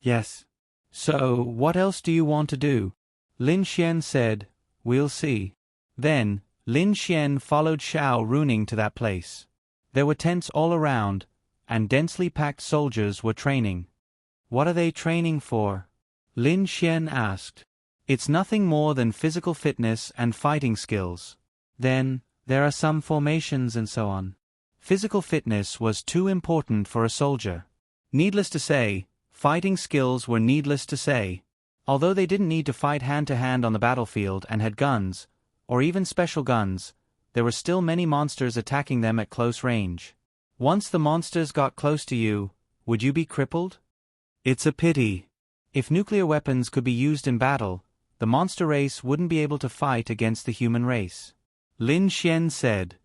Yes. So, what else do you want to do? Lin Xian said, we'll see. Then, Lin Xian followed Xiao Runing to that place. There were tents all around, and densely packed soldiers were training. What are they training for? Lin Xian asked. It's nothing more than physical fitness and fighting skills. Then, there are some formations and so on. Physical fitness was too important for a soldier. Needless to say, fighting skills were needless to say. Although they didn't need to fight hand-to-hand on the battlefield and had guns, or even special guns, there were still many monsters attacking them at close range. Once the monsters got close to you, would you be crippled? It's a pity. If nuclear weapons could be used in battle, the monster race wouldn't be able to fight against the human race. Lin Xian said.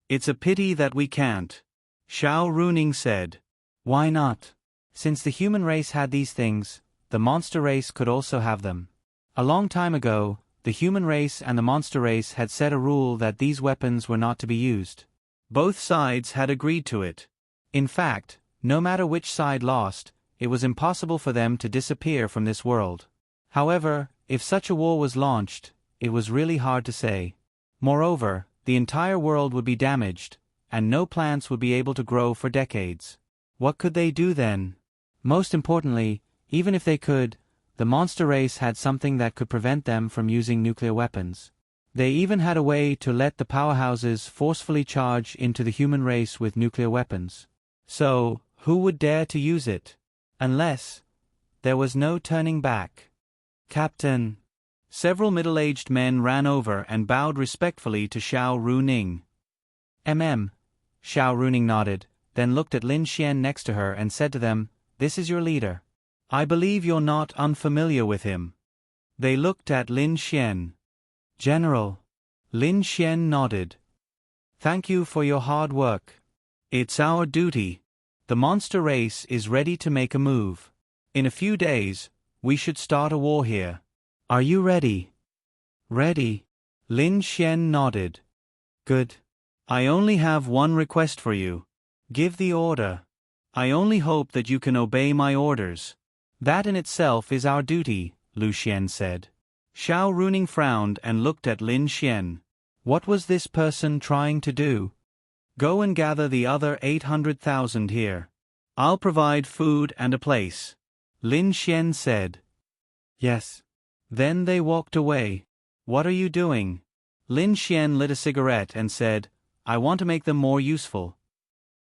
It's a pity that we can't. Xiao Runing said. Why not? Since the human race had these things, the monster race could also have them. A long time ago, the human race and the monster race had set a rule that these weapons were not to be used. Both sides had agreed to it. In fact, no matter which side lost, it was impossible for them to disappear from this world. However, if such a war was launched, it was really hard to say. Moreover, the entire world would be damaged, and no plants would be able to grow for decades. What could they do then? Most importantly, even if they could, the monster race had something that could prevent them from using nuclear weapons. They even had a way to let the powerhouses forcefully charge into the human race with nuclear weapons. So, who would dare to use it? Unless there was no turning back. Captain. Several middle-aged men ran over and bowed respectfully to Xiao Runing. Xiao Runing nodded, then looked at Lin Xian next to her and said to them, This is your leader. I believe you're not unfamiliar with him. They looked at Lin Xian. General. Lin Xian nodded. Thank you for your hard work. It's our duty. The monster race is ready to make a move. In a few days, we should start a war here. Are you ready? Ready. Lin Xian nodded. Good. I only have one request for you. Give the order. I only hope that you can obey my orders. That in itself is our duty, Lu Xian said. Xiao Runing frowned and looked at Lin Xian. What was this person trying to do? Go and gather the other 800,000 here. I'll provide food and a place. Lin Xian said. Yes. Then they walked away. What are you doing? Lin Xian lit a cigarette and said, I want to make them more useful.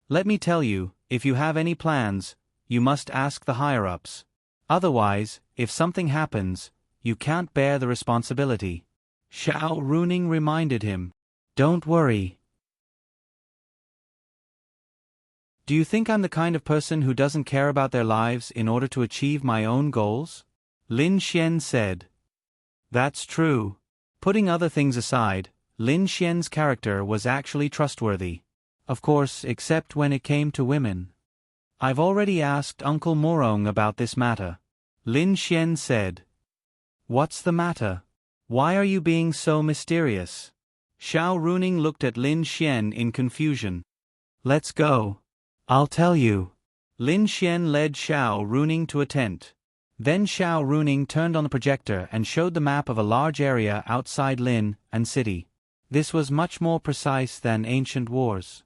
Let me tell you, if you have any plans, you must ask the higher-ups. Otherwise, if something happens, you can't bear the responsibility. Xiao Runing reminded him. Don't worry. Do you think I'm the kind of person who doesn't care about their lives in order to achieve my own goals? Lin Xian said. That's true. Putting other things aside, Lin Xian's character was actually trustworthy. Of course, except when it came to women. I've already asked Uncle Morong about this matter. Lin Xian said. What's the matter? Why are you being so mysterious? Xiao Runing looked at Lin Xian in confusion. Let's go. I'll tell you. Lin Xian led Xiao Runing to a tent. Then Xiao Runing turned on the projector and showed the map of a large area outside Lin and city. This was much more precise than ancient wars.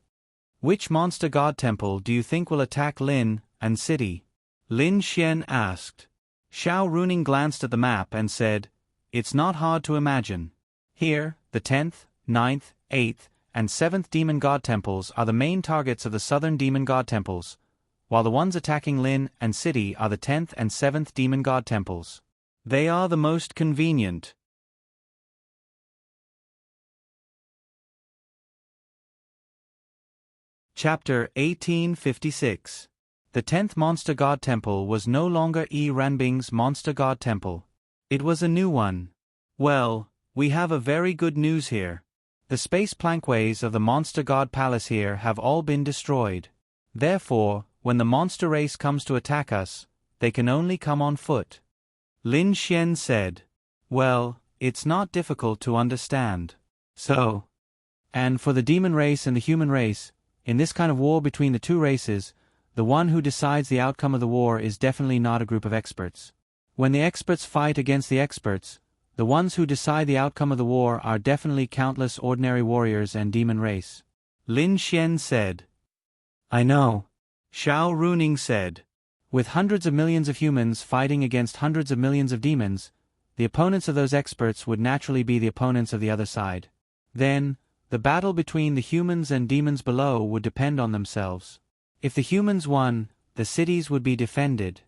Which monster god temple do you think will attack Lin and city? Lin Xian asked. Xiao Runing glanced at the map and said, It's not hard to imagine. Here, the 10th, 9th, 8th, and 7th demon god temples are the main targets of the southern demon god temples, while the ones attacking Lin and city are the 10th and 7th demon god temples. They are the most convenient. Chapter 1856. The 10th monster god temple was no longer Yi Ranbing's monster god temple. It was a new one. Well, we have a very good news here. The space plankways of the monster god palace here have all been destroyed. Therefore, when the monster race comes to attack us, they can only come on foot. Lin Xian said. Well, it's not difficult to understand. So. And for the demon race and the human race, in this kind of war between the two races, the one who decides the outcome of the war is definitely not a group of experts. When the experts fight against the experts, the ones who decide the outcome of the war are definitely countless ordinary warriors and demon race. Lin Xian said. I know. Xiao Runing said. With hundreds of millions of humans fighting against hundreds of millions of demons, the opponents of those experts would naturally be the opponents of the other side. Then, the battle between the humans and demons below would depend on themselves. If the humans won, the cities would be defended.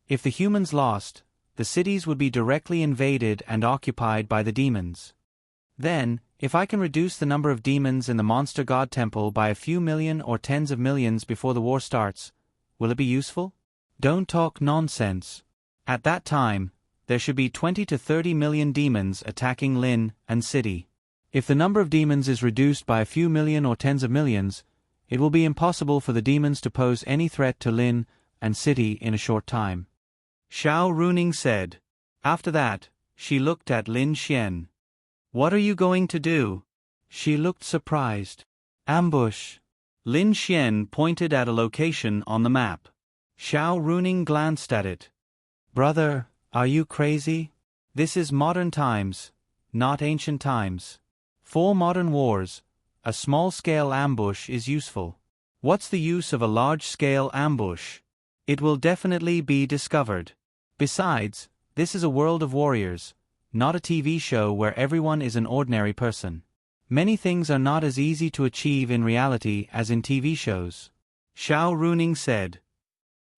If the humans lost, the cities would be directly invaded and occupied by the demons. Then, if I can reduce the number of demons in the monster god temple by a few million or tens of millions before the war starts, will it be useful? Don't talk nonsense. At that time, there should be 20 to 30 million demons attacking Lin and city. If the number of demons is reduced by a few million or tens of millions, it will be impossible for the demons to pose any threat to Lin and city in a short time. Xiao Runing said. After that, she looked at Lin Xian. What are you going to do? She looked surprised. Ambush. Lin Xian pointed at a location on the map. Xiao Runing glanced at it. Brother, are you crazy? This is modern times, not ancient times. For modern wars, a small-scale ambush is useful. What's the use of a large-scale ambush? It will definitely be discovered. Besides, this is a world of warriors, not a TV show where everyone is an ordinary person. Many things are not as easy to achieve in reality as in TV shows. Xiao Runing said.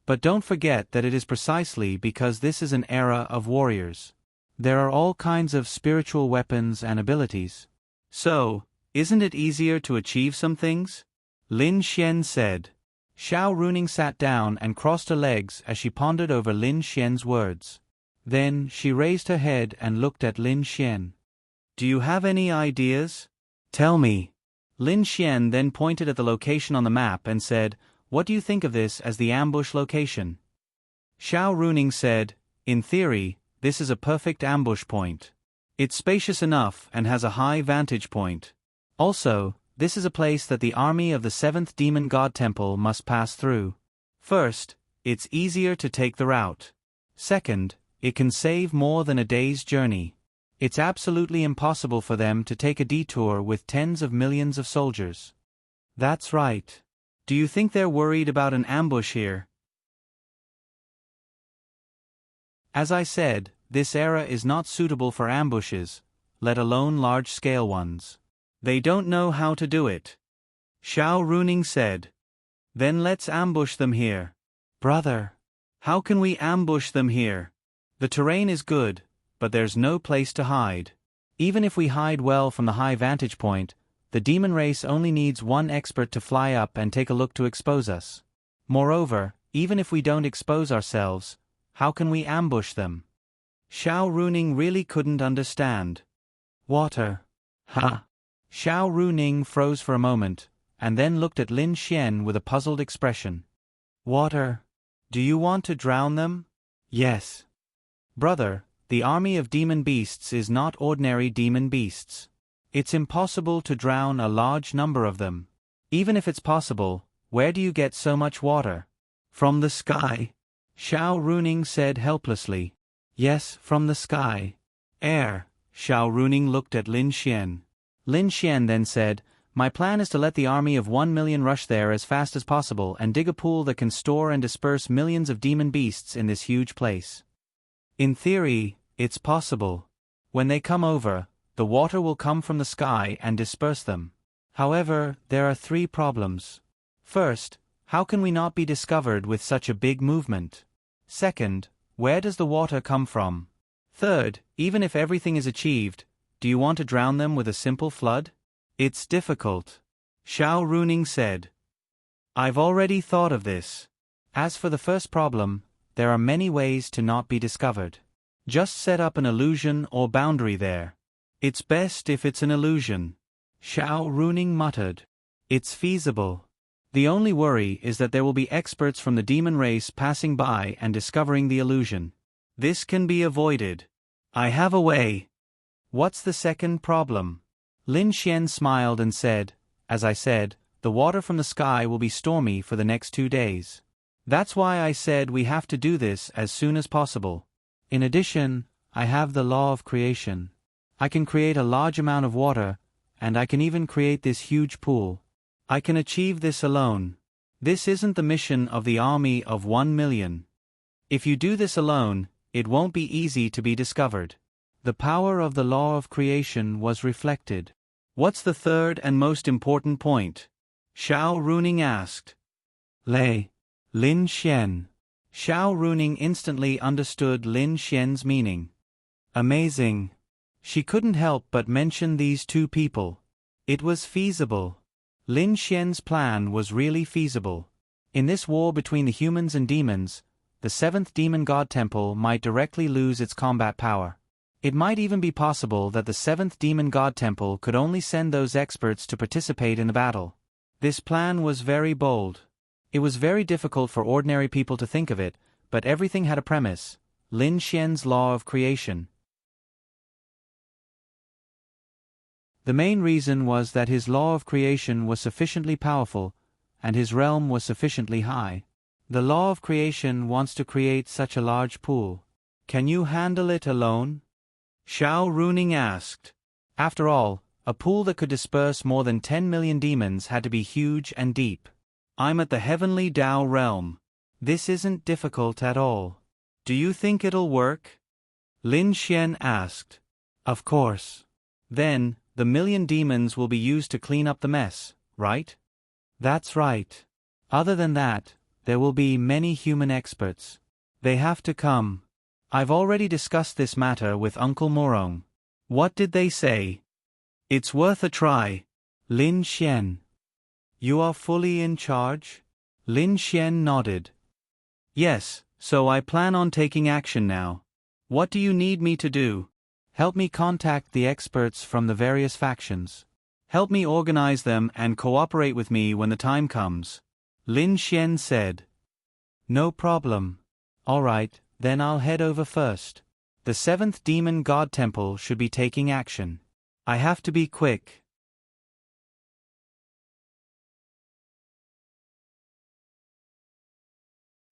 But don't forget that it is precisely because this is an era of warriors. There are all kinds of spiritual weapons and abilities. So, isn't it easier to achieve some things? Lin Xian said. Xiao Runing sat down and crossed her legs as she pondered over Lin Xian's words. Then she raised her head and looked at Lin Xian. Do you have any ideas? Tell me. Lin Xian then pointed at the location on the map and said, "What do you think of this as the ambush location?" Xiao Runing said, "In theory, this is a perfect ambush point. It's spacious enough and has a high vantage point. Also, this is a place that the army of the 7th Demon God Temple must pass through. First, it's easier to take the route. Second, it can save more than a day's journey. It's absolutely impossible for them to take a detour with tens of millions of soldiers." That's right. Do you think they're worried about an ambush here? As I said, this era is not suitable for ambushes, let alone large-scale ones. They don't know how to do it. Xiao Runing said. Then let's ambush them here. Brother. How can we ambush them here? The terrain is good, but there's no place to hide. Even if we hide well from the high vantage point, the demon race only needs one expert to fly up and take a look to expose us. Moreover, even if we don't expose ourselves, how can we ambush them? Xiao Runing really couldn't understand. Water. Ha! Xiao Runing froze for a moment, and then looked at Lin Xian with a puzzled expression. Water. Do you want to drown them? Yes. Brother, the army of demon beasts is not ordinary demon beasts. It's impossible to drown a large number of them. Even if it's possible, where do you get so much water? From the sky. Xiao Runing said helplessly. Yes, from the sky. Air. Xiao Runing looked at Lin Xian. Lin Xian then said, "My plan is to let the army of 1 million rush there as fast as possible and dig a pool that can store and disperse millions of demon beasts in this huge place. In theory, it's possible. When they come over, the water will come from the sky and disperse them. However, there are 3 problems. First, how can we not be discovered with such a big movement? Second, where does the water come from? Third, even if everything is achieved, do you want to drown them with a simple flood? It's difficult." Xiao Runing said. "I've already thought of this. As for the first problem, there are many ways to not be discovered. Just set up an illusion or boundary there. It's best if it's an illusion." Xiao Runing muttered. "It's feasible. The only worry is that there will be experts from the demon race passing by and discovering the illusion. This can be avoided. I have a way." "What's the second problem?" Lin Xian smiled and said, "As I said, the water from the sky will be stormy for the next 2 days. That's why I said we have to do this as soon as possible. In addition, I have the law of creation. I can create a large amount of water, and I can even create this huge pool. I can achieve this alone. This isn't the mission of the army of 1 million. If you do this alone, it won't be easy to be discovered." The power of the law of creation was reflected. "What's the third and most important point?" Xiao Runing asked. Lin Xian. Xiao Runing instantly understood Lin Xian's meaning. Amazing. She couldn't help but mention these 2 people. It was feasible. Lin Xian's plan was really feasible. In this war between the humans and demons, the 7th Demon God Temple might directly lose its combat power. It might even be possible that the 7th Demon God Temple could only send those experts to participate in the battle. This plan was very bold. It was very difficult for ordinary people to think of it, but everything had a premise: Lin Xian's law of creation. The main reason was that his law of creation was sufficiently powerful, and his realm was sufficiently high. The law of creation wants to create such a large pool. Can you handle it alone? Xiao Runing asked. After all, a pool that could disperse more than 10 million demons had to be huge and deep. I'm at the heavenly Dao realm. This isn't difficult at all. Do you think it'll work? Lin Xian asked. Of course. Then, the million demons will be used to clean up the mess, right? That's right. Other than that, there will be many human experts. They have to come. I've already discussed this matter with Uncle Morong. What did they say? It's worth a try. Lin Xian. You are fully in charge? Lin Xian nodded. Yes, so I plan on taking action now. What do you need me to do? Help me contact the experts from the various factions. Help me organize them and cooperate with me when the time comes. Lin Xian said. No problem. All right, then I'll head over first. The 7th Demon God Temple should be taking action. I have to be quick.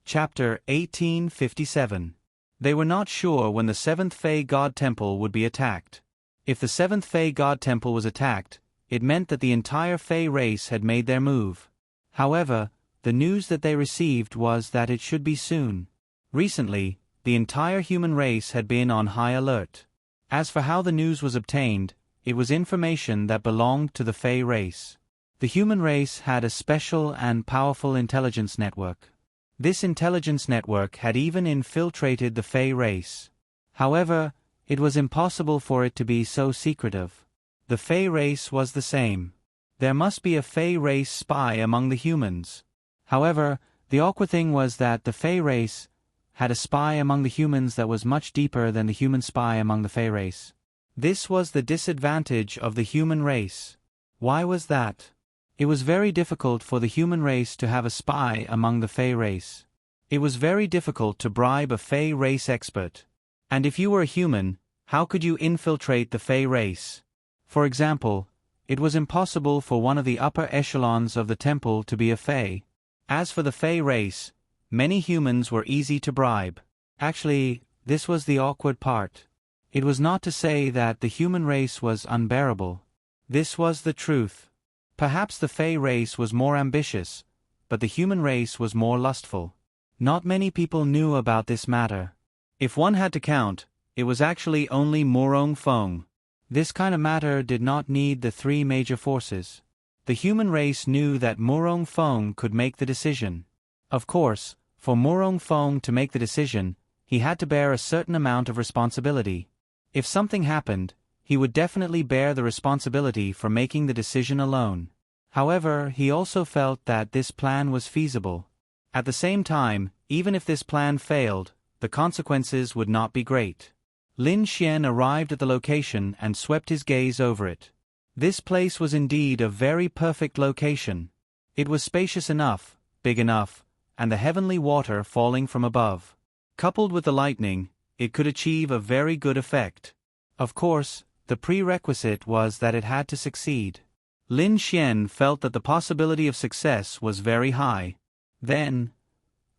Chapter 1857. They were not sure when the 7th Fey God Temple would be attacked. If the 7th Fey God Temple was attacked, it meant that the entire Fey race had made their move. However, the news that they received was that it should be soon. Recently, the entire human race had been on high alert. As for how the news was obtained, it was information that belonged to the Fey race. The human race had a special and powerful intelligence network. This intelligence network had even infiltrated the Fey race. However, it was impossible for it to be so secretive. The Fey race was the same. There must be a Fey race spy among the humans. However, the awkward thing was that the Fey race had a spy among the humans that was much deeper than the human spy among the Fey race. This was the disadvantage of the human race. Why was that? It was very difficult for the human race to have a spy among the Fey race. It was very difficult to bribe a Fey race expert. And if you were a human, how could you infiltrate the Fey race? For example, it was impossible for one of the upper echelons of the temple to be a Fey. As for the Fey race, many humans were easy to bribe. Actually, this was the awkward part. It was not to say that the human race was unbearable. This was the truth. Perhaps the Fey race was more ambitious, but the human race was more lustful. Not many people knew about this matter. If one had to count, it was actually only Murong Feng. This kind of matter did not need the 3 major forces. The human race knew that Murong Feng could make the decision. Of course, for Murong Feng to make the decision, he had to bear a certain amount of responsibility. If something happened, he would definitely bear the responsibility for making the decision alone. However, he also felt that this plan was feasible. At the same time, even if this plan failed, the consequences would not be great. Lin Xian arrived at the location and swept his gaze over it. This place was indeed a very perfect location. It was spacious enough, big enough, and the heavenly water falling from above. Coupled with the lightning, it could achieve a very good effect. Of course, the prerequisite was that it had to succeed. Lin Xian felt that the possibility of success was very high. Then,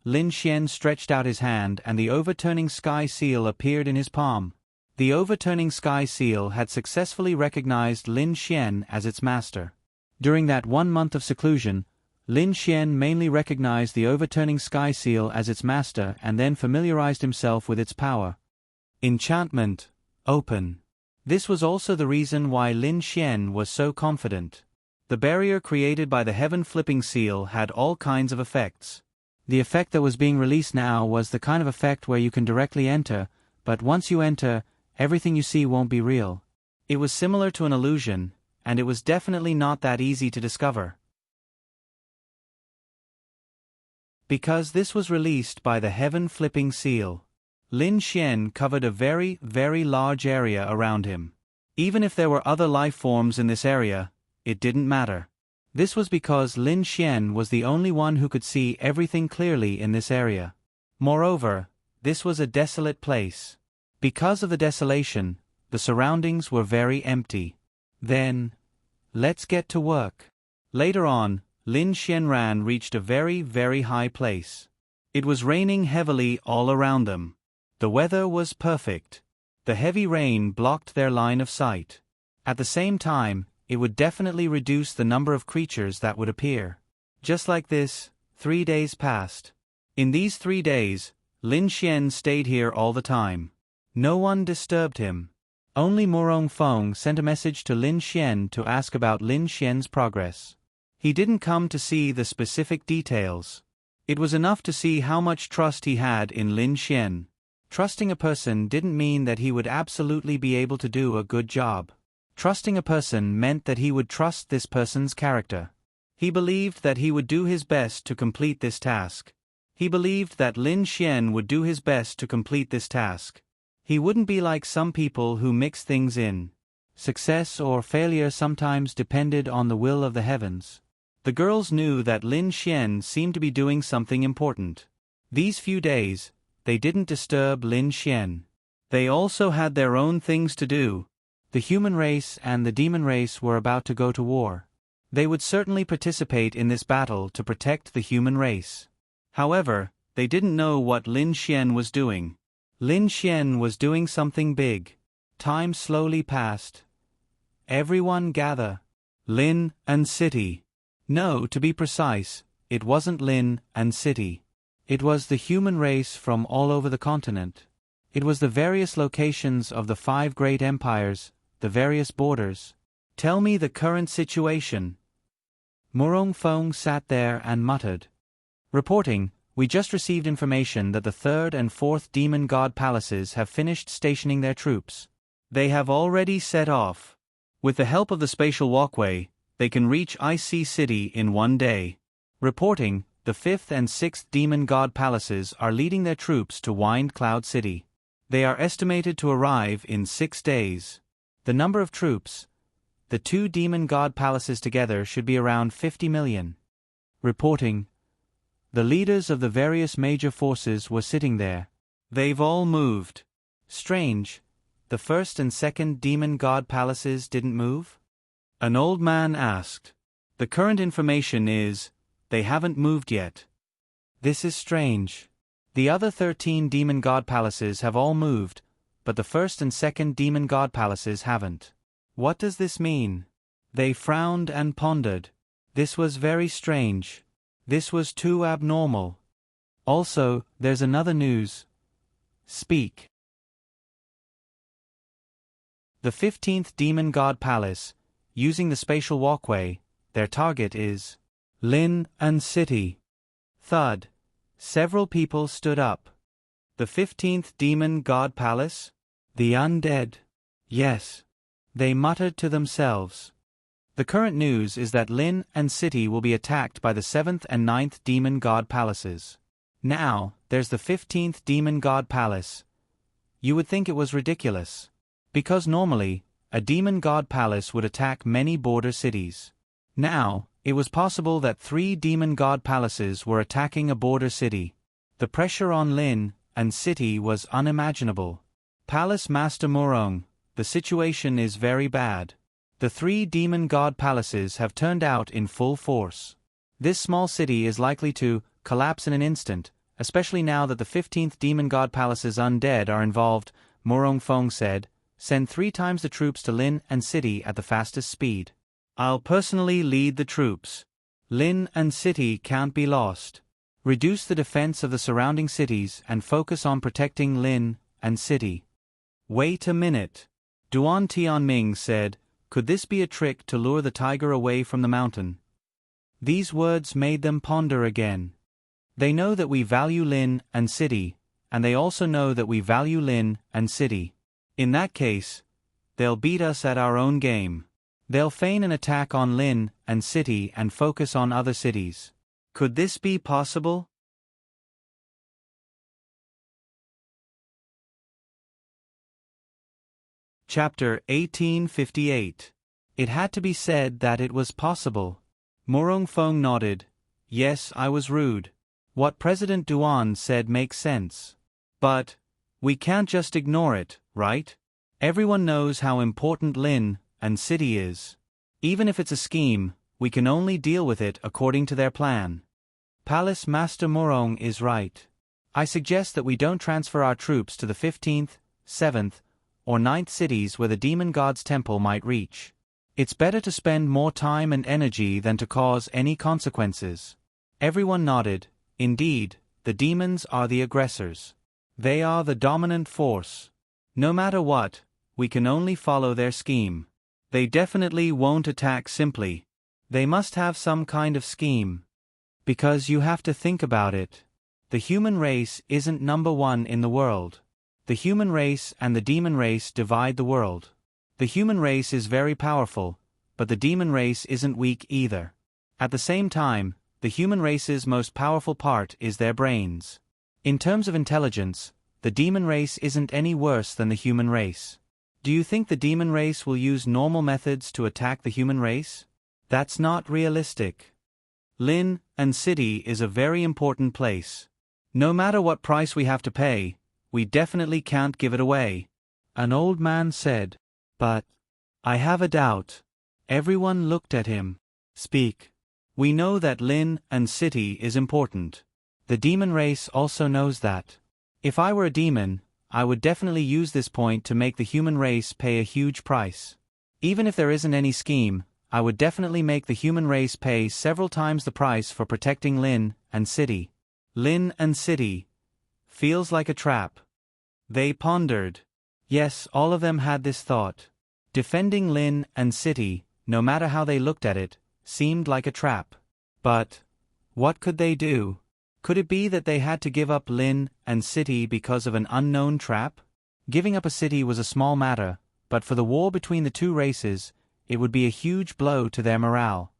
Lin Xian stretched out his hand and the overturning sky seal appeared in his palm. The overturning sky seal had successfully recognized Lin Xian as its master. During that 1 month of seclusion, Lin Xian mainly recognized the overturning sky seal as its master and then familiarized himself with its power. Enchantment. Open. This was also the reason why Lin Xian was so confident. The barrier created by the heaven-flipping seal had all kinds of effects. The effect that was being released now was the kind of effect where you can directly enter, but once you enter, everything you see won't be real. It was similar to an illusion, and it was definitely not that easy to discover. Because this was released by the heaven-flipping seal, Lin Xian covered a very, very large area around him. Even if there were other life forms in this area, it didn't matter. This was because Lin Xian was the only one who could see everything clearly in this area. Moreover, this was a desolate place. Because of the desolation, the surroundings were very empty. Then, let's get to work. Later on, Lin Xianran reached a very, very high place. It was raining heavily all around them. The weather was perfect. The heavy rain blocked their line of sight. At the same time, it would definitely reduce the number of creatures that would appear. Just like this, 3 days passed. In these 3 days, Lin Xian stayed here all the time. No one disturbed him. Only Murong Feng sent a message to Lin Xian to ask about Lin Xian's progress. He didn't come to see the specific details. It was enough to see how much trust he had in Lin Xian. Trusting a person didn't mean that he would absolutely be able to do a good job. Trusting a person meant that he would trust this person's character. He believed that he would do his best to complete this task. He believed that Lin Xian would do his best to complete this task. He wouldn't be like some people who mix things in. Success or failure sometimes depended on the will of the heavens. The girls knew that Lin Xian seemed to be doing something important. These few days, they didn't disturb Lin Xian. They also had their own things to do. The human race and the demon race were about to go to war. They would certainly participate in this battle to protect the human race. However, they didn't know what Lin Xian was doing. Lin Xian was doing something big. Time slowly passed. Everyone gather. Lin and City. No, to be precise, it wasn't Lin and City. It was the human race from all over the continent. It was the various locations of the 5 great empires, the various borders. Tell me the current situation. Murong Feng sat there and muttered. Reporting, we just received information that the 3rd and 4th demon god palaces have finished stationing their troops. They have already set off. With the help of the spatial walkway, they can reach IC City in 1 day. Reporting, the 5th and 6th demon god palaces are leading their troops to Wind Cloud City. They are estimated to arrive in 6 days. The number of troops, the 2 demon god palaces together should be around 50 million. Reporting, the leaders of the various major forces were sitting there. They've all moved. Strange, the 1st and 2nd demon god palaces didn't move? An old man asked. The current information is, they haven't moved yet. This is strange. The other 13 demon god palaces have all moved, but the 1st and 2nd demon god palaces haven't. What does this mean? They frowned and pondered. This was very strange. This was too abnormal. Also, there's another news. Speak. The 15th demon god palace, using the spatial walkway, their target is Lin and City. Thud. Several people stood up. The 15th demon god palace? The undead. Yes. They muttered to themselves. The current news is that Lin and City will be attacked by the 7th and 9th demon god palaces. Now, there's the 15th demon god palace. You would think it was ridiculous. Because normally, a demon god palace would attack many border cities. Now, it was possible that 3 demon god palaces were attacking a border city. The pressure on Lin and City was unimaginable. Palace Master Murong, the situation is very bad. The 3 demon god palaces have turned out in full force. This small city is likely to collapse in an instant, especially now that the 15th demon god palace's undead are involved, Murong Feng said. Send 3 times the troops to Lin and City at the fastest speed. I'll personally lead the troops. Lin and City can't be lost. Reduce the defense of the surrounding cities and focus on protecting Lin and City. Wait a minute. Duan Tianming said, could this be a trick to lure the tiger away from the mountain? These words made them ponder again. They know that we value Lin and City, and they also know that we value Lin and City. In that case, they'll beat us at our own game. They'll feign an attack on Lin and City and focus on other cities. Could this be possible? Chapter 1858. It had to be said that it was possible. Murong Feng nodded. Yes, I was rude. What President Duan said makes sense. But we can't just ignore it, right? Everyone knows how important Lin and City is. Even if it's a scheme, we can only deal with it according to their plan. Palace Master Murong is right. I suggest that we don't transfer our troops to the 15th, 7th, or 9th cities where the demon god's temple might reach. It's better to spend more time and energy than to cause any consequences. Everyone nodded. Indeed, the demons are the aggressors. They are the dominant force. No matter what, we can only follow their scheme. They definitely won't attack simply. They must have some kind of scheme. Because you have to think about it. The human race isn't number 1 in the world. The human race and the demon race divide the world. The human race is very powerful, but the demon race isn't weak either. At the same time, the human race's most powerful part is their brains. In terms of intelligence, the demon race isn't any worse than the human race. Do you think the demon race will use normal methods to attack the human race? That's not realistic. Lin and City is a very important place. No matter what price we have to pay, we definitely can't give it away. An old man said. But I have a doubt. Everyone looked at him. Speak. We know that Lin and City is important. The demon race also knows that. If I were a demon, I would definitely use this point to make the human race pay a huge price. Even if there isn't any scheme, I would definitely make the human race pay several times the price for protecting Lin and City. Lin and City. Feels like a trap. They pondered. Yes, all of them had this thought. Defending Lin and City, no matter how they looked at it, seemed like a trap. But what could they do? Could it be that they had to give up Lin and City because of an unknown trap? Giving up a city was a small matter, but for the war between the two races, it would be a huge blow to their morale.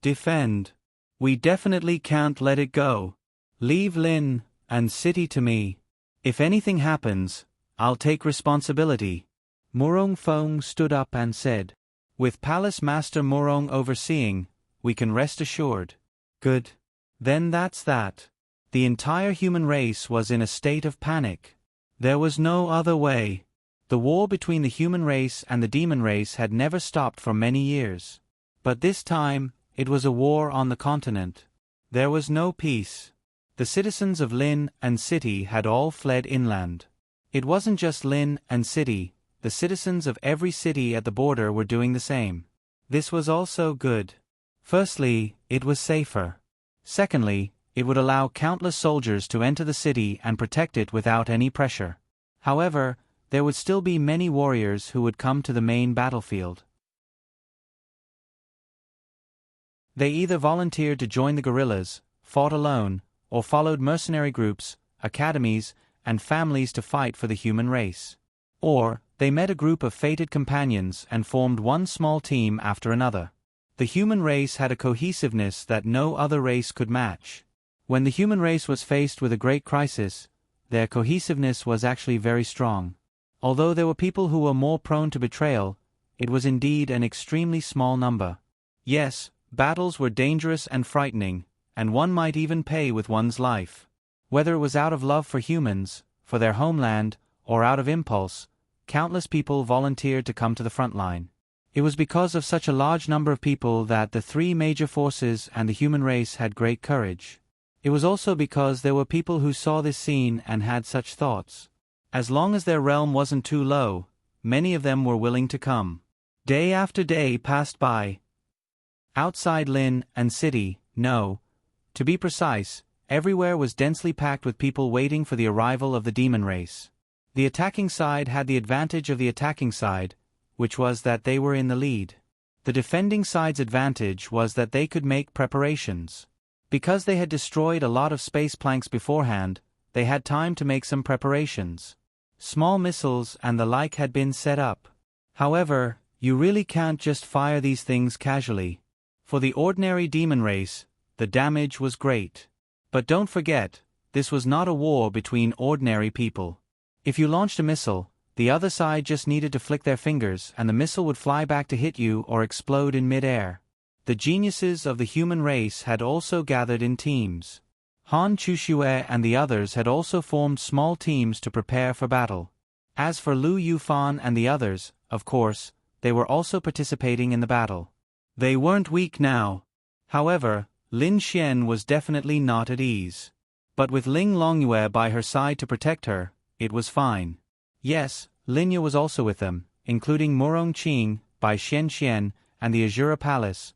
Defend. We definitely can't let it go. Leave Lin and City to me. If anything happens, I'll take responsibility. Murong Fong stood up and said. With Palace Master Murong overseeing, we can rest assured. Good. Then that's that. The entire human race was in a state of panic. There was no other way. The war between the human race and the demon race had never stopped for many years. But this time, it was a war on the continent. There was no peace. The citizens of Lin and City had all fled inland. It wasn't just Lin and City, the citizens of every city at the border were doing the same. This was also good. Firstly, it was safer. Secondly, it would allow countless soldiers to enter the city and protect it without any pressure. However, there would still be many warriors who would come to the main battlefield. They either volunteered to join the guerrillas, fought alone, or followed mercenary groups, academies, and families to fight for the human race. Or, they met a group of fated companions and formed one small team after another. The human race had a cohesiveness that no other race could match. When the human race was faced with a great crisis, their cohesiveness was actually very strong. Although there were people who were more prone to betrayal, it was indeed an extremely small number. Yes, battles were dangerous and frightening, and one might even pay with one's life. Whether it was out of love for humans, for their homeland, or out of impulse, countless people volunteered to come to the front line. It was because of such a large number of people that the three major forces and the human race had great courage. It was also because there were people who saw this scene and had such thoughts. As long as their realm wasn't too low, many of them were willing to come. Day after day passed by. Outside Lin and City, no, to be precise, everywhere was densely packed with people waiting for the arrival of the demon race. The attacking side had the advantage of the attacking side, which was that they were in the lead. The defending side's advantage was that they could make preparations. Because they had destroyed a lot of space planks beforehand, they had time to make some preparations. Small missiles and the like had been set up. However, you really can't just fire these things casually. For the ordinary demon race, the damage was great. But don't forget, this was not a war between ordinary people. If you launched a missile, the other side just needed to flick their fingers and the missile would fly back to hit you or explode in mid-air. The geniuses of the human race had also gathered in teams. Han Chuxue and the others had also formed small teams to prepare for battle. As for Lu Yufan and the others, of course, they were also participating in the battle. They weren't weak now. However, Lin Xian was definitely not at ease. But with Ling Longyue by her side to protect her, it was fine. Yes, Linya was also with them, including Murong Qing, Bai Xian, and the Azura Palace.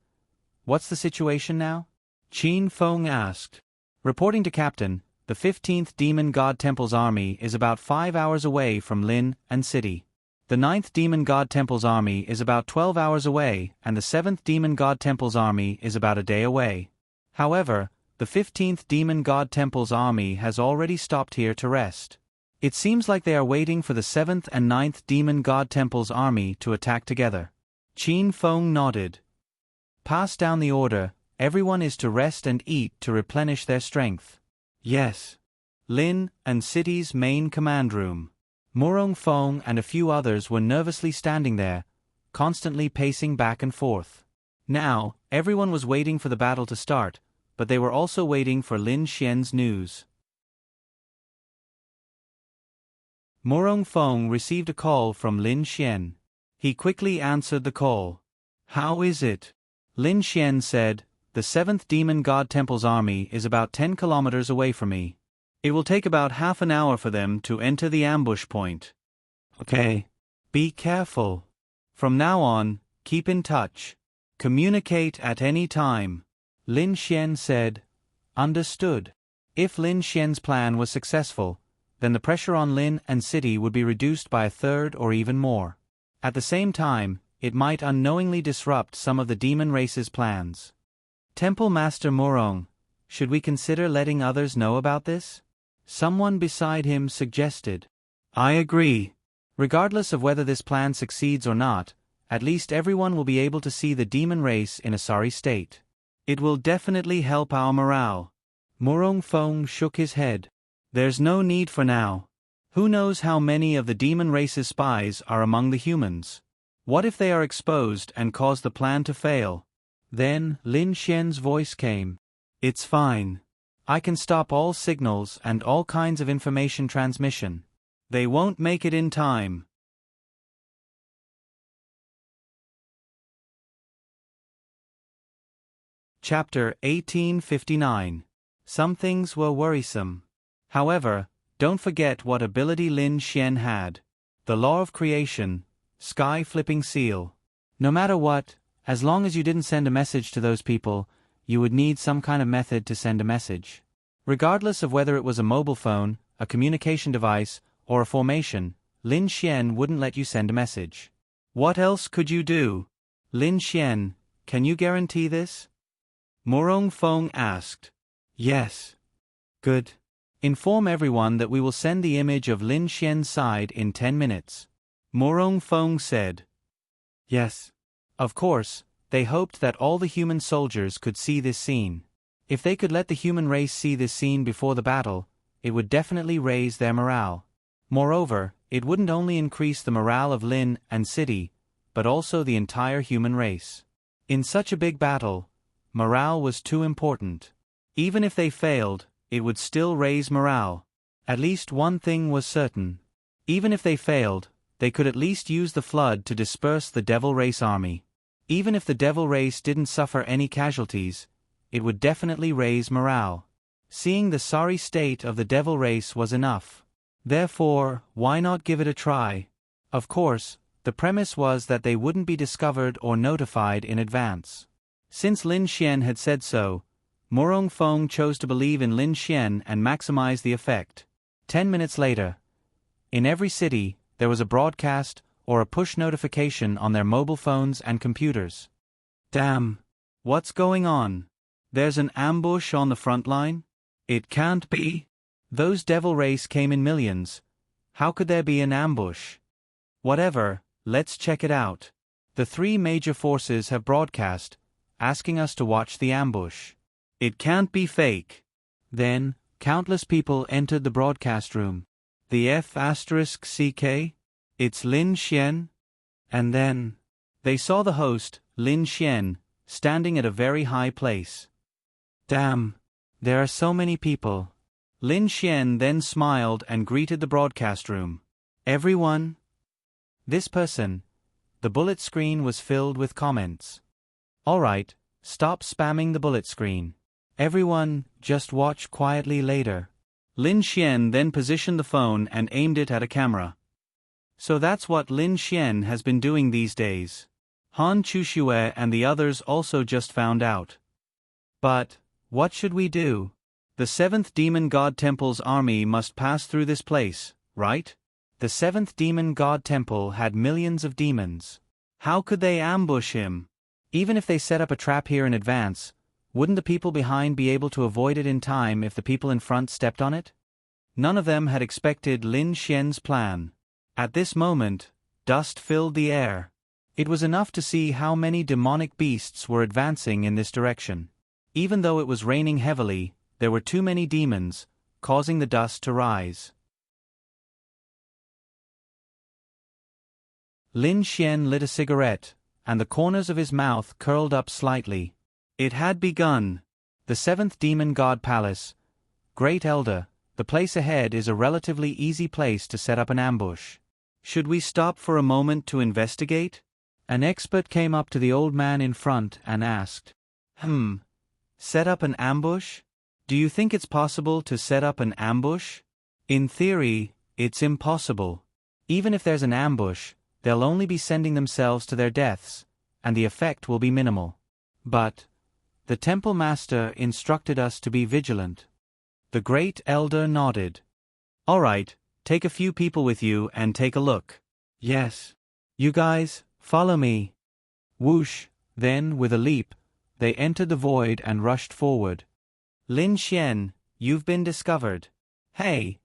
What's the situation now? Qin Feng asked. Reporting to Captain, the 15th Demon God Temple's army is about 5 hours away from Lin and City. The 9th Demon God Temple's army is about 12 hours away and the 7th Demon God Temple's army is about a day away. However, the 15th Demon God Temple's army has already stopped here to rest. It seems like they are waiting for the 7th and 9th Demon God Temple's army to attack together. Qin Feng nodded. Pass down the order, everyone is to rest and eat to replenish their strength. Yes. Lin and City's main command room. Murong Fong and a few others were nervously standing there, constantly pacing back and forth. Now, everyone was waiting for the battle to start, but they were also waiting for Lin Xian's news. Murong Fong received a call from Lin Xian. He quickly answered the call. "How is it?" Lin Xian said, "The 7th Demon God Temple's army is about 10 kilometers away from me. It will take about half an hour for them to enter the ambush point." "Okay. Be careful. From now on, keep in touch. Communicate at any time." Lin Xian said. "Understood." If Lin Xian's plan was successful, then the pressure on Lin and City would be reduced by a third or even more. At the same time, it might unknowingly disrupt some of the demon race's plans. "Temple Master Murong, should we consider letting others know about this?" Someone beside him suggested. "I agree. Regardless of whether this plan succeeds or not, at least everyone will be able to see the demon race in a sorry state. It will definitely help our morale." Murong Fong shook his head. "There's no need for now. Who knows how many of the demon race's spies are among the humans? What if they are exposed and cause the plan to fail?" Then Lin Xian's voice came. "It's fine. I can stop all signals and all kinds of information transmission. They won't make it in time." Chapter 1859. Some things were worrisome. However, don't forget what ability Lin Xian had. The law of creation, sky-flipping seal. No matter what, as long as you didn't send a message to those people, you would need some kind of method to send a message. Regardless of whether it was a mobile phone, a communication device, or a formation, Lin Xian wouldn't let you send a message. "What else could you do? Lin Xian, can you guarantee this?" Murong Fong asked. "Yes." "Good. Inform everyone that we will send the image of Lin Xian's side in 10 minutes. Murong Fong said. Yes. Of course, they hoped that all the human soldiers could see this scene. If they could let the human race see this scene before the battle, it would definitely raise their morale. Moreover, it wouldn't only increase the morale of Lin and City, but also the entire human race. In such a big battle, morale was too important. Even if they failed, it would still raise morale. At least one thing was certain. Even if they failed, they could at least use the flood to disperse the Devil Race army. Even if the Devil Race didn't suffer any casualties, it would definitely raise morale. Seeing the sorry state of the Devil Race was enough. Therefore, why not give it a try? Of course, the premise was that they wouldn't be discovered or notified in advance. Since Lin Xian had said so, Murong Fong chose to believe in Lin Xian and maximize the effect. 10 minutes later, in every city, there was a broadcast or a push notification on their mobile phones and computers. Damn! What's going on? There's an ambush on the front line? It can't be. Those Devil Race came in millions. How could there be an ambush? Whatever, let's check it out. The three major forces have broadcast, asking us to watch the ambush. It can't be fake. Then, countless people entered the broadcast room. The F*CK? It's Lin Xian? And then, they saw the host, Lin Xian, standing at a very high place. Damn, there are so many people. Lin Xian then smiled and greeted the broadcast room. Everyone? This person. The bullet screen was filled with comments. Alright, stop spamming the bullet screen. Everyone, just watch quietly later. Lin Xian then positioned the phone and aimed it at a camera. So that's what Lin Xian has been doing these days. Han Chuxue and the others also just found out. But, what should we do? The 7th Demon God Temple's army must pass through this place, right? The 7th Demon God Temple had millions of demons. How could they ambush him? Even if they set up a trap here in advance, wouldn't the people behind be able to avoid it in time if the people in front stepped on it? None of them had expected Lin Xian's plan. At this moment, dust filled the air. It was enough to see how many demonic beasts were advancing in this direction. Even though it was raining heavily, there were too many demons, causing the dust to rise. Lin Xian lit a cigarette, and the corners of his mouth curled up slightly. It had begun. The seventh demon god palace. Great Elder, the place ahead is a relatively easy place to set up an ambush. Should we stop for a moment to investigate? An expert came up to the old man in front and asked, Set up an ambush? Do you think it's possible to set up an ambush? In theory, it's impossible. Even if there's an ambush, they'll only be sending themselves to their deaths, and the effect will be minimal. But the temple master instructed us to be vigilant. The great elder nodded. All right, take a few people with you and take a look. Yes. You guys, follow me. Whoosh, then, with a leap, they entered the void and rushed forward. Lin Xian, you've been discovered. Hey,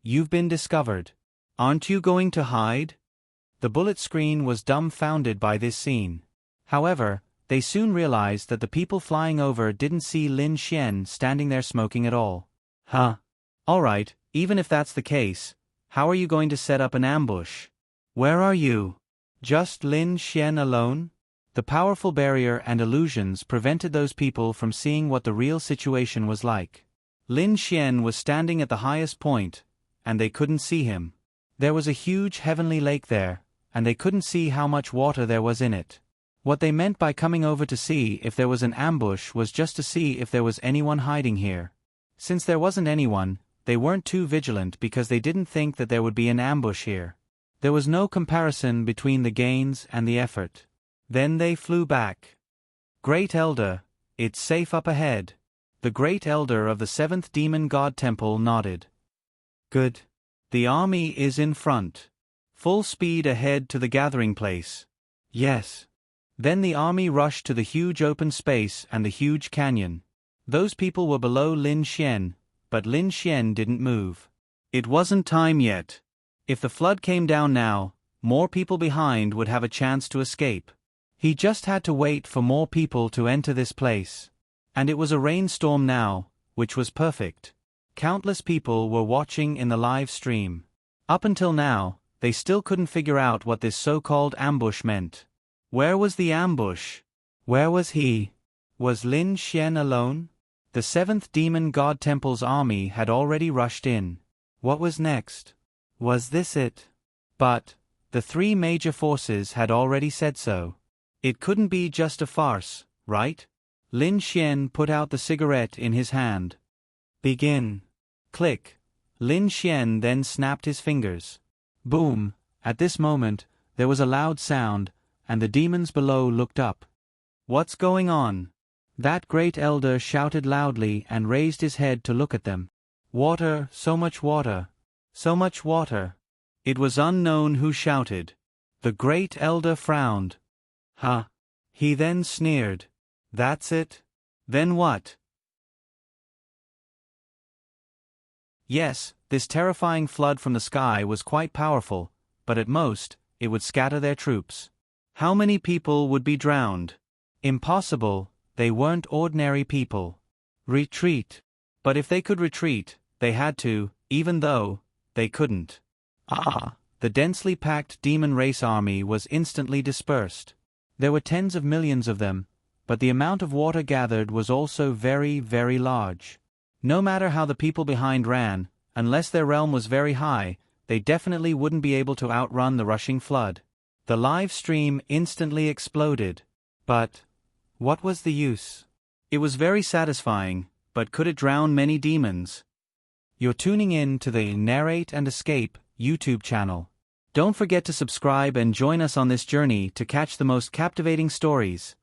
you've been discovered. Aren't you going to hide? The bullet screen was dumbfounded by this scene. However, they soon realized that the people flying over didn't see Lin Xian standing there smoking at all. All right, even if that's the case, how are you going to set up an ambush? Where are you? Just Lin Xian alone? The powerful barrier and illusions prevented those people from seeing what the real situation was like. Lin Xian was standing at the highest point, and they couldn't see him. There was a huge heavenly lake there, and they couldn't see how much water there was in it. What they meant by coming over to see if there was an ambush was just to see if there was anyone hiding here. Since there wasn't anyone, they weren't too vigilant because they didn't think that there would be an ambush here. There was no comparison between the gains and the effort. Then they flew back. Great Elder, it's safe up ahead. The Great Elder of the seventh demon god temple nodded. Good. The army is in front. Full speed ahead to the gathering place. Yes. Then the army rushed to the huge open space and the huge canyon. Those people were below Lin Xian, but Lin Xian didn't move. It wasn't time yet. If the flood came down now, more people behind would have a chance to escape. He just had to wait for more people to enter this place. And it was a rainstorm now, which was perfect. Countless people were watching in the live stream. Up until now, they still couldn't figure out what this so-called ambush meant. Where was the ambush? Where was he? Was Lin Xian alone? The seventh demon god temple's army had already rushed in. What was next? Was this it? But the three major forces had already said so. It couldn't be just a farce, right? Lin Xian put out the cigarette in his hand. Begin. Click. Lin Xian then snapped his fingers. Boom. At this moment, there was a loud sound, and the demons below looked up. What's going on? That great elder shouted loudly and raised his head to look at them. Water, so much water. So much water. It was unknown who shouted. The great elder frowned. He then sneered. That's it? Then what? Yes, this terrifying flood from the sky was quite powerful, but at most, it would scatter their troops. How many people would be drowned? Impossible, they weren't ordinary people. Retreat. But if they could retreat, they had to, even though they couldn't. The densely packed demon race army was instantly dispersed. There were tens of millions of them, but the amount of water gathered was also very, very large. No matter how the people behind ran, unless their realm was very high, they definitely wouldn't be able to outrun the rushing flood. The live stream instantly exploded. But what was the use? It was very satisfying, but could it drown many demons? You're tuning in to the Narrate and Escape YouTube channel. Don't forget to subscribe and join us on this journey to catch the most captivating stories.